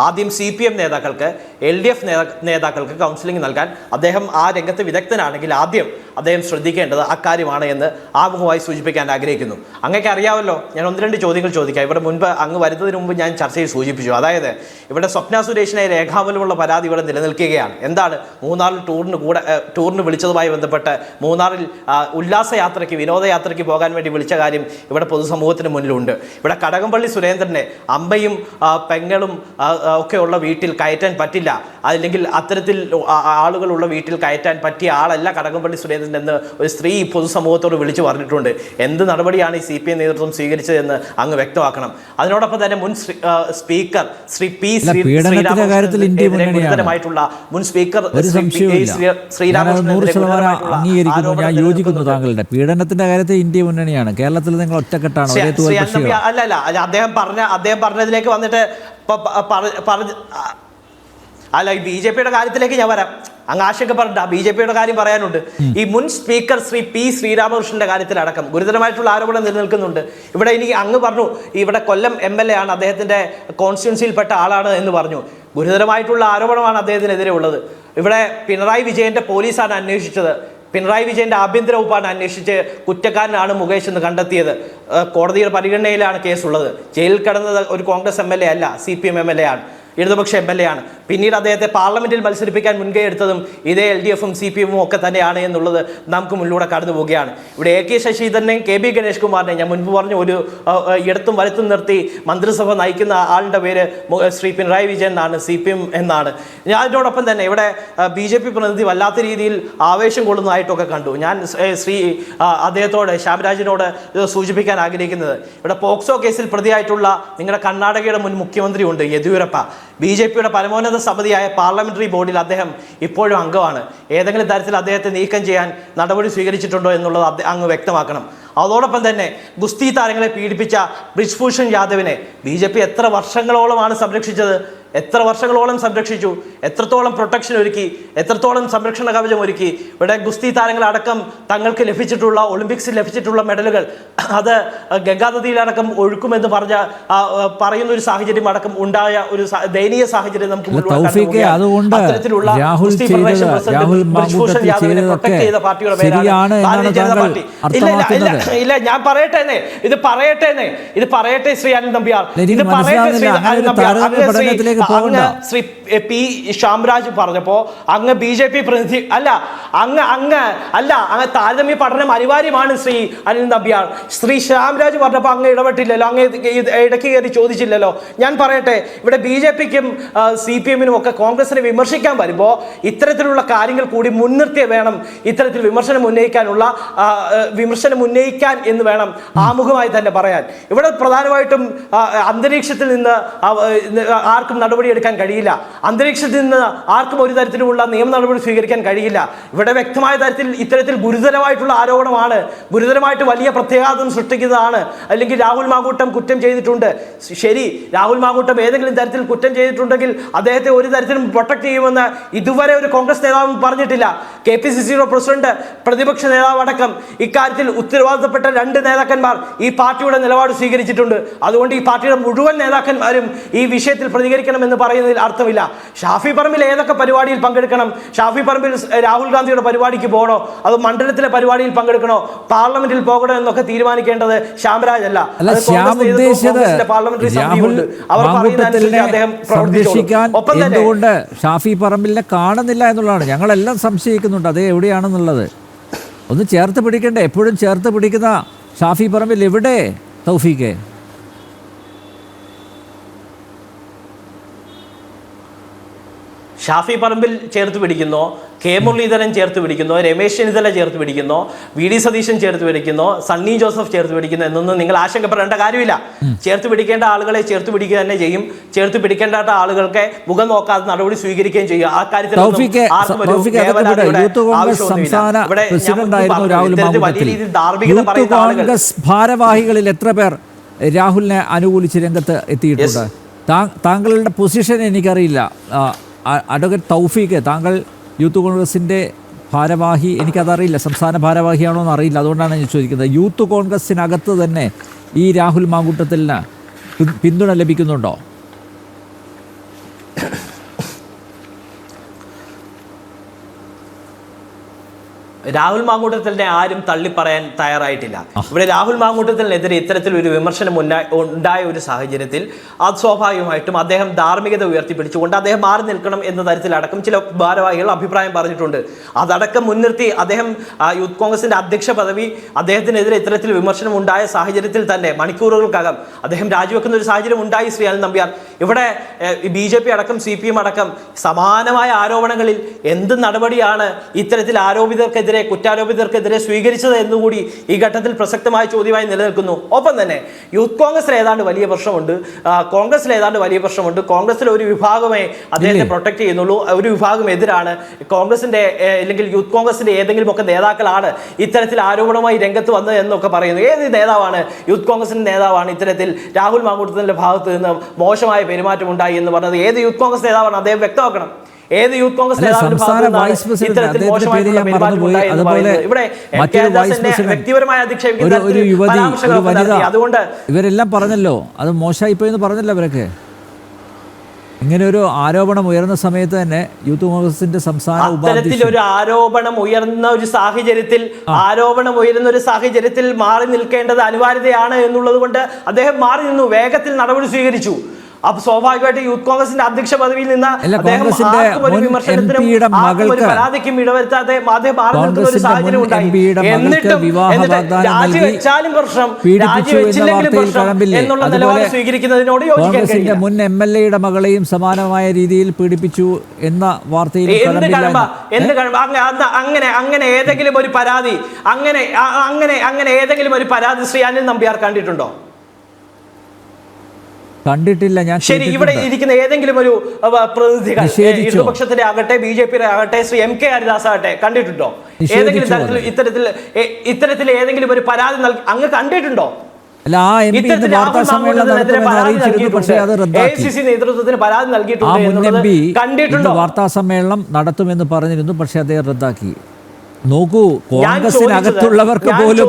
ആദ്യം CPM നേതാക്കൾക്ക്, LDF നേതാക്കൾക്ക് കൗൺസിലിംഗ് നൽകാൻ അദ്ദേഹം ആ രംഗത്ത് വിദഗ്ധനാണെങ്കിൽ ആദ്യം അദ്ദേഹം ശ്രദ്ധിക്കേണ്ടത് അക്കാര്യമാണ് എന്ന് ആമുഖമായി സൂചിപ്പിക്കാൻ ആഗ്രഹിക്കുന്നു. അങ്ങേക്ക് അറിയാമല്ലോ, ഞാൻ 1-2 ചോദ്യങ്ങൾ ചോദിക്കാം. ഇവിടെ മുൻപ് അങ്ങ് വരുന്നതിന് മുമ്പ് ഞാൻ ചർച്ചയിൽ സൂചിപ്പിച്ചു. അതായത് ഇവിടെ സ്വപ്ന സുരേഷിനെ രേഖാമൂലമുള്ള പരാതി ഇവിടെ നിലനിൽക്കുകയാണ്. എന്താണ്? മൂന്നാറിൽ ടൂറിന് വിളിച്ചതുമായി ബന്ധപ്പെട്ട് മൂന്നാറിൽ ഉല്ലാസയാത്രയ്ക്ക്, വിനോദയാത്രയ്ക്ക് പോകാൻ വേണ്ടി വിളിച്ച കാര്യം ഇവിടെ പൊതുസമൂഹത്തിന് മുന്നിലുണ്ട്. ഇവിടെ കടകംപള്ളി സുരേന്ദ്രനെ അമ്മയും പെങ്ങളും ഒക്കെ ഉള്ള വീട്ടിൽ കയറ്റാൻ പറ്റില്ല, അല്ലെങ്കിൽ അത്തരത്തിൽ ആളുകളുള്ള വീട്ടിൽ കയറ്റാൻ പറ്റിയ ആളല്ല കടകംപള്ളി സുരേന്ദ്രൻ എന്ന് ഒരു സ്ത്രീ പൊതുസമൂഹത്തോട് വിളിച്ചു പറഞ്ഞിട്ടുണ്ട്. എന്ത് നടപടിയാണ് ഈ CPM നേതൃത്വം സ്വീകരിച്ചതെന്ന് അങ്ങ് വ്യക്തമാക്കണം. അതിനോടൊപ്പം തന്നെ മുൻ സ്പീക്കർ ശ്രീ P. ഗുരുതരമായിട്ടുള്ള മുൻ സ്പീക്കർ ഞാൻ യോജിക്കുന്നു. താങ്കളുടെ പീഡനത്തിന്റെ കാര്യത്തിൽ ഇന്ത്യ മുന്നണിയാണ്. കേരളത്തിൽ നിങ്ങൾ ഒറ്റക്കെട്ടാണ്. അദ്ദേഹം പറഞ്ഞതിലേക്ക് വന്നിട്ട് അല്ല, ഈ BJPയുടെ കാര്യത്തിലേക്ക് ഞാൻ വരാം. അങ്ങ് ആശങ്കപ്പെടേണ്ട, BJPയുടെ കാര്യം പറയാനുണ്ട്. ഈ മുൻ സ്പീക്കർ ശ്രീ P. ശ്രീരാമകൃഷ്ണന്റെ കാര്യത്തിലടക്കം ഗുരുതരമായിട്ടുള്ള ആരോപണം നിലനിൽക്കുന്നുണ്ട്. ഇവിടെ എനിക്ക് അങ്ങ് പറഞ്ഞു ഇവിടെ കൊല്ലം MLA ആണ്, അദ്ദേഹത്തിന്റെ കോൺസ്റ്റിറ്റ്യുവൻസിയിൽപ്പെട്ട ആളാണ് എന്ന് പറഞ്ഞു. ഗുരുതരമായിട്ടുള്ള ആരോപണമാണ് അദ്ദേഹത്തിനെതിരെ ഉള്ളത്. ഇവിടെ പിണറായി വിജയന്റെ പോലീസാണ് അന്വേഷിച്ചത്. പിണറായി വിജയന്റെ ആഭ്യന്തര വകുപ്പാണ് അന്വേഷിച്ച് കുറ്റക്കാരനാണ് മുകേഷ് എന്ന് കണ്ടെത്തിയത്. കോടതിയുടെ പരിഗണനയിലാണ് കേസുള്ളത്. ജയിലിൽ കിടന്നത് ഒരു കോൺഗ്രസ് MLA അല്ല, CPM MLA ആണ്, ഇടതുപക്ഷ MLA ആണ്. പിന്നീട് അദ്ദേഹത്തെ പാർലമെന്റിൽ മത്സരിപ്പിക്കാൻ മുൻകൈ എടുത്തതും ഇതേ LDFും CPM ഒക്കെ തന്നെയാണ് എന്നുള്ളത് നമുക്ക് മുന്നിലൂടെ കടന്നു പോവുകയാണ്. ഇവിടെ AK ശശീന്ദ്രനെയും KB ഗണേഷ് കുമാറിനെയും ഞാൻ മുൻപ് പറഞ്ഞു ഒരു ഇടത്തും വലത്തും നിർത്തി മന്ത്രിസഭ നയിക്കുന്ന ആളുടെ പേര് ശ്രീ പിണറായി വിജയൻ എന്നാണ്, CPM എന്നാണ്. അതിനോടൊപ്പം തന്നെ ഇവിടെ BJP പ്രതിനിധി വല്ലാത്ത രീതിയിൽ ആവേശം കൊള്ളുന്നതായിട്ടൊക്കെ കണ്ടു. ഞാൻ അദ്ദേഹത്തോട്, ശ്യാംരാജിനോട് സൂചിപ്പിക്കാൻ ആഗ്രഹിക്കുന്നത്, ഇവിടെ പോക്സോ കേസിൽ പ്രതിയായിട്ടുള്ള നിങ്ങളുടെ കർണാടകയുടെ മുൻ മുഖ്യമന്ത്രി ഉണ്ട്, യെദ്യൂരപ്പ. BJPയുടെ പരമോന്നത സമിതിയായ പാർലമെന്ററി ബോർഡിൽ അദ്ദേഹം ഇപ്പോഴും അംഗമാണ്. ഏതെങ്കിലും തരത്തിൽ അദ്ദേഹത്തെ നീക്കം ചെയ്യാൻ നടപടി സ്വീകരിച്ചിട്ടുണ്ടോ എന്നുള്ളത് അങ്ങ് വ്യക്തമാക്കണം. അതോടൊപ്പം തന്നെ ഗുസ്തി താരങ്ങളെ പീഡിപ്പിച്ച ബ്രിജ്ഭൂഷൺ യാദവിനെ BJP എത്ര വർഷങ്ങളോളമാണ് സംരക്ഷിച്ചത്? എത്ര വർഷങ്ങളോളം സംരക്ഷിച്ചു? എത്രത്തോളം പ്രൊട്ടക്ഷൻ ഒരുക്കി? എത്രത്തോളം സംരക്ഷണ കവചം ഒരുക്കി? ഇവിടെ ഗുസ്തി താരങ്ങളടക്കം തങ്ങൾക്ക് ലഭിച്ചിട്ടുള്ള, ഒളിമ്പിക്സിൽ ലഭിച്ചിട്ടുള്ള മെഡലുകൾ അത് ഗംഗാനദിയിലടക്കം ഒഴുക്കുമെന്ന് പറയുന്ന ഒരു സാഹചര്യം അടക്കം ഉണ്ടായ ഒരു ദയനീയ സാഹചര്യം നമുക്ക് അത്തരത്തിലുള്ള ബ്രിജ്ഭൂഷൺ യാദവിനെ പ്രൊട്ടക്ട് ചെയ്ത പാർട്ടിയുടെ പേരാണ് ഭാരതീയ ജനതാ പാർട്ടി. ഇല്ല, ഞാൻ ഇത് പറയട്ടെ ശ്രീ അനിൽ നമ്പ്യാർ, ഇത് പറയട്ടെ ശ്രീ അങ്ങ് ശ്രീ P. ശ്യാംരാജ് പറഞ്ഞപ്പോ അങ്ങ് BJP പ്രതിനിധി അങ്ങ് താരതമ്യ പഠനം അനിവാര്യമാണ് ശ്രീ അനിൽ നമ്പ്യാർ. ശ്രീ ശ്യാംരാജ് പറഞ്ഞപ്പോ അങ്ങ് ഇടപെട്ടില്ലല്ലോ, അങ്ങ് ഇടയ്ക്ക് കയറി ചോദിച്ചില്ലല്ലോ. ഞാൻ പറയട്ടെ, ഇവിടെ BJPക്കും CPMനും ഒക്കെ കോൺഗ്രസിനെ വിമർശിക്കാൻ വരുമ്പോൾ ഇത്തരത്തിലുള്ള കാര്യങ്ങൾ കൂടി മുൻനിർത്തി വേണം ഇത്തരത്തിൽ വിമർശനം ഉന്നയിക്കാൻ എന്ന് വേണം ആമുഖമായി തന്നെ പറയാൻ. ഇവിടെ പ്രധാനമായിട്ടും അന്തരീക്ഷത്തിൽ നിന്ന് ആർക്കും നടപടിയെടുക്കാൻ കഴിയില്ല. അന്തരീക്ഷത്തിൽ നിന്ന് ആർക്കും ഒരു തരത്തിലുമുള്ള നിയമ നടപടി സ്വീകരിക്കാൻ കഴിയില്ല. ഇവിടെ വ്യക്തമായ തരത്തിൽ ഇത്തരത്തിൽ ഗുരുതരമായിട്ടുള്ള ആരോപണമാണ്, ഗുരുതരമായിട്ട് വലിയ പ്രത്യാഘാതം സൃഷ്ടിക്കുന്നതാണ്. അല്ലെങ്കിൽ രാഹുൽ മാങ്കൂട്ടം കുറ്റം ചെയ്തിട്ടുണ്ട്, ശരി, രാഹുൽ മാങ്കൂട്ടം ഏതെങ്കിലും തരത്തിൽ കുറ്റം ചെയ്തിട്ടുണ്ടെങ്കിൽ അദ്ദേഹത്തെ ഒരു തരത്തിലും പ്രൊട്ടക്ട് ചെയ്യുമെന്ന് ഇതുവരെ ഒരു കോൺഗ്രസ് നേതാവും പറഞ്ഞിട്ടില്ല. KPCCയുടെ പ്രസിഡന്റ്, പ്രതിപക്ഷ നേതാവ് അടക്കം ഇക്കാര്യത്തിൽ ഉത്തരവാദിത്തപ്പെട്ട 2 നേതാക്കന്മാർ ഈ പാർട്ടിയുടെ നിലപാട് സ്വീകരിച്ചിട്ടുണ്ട്. അതുകൊണ്ട് ഈ പാർട്ടിയുടെ മുഴുവൻ നേതാക്കന്മാരും ഈ വിഷയത്തിൽ പ്രതികരിക്കണമെന്ന് പറയുന്നതിൽ അർത്ഥമില്ല. ഷാഫി പറമ്പിൽ ഏതൊക്കെ പരിപാടിയിൽ പങ്കെടുക്കണം? ഷാഫി പറമ്പിൽ രാഹുൽ ഗാന്ധിയുടെ പരിപാടിക്ക് പോകണോ, അത് മണ്ഡലത്തിലെ പരിപാടിയിൽ പങ്കെടുക്കണോ, പാർലമെന്റിൽ പോകണോ എന്നൊക്കെ തീരുമാനിക്കേണ്ടത് ശ്യാംരാജ് അല്ല. പാർലമെന്ററി സമിതിയുണ്ട്, അവർ പറയുന്നതനുസരിച്ച് അദ്ദേഹം പ്രവർത്തിച്ചോളും. ഒപ്പം തന്നെ എന്തുകൊണ്ട് ഷാഫി പറമ്പിലിനെ കാണുന്നില്ല എന്നുള്ളതാണ് ഞങ്ങളെല്ലാം സംശയിക്കുന്നുണ്ട്. അത് എവിടെയാണെന്നുള്ളത് ഒന്ന് ചേർത്ത് പിടിക്കണ്ടേ? എപ്പോഴും ചേർത്ത് പിടിക്കുന്ന ഷാഫി പറമ്പിൽ എവിടെ തൗഫീഖെ? ഷാഫി പറമ്പിൽ ചേർത്ത് പിടിക്കുന്നോ, കെ മുരളീധരൻ ചേർത്ത് പിടിക്കുന്നോ, രമേശ് ചെന്നിത്തല ചേർത്ത് പിടിക്കുന്നോ, VD സതീശൻ ചേർത്ത് പിടിക്കുന്നോ, സണ്ണി ജോസഫ് ചേർത്ത് പിടിക്കുന്നു എന്നൊന്നും നിങ്ങൾ ആശങ്കപ്പെടേണ്ട കാര്യമില്ല. ചേർത്ത് പിടിക്കേണ്ട ആളുകളെ ചേർത്ത് പിടിക്കുക തന്നെ ചെയ്യും. ചേർത്ത് പിടിക്കേണ്ട ആളുകൾക്ക് മുഖം നോക്കാതെ നടപടി സ്വീകരിക്കുകയും ചെയ്യും. ആ കാര്യത്തിൽ ഭാരവാഹികളിൽ എത്ര പേർ രാഹുലിനെ അനുകൂലിച്ച് രംഗത്ത് എത്തിയിട്ടുണ്ട്? താങ്കളുടെ പൊസിഷൻ എനിക്കറിയില്ല. അഡ്വക്കേറ്റ് തൗഫീഖ്, താങ്കൾ യൂത്ത് കോൺഗ്രസിൻ്റെ ഭാരവാഹി, എനിക്കതറിയില്ല, സംസ്ഥാന ഭാരവാഹിയാണോ എന്ന് അറിയില്ല, അതുകൊണ്ടാണ് ഞാൻ ചോദിക്കുന്നത്. യൂത്ത് കോൺഗ്രസിനകത്ത് തന്നെ ഈ രാഹുൽ മാങ്കൂട്ടത്തിന് പിന്തുണ ലഭിക്കുന്നുണ്ടോ? രാഹുൽ മാങ്കൂട്ടത്തിനെ ആരും തള്ളിപ്പറയാൻ തയ്യാറായിട്ടില്ല. ഇവിടെ രാഹുൽ മാങ്കൂട്ടത്തിനെതിരെ ഇത്തരത്തിൽ ഒരു വിമർശനം ഉണ്ടായ ഒരു സാഹചര്യത്തിൽ അത് സ്വാഭാവികമായിട്ടും അദ്ദേഹം ധാർമ്മികത ഉയർത്തിപ്പിടിച്ചുകൊണ്ട് അദ്ദേഹം മാറി നിൽക്കണം എന്ന തരത്തിലടക്കം ചില ഭാരവാഹികൾ അഭിപ്രായം പറഞ്ഞിട്ടുണ്ട്. അതടക്കം മുൻനിർത്തി അദ്ദേഹം യൂത്ത് കോൺഗ്രസിന്റെ അധ്യക്ഷ പദവി അദ്ദേഹത്തിനെതിരെ ഇത്തരത്തിൽ വിമർശനം ഉണ്ടായ സാഹചര്യത്തിൽ തന്നെ മണിക്കൂറുകൾക്കകം അദ്ദേഹം രാജിവെക്കുന്ന ഒരു സാഹചര്യം ഉണ്ടായി. ശ്രീ അനിൽ നമ്പ്യാർ, ഇവിടെ BJP അടക്കം CPM അടക്കം സമാനമായ ആരോപണങ്ങളിൽ എന്ത് നടപടിയാണ് ഇത്തരത്തിൽ ആരോപിതർക്കെതിരെ കുറ്റാരോപിതർക്കെതിരെ സ്വീകരിച്ചത് എന്നുകൂടി ഈ ഘട്ടത്തിൽ പ്രസക്തമായ ചോദ്യമായി നിലനിൽക്കുന്നു. ഒപ്പം തന്നെ യൂത്ത് കോൺഗ്രസിൽ ഏതാണ്ട് വലിയ പ്രശ്നമുണ്ട്, കോൺഗ്രസിൽ ഏതാണ്ട് വലിയ പ്രശ്നമുണ്ട്. കോൺഗ്രസിലെ ഒരു വിഭാഗമേ അദ്ദേഹത്തെ പ്രൊട്ടക്ട് ചെയ്യുന്നുള്ളൂ, ഒരു വിഭാഗം എതിരാണ്. കോൺഗ്രസിന്റെ അല്ലെങ്കിൽ യൂത്ത് കോൺഗ്രസിന്റെ ഏതെങ്കിലും ഒക്കെ നേതാക്കളാണ് ഇത്തരത്തിൽ ആരോപണമായി രംഗത്ത് വന്നത് എന്നൊക്കെ പറയുന്നു. ഏത് നേതാവാണ്, യൂത്ത് കോൺഗ്രസിന്റെ നേതാവാണ് ഇത്തരത്തിൽ രാഹുൽ മാങ്കൂട്ടത്തിന്റെ ഭാഗത്ത് നിന്ന് മോശമായ പെരുമാറ്റം ഉണ്ടായി എന്ന് പറഞ്ഞത്? ഏത് യൂത്ത് കോൺഗ്രസ് നേതാവാണ്? അദ്ദേഹം വ്യക്തമാക്കണം. ഏത് യൂത്ത് കോൺഗ്രസ് വ്യക്തിപരമായി അതുകൊണ്ട് ഇവരെല്ലാം പറഞ്ഞല്ലോ അത് മോശമായിപ്പോയെന്ന് പറഞ്ഞല്ലോ. അവരൊക്കെ ഇങ്ങനെ ഒരു ആരോപണം ഉയർന്ന സമയത്ത് തന്നെ യൂത്ത് കോൺഗ്രസിന്റെ സംസ്ഥാന ഒരു ആരോപണം ഉയർന്ന ഒരു സാഹചര്യത്തിൽ മാറി നിൽക്കേണ്ടത് അനിവാര്യതയാണ് എന്നുള്ളത് കൊണ്ട് അദ്ദേഹം മാറി നിന്നു, വേഗത്തിൽ നടപടി സ്വീകരിച്ചു. അപ്പൊ സ്വാഭാവികമായിട്ട് യൂത്ത് കോൺഗ്രസിന്റെ അധ്യക്ഷ പദവിയിൽ നിന്ന് പരാതിക്കും ഇടവരുത്താതെ അദ്ദേഹം മാറി നിൽക്കുന്ന ഒരു സാഹചര്യം ഉണ്ടായി. എന്നിട്ടും രാജിവെച്ചാലും പ്രശ്നം, രാജിവെച്ചില്ലെങ്കിലും പ്രശ്നം എന്നുള്ള നിലപാട് സ്വീകരിക്കുന്നതിനോട് യോജിക്കാൻ കഴിയില്ല. മുൻ MLA-യുടെ മകളെയും സമാനമായ രീതിയിൽ പീഡിപ്പിച്ചു എന്ന വാർത്തയിൽ അങ്ങനെ ഏതെങ്കിലും ഒരു പരാതി അങ്ങനെ ഏതെങ്കിലും ഒരു പരാതി ശ്രീ അനിൽ നമ്പ്യാർ കണ്ടിട്ടുണ്ടോ? കണ്ടിട്ടില്ല ഞാൻ. ശരി, ഇവിടെ ഇരിക്കുന്ന ഏതെങ്കിലും ഒരു പ്രതിനിധികൾ, ഇടതുപക്ഷത്തിലെ ആകട്ടെ BJP-യുടെ ആകട്ടെ ശ്രീ MK ഹരിദാസ് ആകട്ടെ, കണ്ടിട്ടുണ്ടോ ഏതെങ്കിലും തരത്തിൽ ഇത്തരത്തിൽ ഏതെങ്കിലും ഒരു പരാതി അങ്ങ് കണ്ടിട്ടുണ്ടോ? നേതൃത്വത്തിന് പരാതി നൽകിയിട്ടുണ്ട്, കണ്ടിട്ടുണ്ടോ? വാർത്താ സമ്മേളനം നടത്തുമെന്ന് പറഞ്ഞിരുന്നു, പക്ഷേ അദ്ദേഹം റദ്ദാക്കി. നോക്കൂ, കോൺഗ്രസിനകത്തുള്ളവർക്ക് പോലും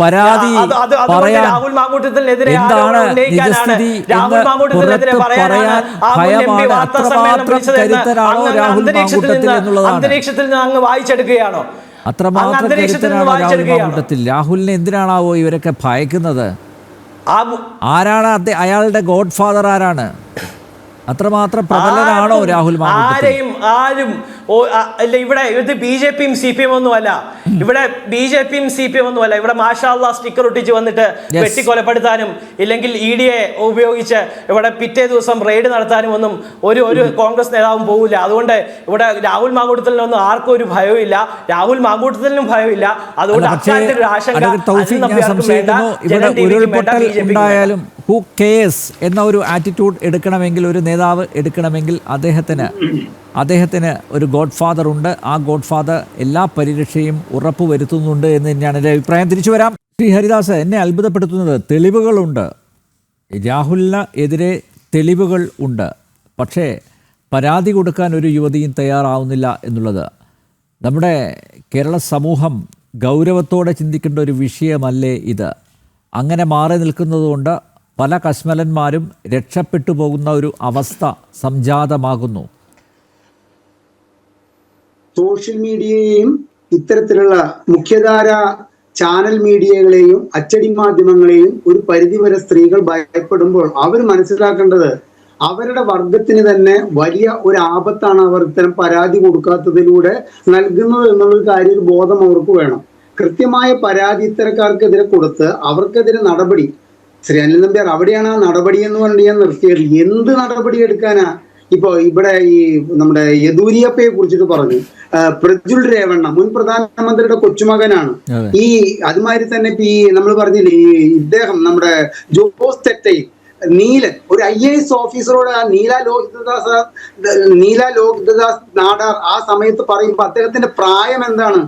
പരാതി പറയാൻ എന്താണ് നിജസ്ഥിതി എന്ന് പുറത്ത് പറയാൻ ഭയമാണ്. അത്രമാത്രം കരുത്തരാണോ രാഹുൽ മാങ്കൂട്ടത്തിൽ എന്നുള്ളതാണ്. അന്തരീക്ഷത്തിൽ നിന്ന് അങ്ങ് വായിച്ചെടുക്കുകയാണോ? അത്രമാത്രം കരുത്തരാണോ രാഹുൽ മാങ്കൂട്ടത്തിൽ? രാഹുലിനെ എന്തിനാണാവോ ഇവരൊക്കെ ഭയക്കുന്നത്? ആരാണ് അയാളുടെ ഗോഡ് ഫാദർ? ആരാണ്? അത്രമാത്രം പ്രബലനാണോ രാഹുൽ മാങ്കൂട്ടത്തിൽ? ആരും അല്ല, ഇവിടെ ഇത് BJP-യും CPM ഒന്നുമല്ല. ഇവിടെ BJP-യും CPM ഒന്നുമല്ല. ഇവിടെ മാഷാ അല്ലാഹ് സ്റ്റിക്കർ ഒട്ടിച്ച് വന്നിട്ട് വെട്ടിക്കൊലപ്പെടുത്താനും ഇല്ലെങ്കിൽ ED-യെ ഉപയോഗിച്ച് ഇവിടെ പിറ്റേ ദിവസം റെയ്ഡ് നടത്താനും ഒന്നും ഒരു കോൺഗ്രസ് നേതാവും പോകില്ല. അതുകൊണ്ട് ഇവിടെ രാഹുൽ മാങ്കൂട്ടത്തിനൊന്നും ആർക്കും ഒരു ഭയവുമില്ല, രാഹുൽ മാങ്കൂട്ടത്തിനും ഭയമില്ല. അതുകൊണ്ട് ഉണ്ടായാലും ഹു കെയേഴ്സ് എന്ന ഒരു ആറ്റിറ്റ്യൂഡ് എടുക്കണമെങ്കിൽ, ഒരു നേതാവ് എടുക്കണമെങ്കിൽ അദ്ദേഹത്തിന് ഒരു ഗോഡ് ഫാദർ ഉണ്ട്. ആ ഗോഡ് ഫാദർ എല്ലാ പരിരക്ഷയും ഉറപ്പുവരുത്തുന്നുണ്ട് എന്ന് തന്നെയാണ് എൻ്റെ അഭിപ്രായം. തിരിച്ചു വരാം. ശ്രീ ഹരിദാസ്, എന്നെ അത്ഭുതപ്പെടുത്തുന്നത് തെളിവുകളുണ്ട്, രാഹുലിന് എതിരെ തെളിവുകൾ ഉണ്ട്, പക്ഷേ പരാതി കൊടുക്കാൻ ഒരു യുവതിയും തയ്യാറാവുന്നില്ല എന്നുള്ളത്. നമ്മുടെ കേരള സമൂഹം ഗൗരവത്തോടെ ചിന്തിക്കേണ്ട ഒരു വിഷയമല്ലേ ഇത്? അങ്ങനെ മാറി നിൽക്കുന്നതുകൊണ്ട് പല കശ്മലന്മാരും രക്ഷപ്പെട്ടു പോകുന്ന ഒരു അവസ്ഥ സംജാതമാകുന്നു. സോഷ്യൽ മീഡിയയെയും ഇത്തരത്തിലുള്ള മുഖ്യധാര ചാനൽ മീഡിയകളെയും അച്ചടി മാധ്യമങ്ങളെയും ഒരു പരിധിവരെ സ്ത്രീകൾ ഭയപ്പെടുമ്പോൾ അവർ മനസ്സിലാക്കേണ്ടത് അവരുടെ വർഗത്തിന് തന്നെ വലിയ ഒരു ആപത്താണ് അവർ ഇത്തരം പരാതി കൊടുക്കാത്തതിലൂടെ നൽകുന്നത് എന്നുള്ളൊരു കാര്യം, ഒരു ബോധം അവർക്ക് വേണം. കൃത്യമായ പരാതി ഇത്തരക്കാർക്കെതിരെ കൊടുത്ത് അവർക്കെതിരെ നടപടി. ശ്രീ അനിൽ നമ്പ്യാർ, അവിടെയാണ് ആ നടപടി എന്ന് പറഞ്ഞ് ഞാൻ നിർത്തിയത്. എന്ത് നടപടി എടുക്കാനാ? ഇപ്പൊ ഇവിടെ ഈ നമ്മുടെ യെദൂരിയപ്പയെ കുറിച്ചിട്ട് പറഞ്ഞു, പ്രജ്വൽ രേവണ്ണ മുൻ പ്രധാനമന്ത്രിയുടെ കൊച്ചുമകനാണ്. ഈ അതുമാതിരി തന്നെ ഇപ്പൊ ഈ നമ്മൾ പറഞ്ഞില്ലേ, ഈ ഇദ്ദേഹം നമ്മുടെ ജോസ് തെറ്റയിൽ നീലൻ, ഒരു IAS ഓഫീസറോട് നീല ലോഹിതദാസ് നാടാർ ആ സമയത്ത് പറയുമ്പോൾ അദ്ദേഹത്തിന്റെ പ്രായം എന്താണ്?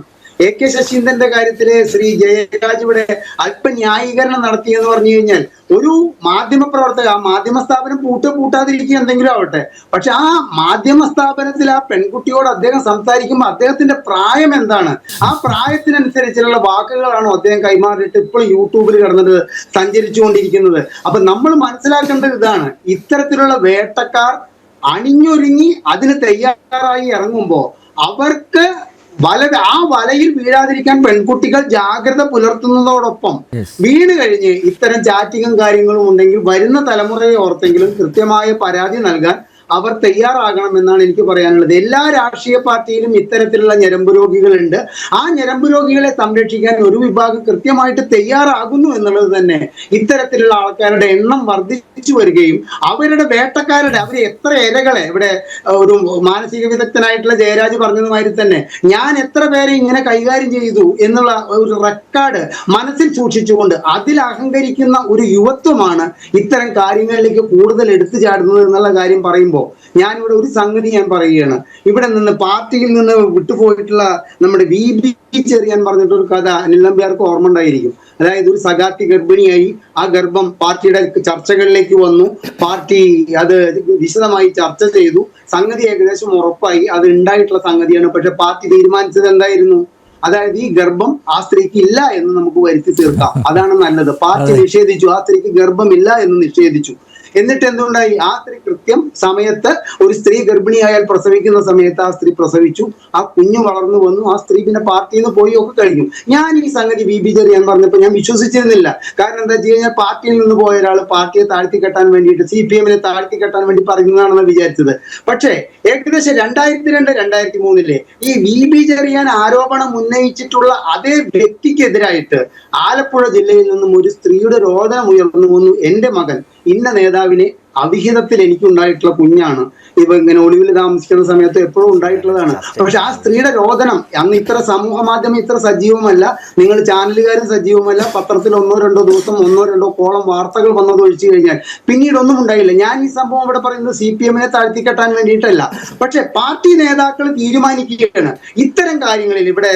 AK ശശീന്ദ്രന്റെ കാര്യത്തില് ശ്രീ ജയരാജ് ഇവിടെ അല്പ ന്യായീകരണം നടത്തിയെന്ന് പറഞ്ഞു കഴിഞ്ഞാൽ ഒരു മാധ്യമ പ്രവർത്തക, ആ മാധ്യമ സ്ഥാപനം പൂട്ടാതിരിക്കുക എന്തെങ്കിലും ആവട്ടെ, പക്ഷെ ആ മാധ്യമ സ്ഥാപനത്തിൽ ആ പെൺകുട്ടിയോട് അദ്ദേഹം സംസാരിക്കുമ്പോൾ അദ്ദേഹത്തിന്റെ പ്രായം എന്താണ്, ആ പ്രായത്തിനനുസരിച്ചുള്ള വാക്കുകളാണോ അദ്ദേഹം കൈമാറിയിട്ട് ഇപ്പോൾ യൂട്യൂബിൽ കിടന്നിട്ട് സഞ്ചരിച്ചുകൊണ്ടിരിക്കുന്നത്. അപ്പൊ നമ്മൾ മനസ്സിലാക്കേണ്ടത് ഇതാണ്, ഇത്തരത്തിലുള്ള വേട്ടക്കാർ അണിഞ്ഞൊരുങ്ങി അതിന് തയ്യാറായി ഇറങ്ങുമ്പോ അവർക്ക് ആ വലയിൽ വീഴാതിരിക്കാൻ പെൺകുട്ടികൾ ജാഗ്രത പുലർത്തുന്നതോടൊപ്പം വീണ് കഴിഞ്ഞ് ഇത്തരം ചാറ്റിങ്ങും കാര്യങ്ങളും ഉണ്ടെങ്കിൽ വരുന്ന തലമുറയെ ഓർത്തെങ്കിലും കൃത്യമായ പരാതി നൽകാൻ അവർ തയ്യാറാകണമെന്നാണ് എനിക്ക് പറയാനുള്ളത്. എല്ലാ രാഷ്ട്രീയ പാർട്ടിയിലും ഇത്തരത്തിലുള്ള ഞരമ്പ് രോഗികളുണ്ട്. ആ ഞരമ്പ് രോഗികളെ സംരക്ഷിക്കാൻ ഒരു വിഭാഗം കൃത്യമായിട്ട് തയ്യാറാകുന്നു എന്നുള്ളത് തന്നെ ഇത്തരത്തിലുള്ള ആൾക്കാരുടെ എണ്ണം വർദ്ധിച്ചു വരികയും അവരുടെ വേട്ടക്കാരുടെ അവർ എത്ര ഇരകളെ, ഇവിടെ ഒരു മാനസിക വിദഗ്ധനായിട്ടുള്ള ജയരാജ് പറഞ്ഞതുമാതിരി തന്നെ ഞാൻ എത്ര പേരെ ഇങ്ങനെ കൈകാര്യം ചെയ്തു എന്നുള്ള ഒരു റെക്കോർഡ് മനസ്സിൽ സൂക്ഷിച്ചുകൊണ്ട് അതിൽ അഹങ്കരിക്കുന്ന ഒരു യുവത്വമാണ് ഇത്തരം കാര്യങ്ങളിലേക്ക് കൂടുതൽ എടുത്തു ചാടുന്നത് എന്നുള്ള കാര്യം പറയുമ്പോൾ ഞാനിവിടെ ഒരു സംഗതി ഞാൻ പറയുകയാണ്. ഇവിടെ നിന്ന് പാർട്ടിയിൽ നിന്ന് വിട്ടുപോയിട്ടുള്ള നമ്മുടെ VB ചെറിയാൻ പറഞ്ഞിട്ടൊരു കഥ അനിൽ നമ്പ്യാർക്ക് ഓർമ്മ ഉണ്ടായിരിക്കും. അതായത് ഒരു സഖാത്തി ഗർഭിണിയായി, ആ ഗർഭം പാർട്ടിയുടെ ചർച്ചകളിലേക്ക് വന്നു, പാർട്ടി അത് വിശദമായി ചർച്ച ചെയ്തു, സംഗതി ഏകദേശം ഉറപ്പായി, അത് ഉണ്ടായിട്ടുള്ള സംഗതിയാണ്. പക്ഷെ പാർട്ടി തീരുമാനിച്ചത് എന്തായിരുന്നു? അതായത് ഈ ഗർഭം ആ സ്ത്രീക്ക് ഇല്ല എന്ന് നമുക്ക് വരുത്തി തീർക്കാം, അതാണ് നല്ലത്. പാർട്ടി നിഷേധിച്ചു, ആ സ്ത്രീക്ക് ഗർഭമില്ല എന്ന് നിഷേധിച്ചു. എന്നിട്ട് എന്തുണ്ടായി? ആ സ്ത്രീ കൃത്യം സമയത്ത്, ഒരു സ്ത്രീ ഗർഭിണിയായാൽ പ്രസവിക്കുന്ന സമയത്ത് ആ സ്ത്രീ പ്രസവിച്ചു, ആ കുഞ്ഞു വളർന്നു വന്നു, ആ സ്ത്രീ പിന്നെ പാർട്ടിയിൽ നിന്ന് പോയി ഒക്കെ കഴിഞ്ഞു. ഞാൻ ഈ സംഗതി VB ചെറിയാൻ പറഞ്ഞപ്പോൾ ഞാൻ വിശ്വസിച്ചിരുന്നില്ല. കാരണം എന്താ വെച്ച് കഴിഞ്ഞാൽ പാർട്ടിയിൽ നിന്ന് പോയ ഒരാൾ പാർട്ടിയെ താഴ്ത്തിക്കെട്ടാൻ വേണ്ടിയിട്ട്, CPM-നെ താഴ്ത്തിക്കെട്ടാൻ വേണ്ടി പറയുന്നതാണെന്ന് വിചാരിച്ചത്. പക്ഷേ ഏകദേശം 2002-2003 ഈ VB ചെറിയാൻ ആരോപണം ഉന്നയിച്ചിട്ടുള്ള അതേ വ്യക്തിക്കെതിരായിട്ട് ആലപ്പുഴ ജില്ലയിൽ നിന്നും ഒരു സ്ത്രീയുടെ രോദനം ഉയർന്നു വന്നു. എന്റെ മകൻ ഇന്ന നേതാവിനെ അവിഹിതത്തിൽ എനിക്കുണ്ടായിട്ടുള്ള കുഞ്ഞാണ്, ഇവ ഇങ്ങനെ ഒളിവിൽ താമസിക്കുന്ന സമയത്ത് എപ്പോഴും ഉണ്ടായിട്ടുള്ളതാണ്. പക്ഷെ ആ സ്ത്രീയുടെ രോദനം അന്ന് ഇത്ര സമൂഹ മാധ്യമം ഇത്ര സജീവമല്ല, നിങ്ങൾ ചാനലുകാരും സജീവമല്ല, പത്രത്തിൽ 1-2 ദിവസം 1-2 കോളം വാർത്തകൾ വന്നത് ഒഴിച്ചു കഴിഞ്ഞാൽ പിന്നീട് ഒന്നും ഉണ്ടായില്ല. ഞാൻ ഈ സംഭവം ഇവിടെ പറയുന്നത് CPM-നെ താഴ്ത്തിക്കെട്ടാൻ വേണ്ടിയിട്ടല്ല, പക്ഷെ പാർട്ടി നേതാക്കൾ തീരുമാനിക്കുകയാണ് ഇത്തരം കാര്യങ്ങളിൽ. ഇവിടെ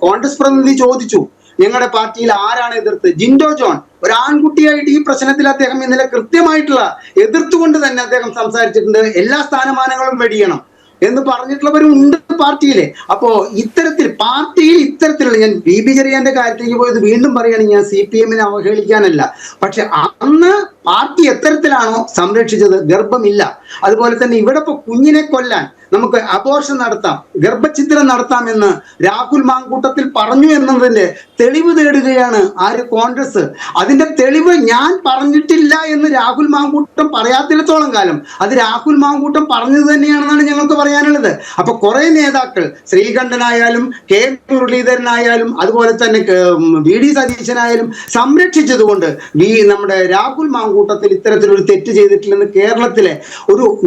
കോൺഗ്രസ് പ്രതിനിധി ചോദിച്ചു, ഞങ്ങളുടെ പാർട്ടിയിൽ ആരാണ് എതിർത്ത്? ജിൻഡോ ജോൺ ഒരു ആൺകുട്ടിയായിട്ട് ഈ പ്രശ്നത്തിൽ അദ്ദേഹം ഇന്നലെ കൃത്യമായിട്ടുള്ള എതിർത്തുകൊണ്ട് തന്നെ അദ്ദേഹം സംസാരിച്ചിട്ടുണ്ട്. എല്ലാ സ്ഥാനമാനങ്ങളും വെടിയണം എന്ന് പറഞ്ഞിട്ടുള്ളവരും ഉണ്ട് പാർട്ടിയിലെ. അപ്പോ ഇത്തരത്തിൽ പാർട്ടിയിൽ ഇത്തരത്തിലുള്ള, ഞാൻ VB ചെറിയാന്റെ കാര്യത്തിലേക്ക് പോയത് വീണ്ടും പറയുകയാണെങ്കിൽ ഞാൻ CPM-നെ അവഹേളിക്കാനല്ല, പക്ഷെ അന്ന് പാർട്ടി എത്തരത്തിലാണോ സംരക്ഷിച്ചത്? ഗർഭമില്ല. അതുപോലെ തന്നെ ഇവിടെ ഇപ്പൊ കുഞ്ഞിനെ കൊല്ലാൻ നമുക്ക് അബോർഷൻ നടത്താം, ഗർഭഛിദ്രം നടത്താം എന്ന് രാഹുൽ മാങ്കൂട്ടത്തിൽ പറഞ്ഞു എന്നതിന്റെ തെളിവ് തേടുകയാണ് ആര്? കോൺഗ്രസ്. അതിന്റെ തെളിവ് ഞാൻ പറഞ്ഞിട്ടില്ല എന്ന് രാഹുൽ മാങ്കൂട്ടം പറയാത്തിടത്തോളം കാലം അത് രാഹുൽ മാങ്കൂട്ടം പറഞ്ഞത് തന്നെയാണെന്നാണ് ഞങ്ങൾക്ക് പറയാനുള്ളത്. അപ്പൊ കുറെ നേതാക്കൾ, ശ്രീകണ്ഠനായാലും K മുരളീധരനായാലും അതുപോലെ തന്നെ VD സതീശനായാലും സംരക്ഷിച്ചതുകൊണ്ട് നമ്മുടെ രാഹുൽ മാങ്കൂട്ടത്തിൽ ഇത്തരത്തിലൊരു തെറ്റ് ചെയ്തിട്ടില്ലെന്ന് കേരളത്തിലെ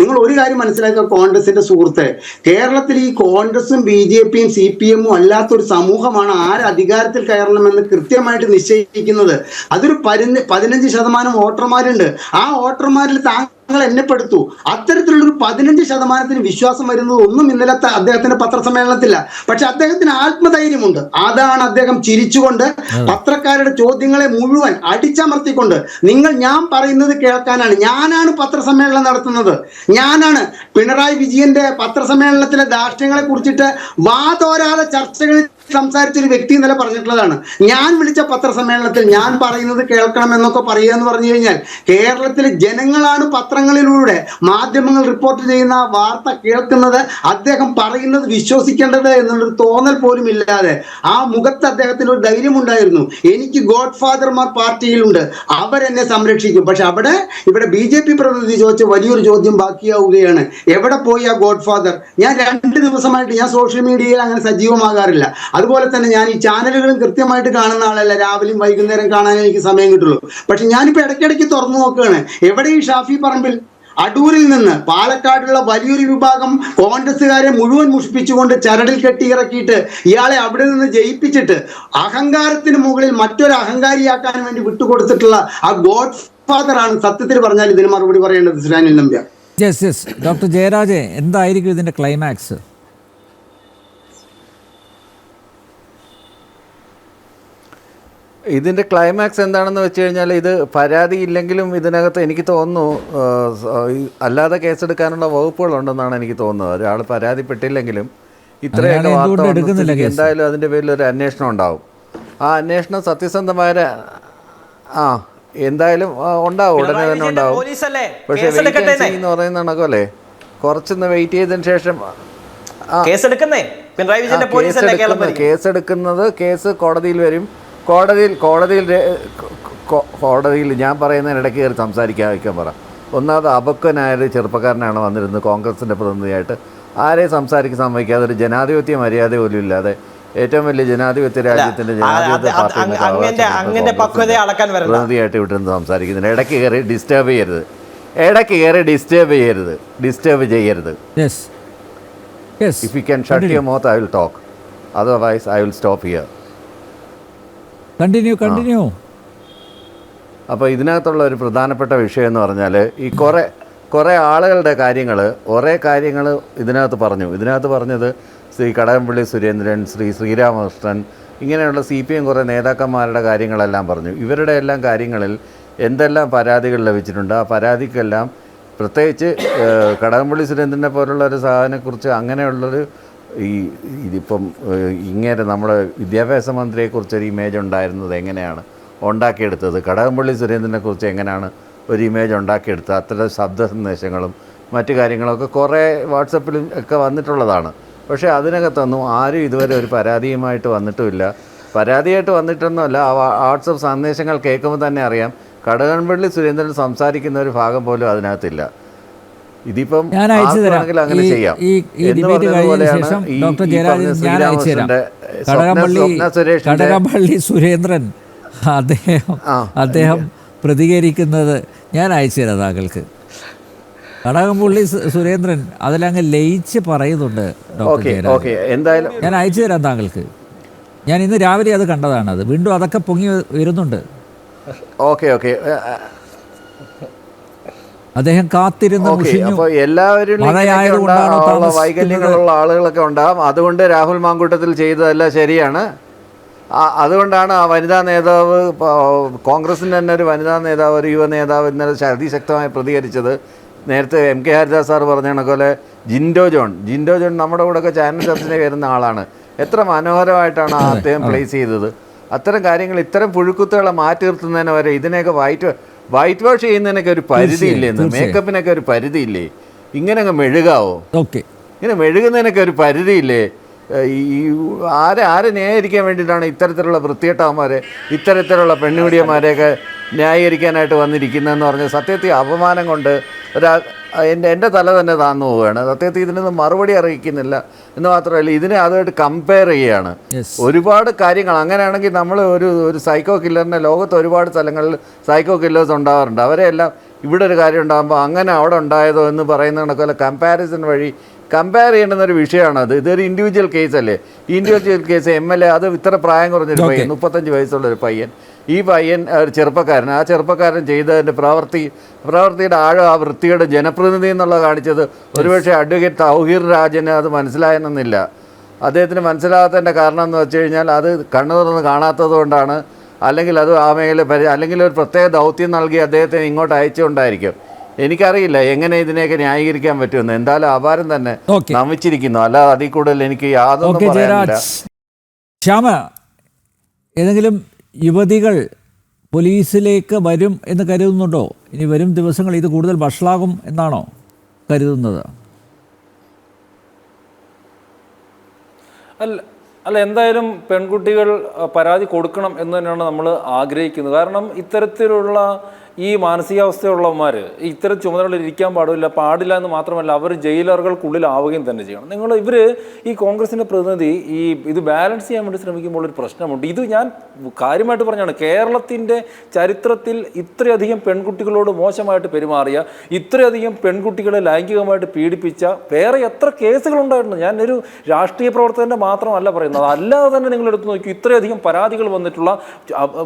നിങ്ങൾ ഒരു കാര്യം മനസ്സിലാക്കുക കോൺഗ്രസിന്റെ സുഹൃത്തെ, കേരളത്തിൽ ഈ കോൺഗ്രസും BJP-യും CPM-ഉം അല്ലാത്തൊരു സമൂഹമാണ് ആര് അധികാരത്തിൽ കയറണമെന്ന് കൃത്യമായിട്ട് നിശ്ചയിക്കുന്നത്. അതൊരു 15% വോട്ടർമാരുണ്ട്. ആ വോട്ടർമാരിൽ താങ്കൾ എന്നെപ്പെടുത്തു. അത്തരത്തിലുള്ളൊരു 15% വിശ്വാസം വരുന്നത് ഒന്നും ഇന്നലത്തെ അദ്ദേഹത്തിന്റെ പത്രസമ്മേളനത്തില്ല. പക്ഷെ അദ്ദേഹത്തിന് ആത്മധൈര്യമുണ്ട്. അതാണ് അദ്ദേഹം ചിരിച്ചുകൊണ്ട് പത്രക്കാരുടെ ചോദ്യങ്ങളെ മുഴുവൻ അടിച്ചമർത്തിക്കൊണ്ട്, ഞാൻ പറയുന്നത് കേൾക്കാനാണ്, ഞാനാണ് പത്രസമ്മേളനം നടത്തുന്നത്, ഞാനാണ് പിണറായി വിജയന്റെ പത്രസമ്മേളനത്തിലെ ധാർഷ്ട്യങ്ങളെ കുറിച്ചിട്ട് വാതോരാതെ ചർച്ചകളിൽ സംസാരിച്ചൊരു വ്യക്തി ഇന്നലെ പറഞ്ഞിട്ടുള്ളതാണ്. ഞാൻ വിളിച്ച പത്രസമ്മേളനത്തിൽ ഞാൻ പറയുന്നത് കേൾക്കണം എന്നൊക്കെ പറയുക എന്ന് പറഞ്ഞു കഴിഞ്ഞാൽ, കേരളത്തിലെ ജനങ്ങളാണ് പത്രങ്ങളിലൂടെ മാധ്യമങ്ങൾ റിപ്പോർട്ട് ചെയ്യുന്ന വാർത്ത കേൾക്കുന്നത്, അദ്ദേഹം പറയുന്നത് വിശ്വസിക്കേണ്ടത് എന്നുള്ളൊരു തോന്നൽ പോലും ഇല്ലാതെ ആ മുഖത്ത് അദ്ദേഹത്തിന് ഒരു ധൈര്യമുണ്ടായിരുന്നു. എനിക്ക് ഗോഡ് ഫാദർമാർ പാർട്ടിയിലുണ്ട്, അവരെന്നെ സംരക്ഷിക്കും. പക്ഷെ ഇവിടെ BJP പ്രതിനിധി ചോദിച്ച വലിയൊരു ചോദ്യം ബാക്കിയാവുകയാണ്, എവിടെ പോയി ആ ഗോഡ് ഫാദർ? ഞാൻ 2 ദിവസമായിട്ട് ഞാൻ സോഷ്യൽ മീഡിയയിൽ അങ്ങനെ സജീവമാകാറില്ല. അതുപോലെ തന്നെ ഞാൻ ഈ ചാനലുകളും കൃത്യമായിട്ട് കാണുന്ന ആളല്ല, രാവിലെയും വൈകുന്നേരം കാണാൻ എനിക്ക് സമയം കിട്ടുള്ളൂ. പക്ഷെ ഞാനിപ്പോൾ ഇടയ്ക്കിടയ്ക്ക് തുറന്നു നോക്കുകയാണ്, എവിടെ ഈ ഷാഫി പറമ്പിൽ? അടൂരിൽ നിന്ന് പാലക്കാടുള്ള വലിയൊരു വിഭാഗം കോൺഗ്രസ്സുകാരെ മുഴുവൻ മുഷിപ്പിച്ചുകൊണ്ട് ചരടിൽ കെട്ടിയിറക്കിയിട്ട് ഇയാളെ അവിടെ നിന്ന് ജയിപ്പിച്ചിട്ട് അഹങ്കാരത്തിന് മുകളിൽ മറ്റൊരു അഹങ്കാരിയാക്കാൻ വേണ്ടി വിട്ടുകൊടുത്തിട്ടുള്ള ആ ഗോഡ് ഫാദർ ആണ് സത്യത്തിൽ പറഞ്ഞാൽ ഇതിന് മറുപടി പറയേണ്ടത് ശ്രീ അനിൽ നമ്പ്യാർ. ഡോക്ടർ ജയരാജ്, എന്തായിരിക്കും ഇതിന്റെ ക്ലൈമാക്സ്? ഇതിൻ്റെ ക്ലൈമാക്സ് എന്താണെന്ന് വെച്ച് കഴിഞ്ഞാൽ, ഇത് പരാതി ഇല്ലെങ്കിലും ഇതിനകത്ത് എനിക്ക് തോന്നുന്നു അല്ലാതെ കേസെടുക്കാനുള്ള വകുപ്പുകളുണ്ടെന്നാണ് എനിക്ക് തോന്നുന്നത്. ഒരാൾ പരാതിപ്പെട്ടില്ലെങ്കിലും ഇത്രയൊക്കെ വാർത്ത വന്ന സ്ഥിതിക്ക് എന്തായാലും അതിൻ്റെ പേരിൽ ഒരു അന്വേഷണം ഉണ്ടാവും. ആ അന്വേഷണം സത്യസന്ധമായ എന്തായാലും ഉണ്ടാവും, ഉടനെ തന്നെ ഉണ്ടാവും. പക്ഷേ എന്ന് പറയുന്ന കണക്കല്ലേ, കുറച്ചൊന്ന് വെയിറ്റ് ചെയ്തതിന് ശേഷം കേസെടുക്കുന്നത് കേസ് കോടതിയിൽ വരും. കോടതിയിൽ ഞാൻ പറയുന്നതിനിടയ്ക്ക് കയറി സംസാരിക്കാൻ പറ. ഒന്നാമത് അബക്കനായൊരു ചെറുപ്പക്കാരനാണ് വന്നിരുന്നത് കോൺഗ്രസിൻ്റെ പ്രതിനിധിയായിട്ട്. ആരെയും സംസാരിക്കാൻ സമ്മതിക്കാതെ ഒരു ജനാധിപത്യ മര്യാദ പോലും ഇല്ലാതെ ഏറ്റവും വലിയ ജനാധിപത്യ രാജ്യത്തിൻ്റെ ജനാധിപത്യ പാർട്ടി പ്രതിനിധിയായിട്ട് വിട്ടിരുന്ന് സംസാരിക്കുന്നില്ല. ഇടയ്ക്ക് കയറി ഡിസ്റ്റർബ് ചെയ്യരുത്. If you can shut your mouth, I will talk. Otherwise, I will stop here. Continue. അപ്പോൾ ഇതിനകത്തുള്ള ഒരു പ്രധാനപ്പെട്ട വിഷയം എന്ന് പറഞ്ഞാൽ ഈ കുറേ ആളുകളുടെ കുറേ കാര്യങ്ങൾ ഇതിനകത്ത് പറഞ്ഞത് ശ്രീ കടകംപള്ളി സുരേന്ദ്രൻ, ശ്രീരാമകൃഷ്ണൻ, ഇങ്ങനെയുള്ള CPM കുറേ നേതാക്കന്മാരുടെ കാര്യങ്ങളെല്ലാം പറഞ്ഞു. ഇവരുടെ എല്ലാം കാര്യങ്ങളിൽ എന്തെല്ലാം പരാതികൾ ലഭിച്ചിട്ടുണ്ട്, ആ പരാതിക്കെല്ലാം പ്രത്യേകിച്ച് കടകംപള്ളി സുരേന്ദ്രനെ പോലുള്ള ഒരു സാധനത്തെക്കുറിച്ച് അങ്ങനെയുള്ളൊരു ഇതിപ്പം ഇങ്ങനെ നമ്മുടെ വിദ്യാഭ്യാസ മന്ത്രിയെക്കുറിച്ചൊരു ഇമേജ് ഉണ്ടായിരുന്നത് എങ്ങനെയാണ് ഉണ്ടാക്കിയെടുത്തത്, കടകംപള്ളി സുരേന്ദ്രനെക്കുറിച്ച് എങ്ങനെയാണ് ഒരു ഇമേജ് ഉണ്ടാക്കിയെടുത്തത്, അത്തരം ശബ്ദ സന്ദേശങ്ങളും മറ്റു കാര്യങ്ങളൊക്കെ കുറേ വാട്സപ്പിലും ഒക്കെ വന്നിട്ടുള്ളതാണ്. പക്ഷേ അതിനകത്തൊന്നും ആരും ഇതുവരെ ഒരു പരാതിയുമായിട്ട് വന്നിട്ടുമില്ല. പരാതിയായിട്ട് വന്നിട്ടൊന്നുമല്ല, ആ വാട്സപ്പ് സന്ദേശങ്ങൾ കേൾക്കുമ്പോൾ തന്നെ അറിയാം കടകംപള്ളി സുരേന്ദ്രൻ സംസാരിക്കുന്ന ഒരു ഭാഗം പോലും അതിനകത്തില്ല. ഇതിപ്പം അങ്ങനെ ചെയ്യാം എന്ന് പറഞ്ഞതുപോലെയാണ് കടകംപള്ളി സുരേന്ദ്രൻ അദ്ദേഹം പ്രതികരിക്കുന്നത് ഞാൻ അയച്ചു തരാം താങ്കൾക്ക്. കടകംപള്ളി സുരേന്ദ്രൻ അതിലങ്ങ് ലയിച്ച് പറയുന്നുണ്ട്. എന്തായാലും ഞാൻ അയച്ചു തരാം താങ്കൾക്ക്. ഞാൻ ഇന്ന് രാവിലെ അത് കണ്ടതാണ്. അത് വീണ്ടും അതൊക്കെ പൊങ്ങി വരുന്നുണ്ട്. അദ്ദേഹം കാത്തിരുന്ന് അപ്പോൾ എല്ലാവരും വൈകല്യങ്ങളുള്ള ആളുകളൊക്കെ ഉണ്ടാകും. അതുകൊണ്ട് രാഹുൽ മാങ്കൂട്ടത്തിൽ ചെയ്തതെല്ലാം ശരിയാണ്. അതുകൊണ്ടാണ് ആ വനിതാ നേതാവ്, കോൺഗ്രസിൻ്റെ തന്നെ ഒരു വനിതാ നേതാവ്, ഒരു യുവ നേതാവ് ഇന്നലെ അതിശക്തമായി പ്രതികരിച്ചത്. നേരത്തെ MK ഹരിദാസ് സാർ പറഞ്ഞ കണക്കോലെ ജിൻഡോ ജോൺ നമ്മുടെ കൂടെയൊക്കെ ചാനൽ ചർച്ചയിൽ വരുന്ന ആളാണ്. എത്ര മനോഹരമായിട്ടാണ് അദ്ദേഹം പ്ലേസ് ചെയ്തത്. അത്തരം കാര്യങ്ങൾ, ഇത്തരം പുഴുക്കുത്തുകളെ മാറ്റി നിർത്തുന്നതിന് വരെ ഇതിനെയൊക്കെ വൈറ്റ് വാഷ് ചെയ്യുന്നതിനൊക്കെ ഒരു പരിധിയില്ലേ, മേക്കപ്പിനൊക്കെ ഒരു പരിധിയില്ലേ, ഇങ്ങനെ അങ്ങ് മെഴുകാവോ? ഇങ്ങനെ മെഴുകുന്നതിനൊക്കെ ഒരു പരിധിയില്ലേ? ഈ ആരെ ന്യായീകരിക്കാൻ വേണ്ടിയിട്ടാണ് ഇത്തരത്തിലുള്ള വൃത്തികെട്ടവന്മാരെ, ഇത്തരത്തിലുള്ള പെണ്ണുപിടിയന്മാരെയൊക്കെ ന്യായീകരിക്കാനായിട്ട് വന്നിരിക്കുന്നതെന്ന് പറഞ്ഞ് സത്യത്തിൽ അപമാനം കൊണ്ട് എൻ്റെ തല തന്നെ താന്നു പോവുകയാണ്. സത്യത്തിൽ ഇതിനൊന്നും മറുപടി അറിയിക്കുന്നില്ല എന്ന് മാത്രമല്ല, ഇതിനെ അതുമായിട്ട് കമ്പയർ ചെയ്യുകയാണ്. ഒരുപാട് കാര്യങ്ങൾ. അങ്ങനെയാണെങ്കിൽ നമ്മൾ ഒരു സൈക്കോ കില്ലറിനെ ലോകത്ത് ഒരുപാട് സ്ഥലങ്ങളിൽ സൈക്കോ കില്ലേഴ്സ് ഉണ്ടാവാറുണ്ട്. അവരെല്ലാം ഇവിടെ ഒരു കാര്യം ഉണ്ടാകുമ്പോൾ അങ്ങനെ അവിടെ ഉണ്ടായതോ എന്ന് പറയുന്ന കണക്കല്ല കമ്പാരിസൺ വഴി കമ്പയർ ചെയ്യേണ്ടുന്നൊരു വിഷയമാണ്. ഇതൊരു ഇൻഡിവിജ്വൽ കേസല്ലേ. ഈ ഇൻഡിവിജ്വൽ കേസ് MLA, അത് ഇത്ര പ്രായം കുറഞ്ഞൊരു പയ്യൻ, 35 വയസ്സുള്ളൊരു പയ്യൻ, ഈ പയ്യൻ ഒരു ചെറുപ്പക്കാരൻ, ആ ചെറുപ്പക്കാരൻ ചെയ്തതിൻ്റെ പ്രവൃത്തിയുടെ ആഴം, ആ വൃത്തിയുടെ ജനപ്രതിനിധി എന്നുള്ളത് കാണിച്ചത് ഒരുപക്ഷെ അഡ്വക്കേറ്റ് തൗഹീർ രാജന് അത് മനസ്സിലായെന്നില്ല. അദ്ദേഹത്തിന് മനസ്സിലാകാത്തതിൻ്റെ കാരണം എന്ന് വെച്ച് കഴിഞ്ഞാൽ അത് കണ്ണു തുറന്ന് കാണാത്തത് കൊണ്ടാണ്. അല്ലെങ്കിൽ അത് ആ മേഖല അല്ലെങ്കിൽ ഒരു പ്രത്യേക ദൗത്യം നൽകി അദ്ദേഹത്തിന് ഇങ്ങോട്ട് അയച്ചുകൊണ്ടായിരിക്കും. എനിക്കറിയില്ല എങ്ങനെ ഇതിനെയൊക്കെ ന്യായീകരിക്കാൻ പറ്റുമെന്ന്. എന്തായാലും അപാരം തന്നെ നമിച്ചിരിക്കുന്നു. അല്ലാതെ അതിൽ കൂടുതൽ എനിക്ക് യാതൊന്നും പറയാനില്ല. ശ്യാമ, ഏതെങ്കിലും യുവതികൾ പോലീസിലേക്ക് വരും എന്ന് കരുതുന്നുണ്ടോ? ഇനി വരും ദിവസങ്ങൾ ഇത് കൂടുതൽ വഷളാകും എന്നാണോ കരുതുന്നത്? അല്ല, എന്തായാലും പെൺകുട്ടികൾ പരാതി കൊടുക്കണം എന്ന് തന്നെയാണ് നമ്മൾ ആഗ്രഹിക്കുന്നത്. കാരണം ഇത്തരത്തിലുള്ള ഈ മാനസികാവസ്ഥയുള്ളവന്മാർ ഇത്തരം ചുമതലകളിൽ ഇരിക്കാൻ പാടില്ല എന്ന് മാത്രമല്ല, അവർ ജയിലറുകൾക്കുള്ളിലാവുകയും തന്നെ ചെയ്യണം. ഇവർ ഈ കോൺഗ്രസിൻ്റെ പ്രതിനിധി ഇത് ബാലൻസ് ചെയ്യാൻ വേണ്ടി ശ്രമിക്കുമ്പോൾ ഒരു പ്രശ്നമുണ്ട്. ഇത് ഞാൻ കാര്യമായിട്ട് പറഞ്ഞാണ്, കേരളത്തിൻ്റെ ചരിത്രത്തിൽ ഇത്രയധികം പെൺകുട്ടികളോട് മോശമായിട്ട് പെരുമാറിയ, ഇത്രയധികം പെൺകുട്ടികളെ ലൈംഗികമായിട്ട് പീഡിപ്പിച്ച വേറെ എത്ര കേസുകളുണ്ടായിട്ടുണ്ട്. ഞാൻ ഒരു രാഷ്ട്രീയ പ്രവർത്തകൻ്റെ മാത്രമല്ല പറയുന്നത്, അല്ലാതെ തന്നെ നിങ്ങളെടുത്ത് നോക്കി ഇത്രയധികം പരാതികൾ വന്നിട്ടുള്ള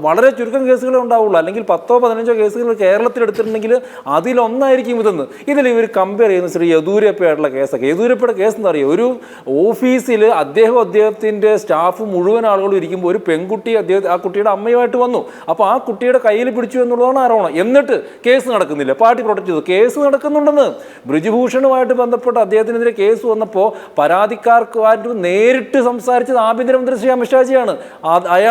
വളരെ ചുരുക്കം കേസുകളേ ഉണ്ടാവുള്ളൂ. അല്ലെങ്കിൽ 10-15 കേസുകൾ കേസുകൾ കേരളത്തിൽ എടുത്തിട്ടുണ്ടെങ്കിൽ അതിലൊന്നായിരിക്കും ഇതെന്ന്. ഇതിൽ ഇവർ കമ്പയർ ചെയ്യുന്ന ശ്രീ യെദ്യൂരപ്പയായിട്ടുള്ള കേസൊക്കെ. യെദ്യൂരപ്പയുടെ കേസ് എന്താ പറയുക, ഒരു ഓഫീസിൽ അദ്ദേഹത്തിൻ്റെ സ്റ്റാഫ് മുഴുവൻ ആളുകളും ഇരിക്കുമ്പോൾ ഒരു പെൺകുട്ടി ആ കുട്ടിയുടെ അമ്മയുമായിട്ട് വന്നു. അപ്പോൾ ആ കുട്ടിയുടെ കയ്യിൽ പിടിച്ചു എന്നുള്ളതാണ് ആരോപണം. എന്നിട്ട് കേസ് നടക്കുന്നില്ല, പാർട്ടി പ്രൊട്ടക്ട് ചെയ്തു. കേസ് നടക്കുന്നുണ്ടെന്ന്. ബ്രിജ്ഭൂഷണുമായിട്ട് ബന്ധപ്പെട്ട് അദ്ദേഹത്തിനെതിരെ കേസ് വന്നപ്പോൾ പരാതിക്കാർക്കുമായിട്ട് നേരിട്ട് സംസാരിച്ചത് ആഭ്യന്തരമന്ത്രി ശ്രീ അമിത്ഷാജിയാണ്.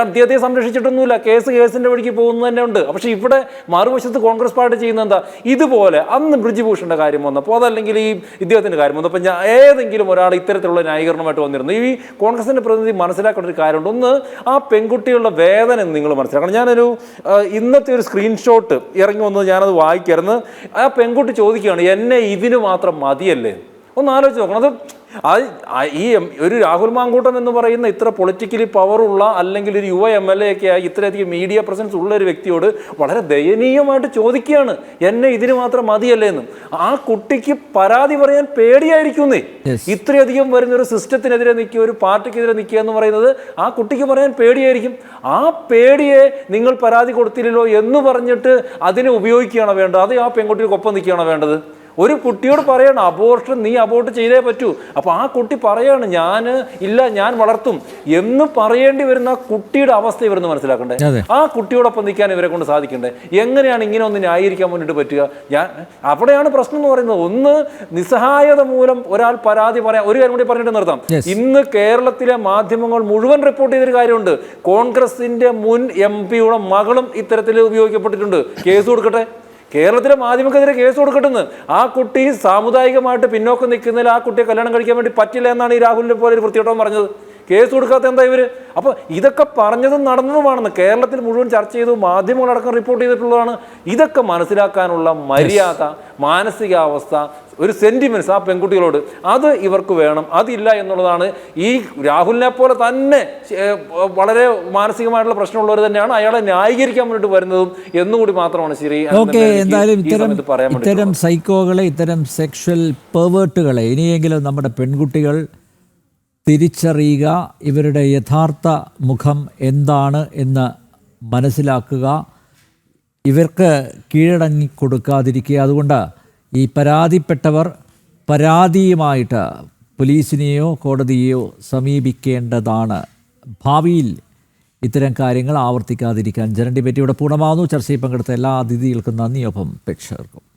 അദ്ദേഹത്തെ സംരക്ഷിച്ചിട്ടൊന്നുമില്ല. കേസിന്റെ വഴിക്ക് പോകുന്നത് തന്നെ ഉണ്ട്. പക്ഷെ ഇവിടെ മറുവശത്ത് കോൺഗ്രസ് പാർട്ടി ചെയ്യുന്നത് എന്താ, ഇതുപോലെ അന്ന് ബ്രിജ്ഭൂഷണിന്റെ കാര്യം വന്നപ്പോൾ, അതല്ലെങ്കിൽ ഈ ഇദ്ദേഹത്തിന്റെ കാര്യം വന്നപ്പോൾ ഞാൻ ഏതെങ്കിലും ഒരാൾ ഇത്തരത്തിലുള്ള ന്യായീകരണമായിട്ട് വന്നിരുന്നു. ഈ കോൺഗ്രസിന്റെ പ്രതിനിധി മനസ്സിലാക്കേണ്ട ഒരു കാര്യമുണ്ട്. ഒന്ന്, ആ പെൺകുട്ടികളുടെ വേദന നിങ്ങൾ മനസ്സിലാക്കണം. ഞാനൊരു ഇന്നത്തെ ഒരു സ്ക്രീൻഷോട്ട് ഇറങ്ങി വന്നത് ഞാനത് വായിക്കായിരുന്നു. ആ പെൺകുട്ടി ചോദിക്കുകയാണ്, എന്നെ ഇതിന് മാത്രം മതിയല്ലേ? ഒന്ന് ആലോചിച്ച് നോക്കണം. ഈ ഒരു രാഹുൽ മാങ്കൂട്ടം എന്ന് പറയുന്ന ഇത്ര പൊളിറ്റിക്കലി പവറുള്ള, അല്ലെങ്കിൽ ഒരു യുവ MLA ഒക്കെ ആയി ഇത്രയധികം മീഡിയ പ്രസൻസ് ഉള്ള ഒരു വ്യക്തിയോട് വളരെ ദയനീയമായിട്ട് ചോദിക്കുകയാണ്, എന്നെ ഇതിന് മാത്രം മതിയല്ലേ എന്ന്. ആ കുട്ടിക്ക് പരാതി പറയാൻ പേടിയായിരിക്കുന്നേ. ഇത്രയധികം വരുന്ന ഒരു സിസ്റ്റത്തിനെതിരെ നിൽക്കുക, ഒരു പാർട്ടിക്കെതിരെ നിൽക്കുക എന്ന് പറയുന്നത് ആ കുട്ടിക്ക് പറയാൻ പേടിയായിരിക്കും. ആ പേടിയെ നിങ്ങൾ പരാതി കൊടുത്തില്ലല്ലോ എന്ന് പറഞ്ഞിട്ട് അതിനെ ഉപയോഗിക്കുകയാണോ വേണ്ടത്? അത് ആ പെൺകുട്ടിക്കൊപ്പം നിൽക്കുകയാണോ വേണ്ടത്? ഒരു കുട്ടിയോട് പറയണം അബോർഷൻ, നീ അബോർട്ട് ചെയ്തേ പറ്റൂ. അപ്പോൾ ആ കുട്ടി പറയാണ്, ഞാൻ വളർത്തും എന്ന് പറയേണ്ടി വരുന്ന ആ കുട്ടിയുടെ അവസ്ഥ ഇവരെന്ന് മനസ്സിലാക്കണ്ടേ? ആ കുട്ടിയോടൊപ്പം നിൽക്കാൻ ഇവരെ കൊണ്ട് സാധിക്കണ്ടേ? എങ്ങനെയാണ് ഇങ്ങനെ ഒന്ന് ന്യായീകരിക്കാൻ വേണ്ടിയിട്ട് പറ്റുക? അവിടെയാണ് പ്രശ്നം എന്ന് പറയുന്നത്. ഒന്ന്, നിസ്സഹായത മൂലം ഒരാൾ പരാതി പറയാം. ഒരു കാര്യം കൂടി പറഞ്ഞിട്ട് നിർത്താം. ഇന്ന് കേരളത്തിലെ മാധ്യമങ്ങൾ മുഴുവൻ റിപ്പോർട്ട് ചെയ്തൊരു കാര്യമുണ്ട്, കോൺഗ്രസിന്റെ മുൻ MP-യുടെ മകളും ഇത്തരത്തിൽ ഉപയോഗിക്കപ്പെട്ടിട്ടുണ്ട്. കേസ് കൊടുക്കട്ടെ, കേരളത്തിലെ മാധ്യമക്കെതിരെ കേസ് കൊടുക്കട്ടെന്ന്. ആ കുട്ടി സാമുദായികമായിട്ട് പിന്നോക്കം നിൽക്കുന്നതിൽ ആ കുട്ടിയെ കല്യാണം കഴിക്കാൻ വേണ്ടി പറ്റില്ല എന്നാണ് ഈ രാഹുലിനെ പോലെ ഒരു വൃത്തികെട്ടവൻ പറഞ്ഞത്. കേസ് കൊടുക്കാത്ത എന്താ ഇവര്? അപ്പോൾ ഇതൊക്കെ പറഞ്ഞതും നടന്നതുമാണെന്ന് കേരളത്തിൽ മുഴുവൻ ചർച്ച ചെയ്തു, മാധ്യമങ്ങളടക്കം റിപ്പോർട്ട് ചെയ്തിട്ടുള്ളതാണ്. ഇതൊക്കെ മനസ്സിലാക്കാനുള്ള മര്യാദ, മാനസികാവസ്ഥ, ഒരു സെന്റിമെന്റ്സ് ആ പെൺകുട്ടികളോട് അത് ഇവർക്ക് വേണം. അതില്ല എന്നുള്ളതാണ്. ഈ രാഹുലിനെ പോലെ തന്നെ വളരെ മാനസികമായിട്ടുള്ള പ്രശ്നമുള്ളവർ തന്നെയാണ് അയാളെ ന്യായീകരിക്കാൻ വേണ്ടിയിട്ട് വരുന്നതും എന്നുകൂടി മാത്രമാണ് ശരി. എന്തായാലും ഇത്തരം സൈക്കോകളെ, ഇത്തരം സെക്ഷൽ പെർവേർട്ടുകളെ ഇനിയെങ്കിലും നമ്മുടെ പെൺകുട്ടികൾ തിരിച്ചറിയുക, ഇവരുടെ യഥാർത്ഥ മുഖം എന്താണ് എന്ന് മനസ്സിലാക്കുക, ഇവർക്ക് കീഴടങ്ങി കൊടുക്കാതിരിക്കുക. അതുകൊണ്ട് ഈ പരാതിപ്പെട്ടവർ പരാതിയുമായിട്ട് പോലീസിനെയോ കോടതിയെയോ സമീപിക്കേണ്ടതാണ്. ഭാവിയിൽ ഇത്തരം കാര്യങ്ങൾ ആവർത്തിക്കാതിരിക്കാൻ ജനറൽ ഡിബേറ്റ് ഇവിടെ പൂർണ്ണമാകുന്നു. ചർച്ചയിൽ പങ്കെടുത്ത എല്ലാ അതിഥികൾക്കും നന്ദി. ഒപ്പം പ്രേക്ഷകർക്കും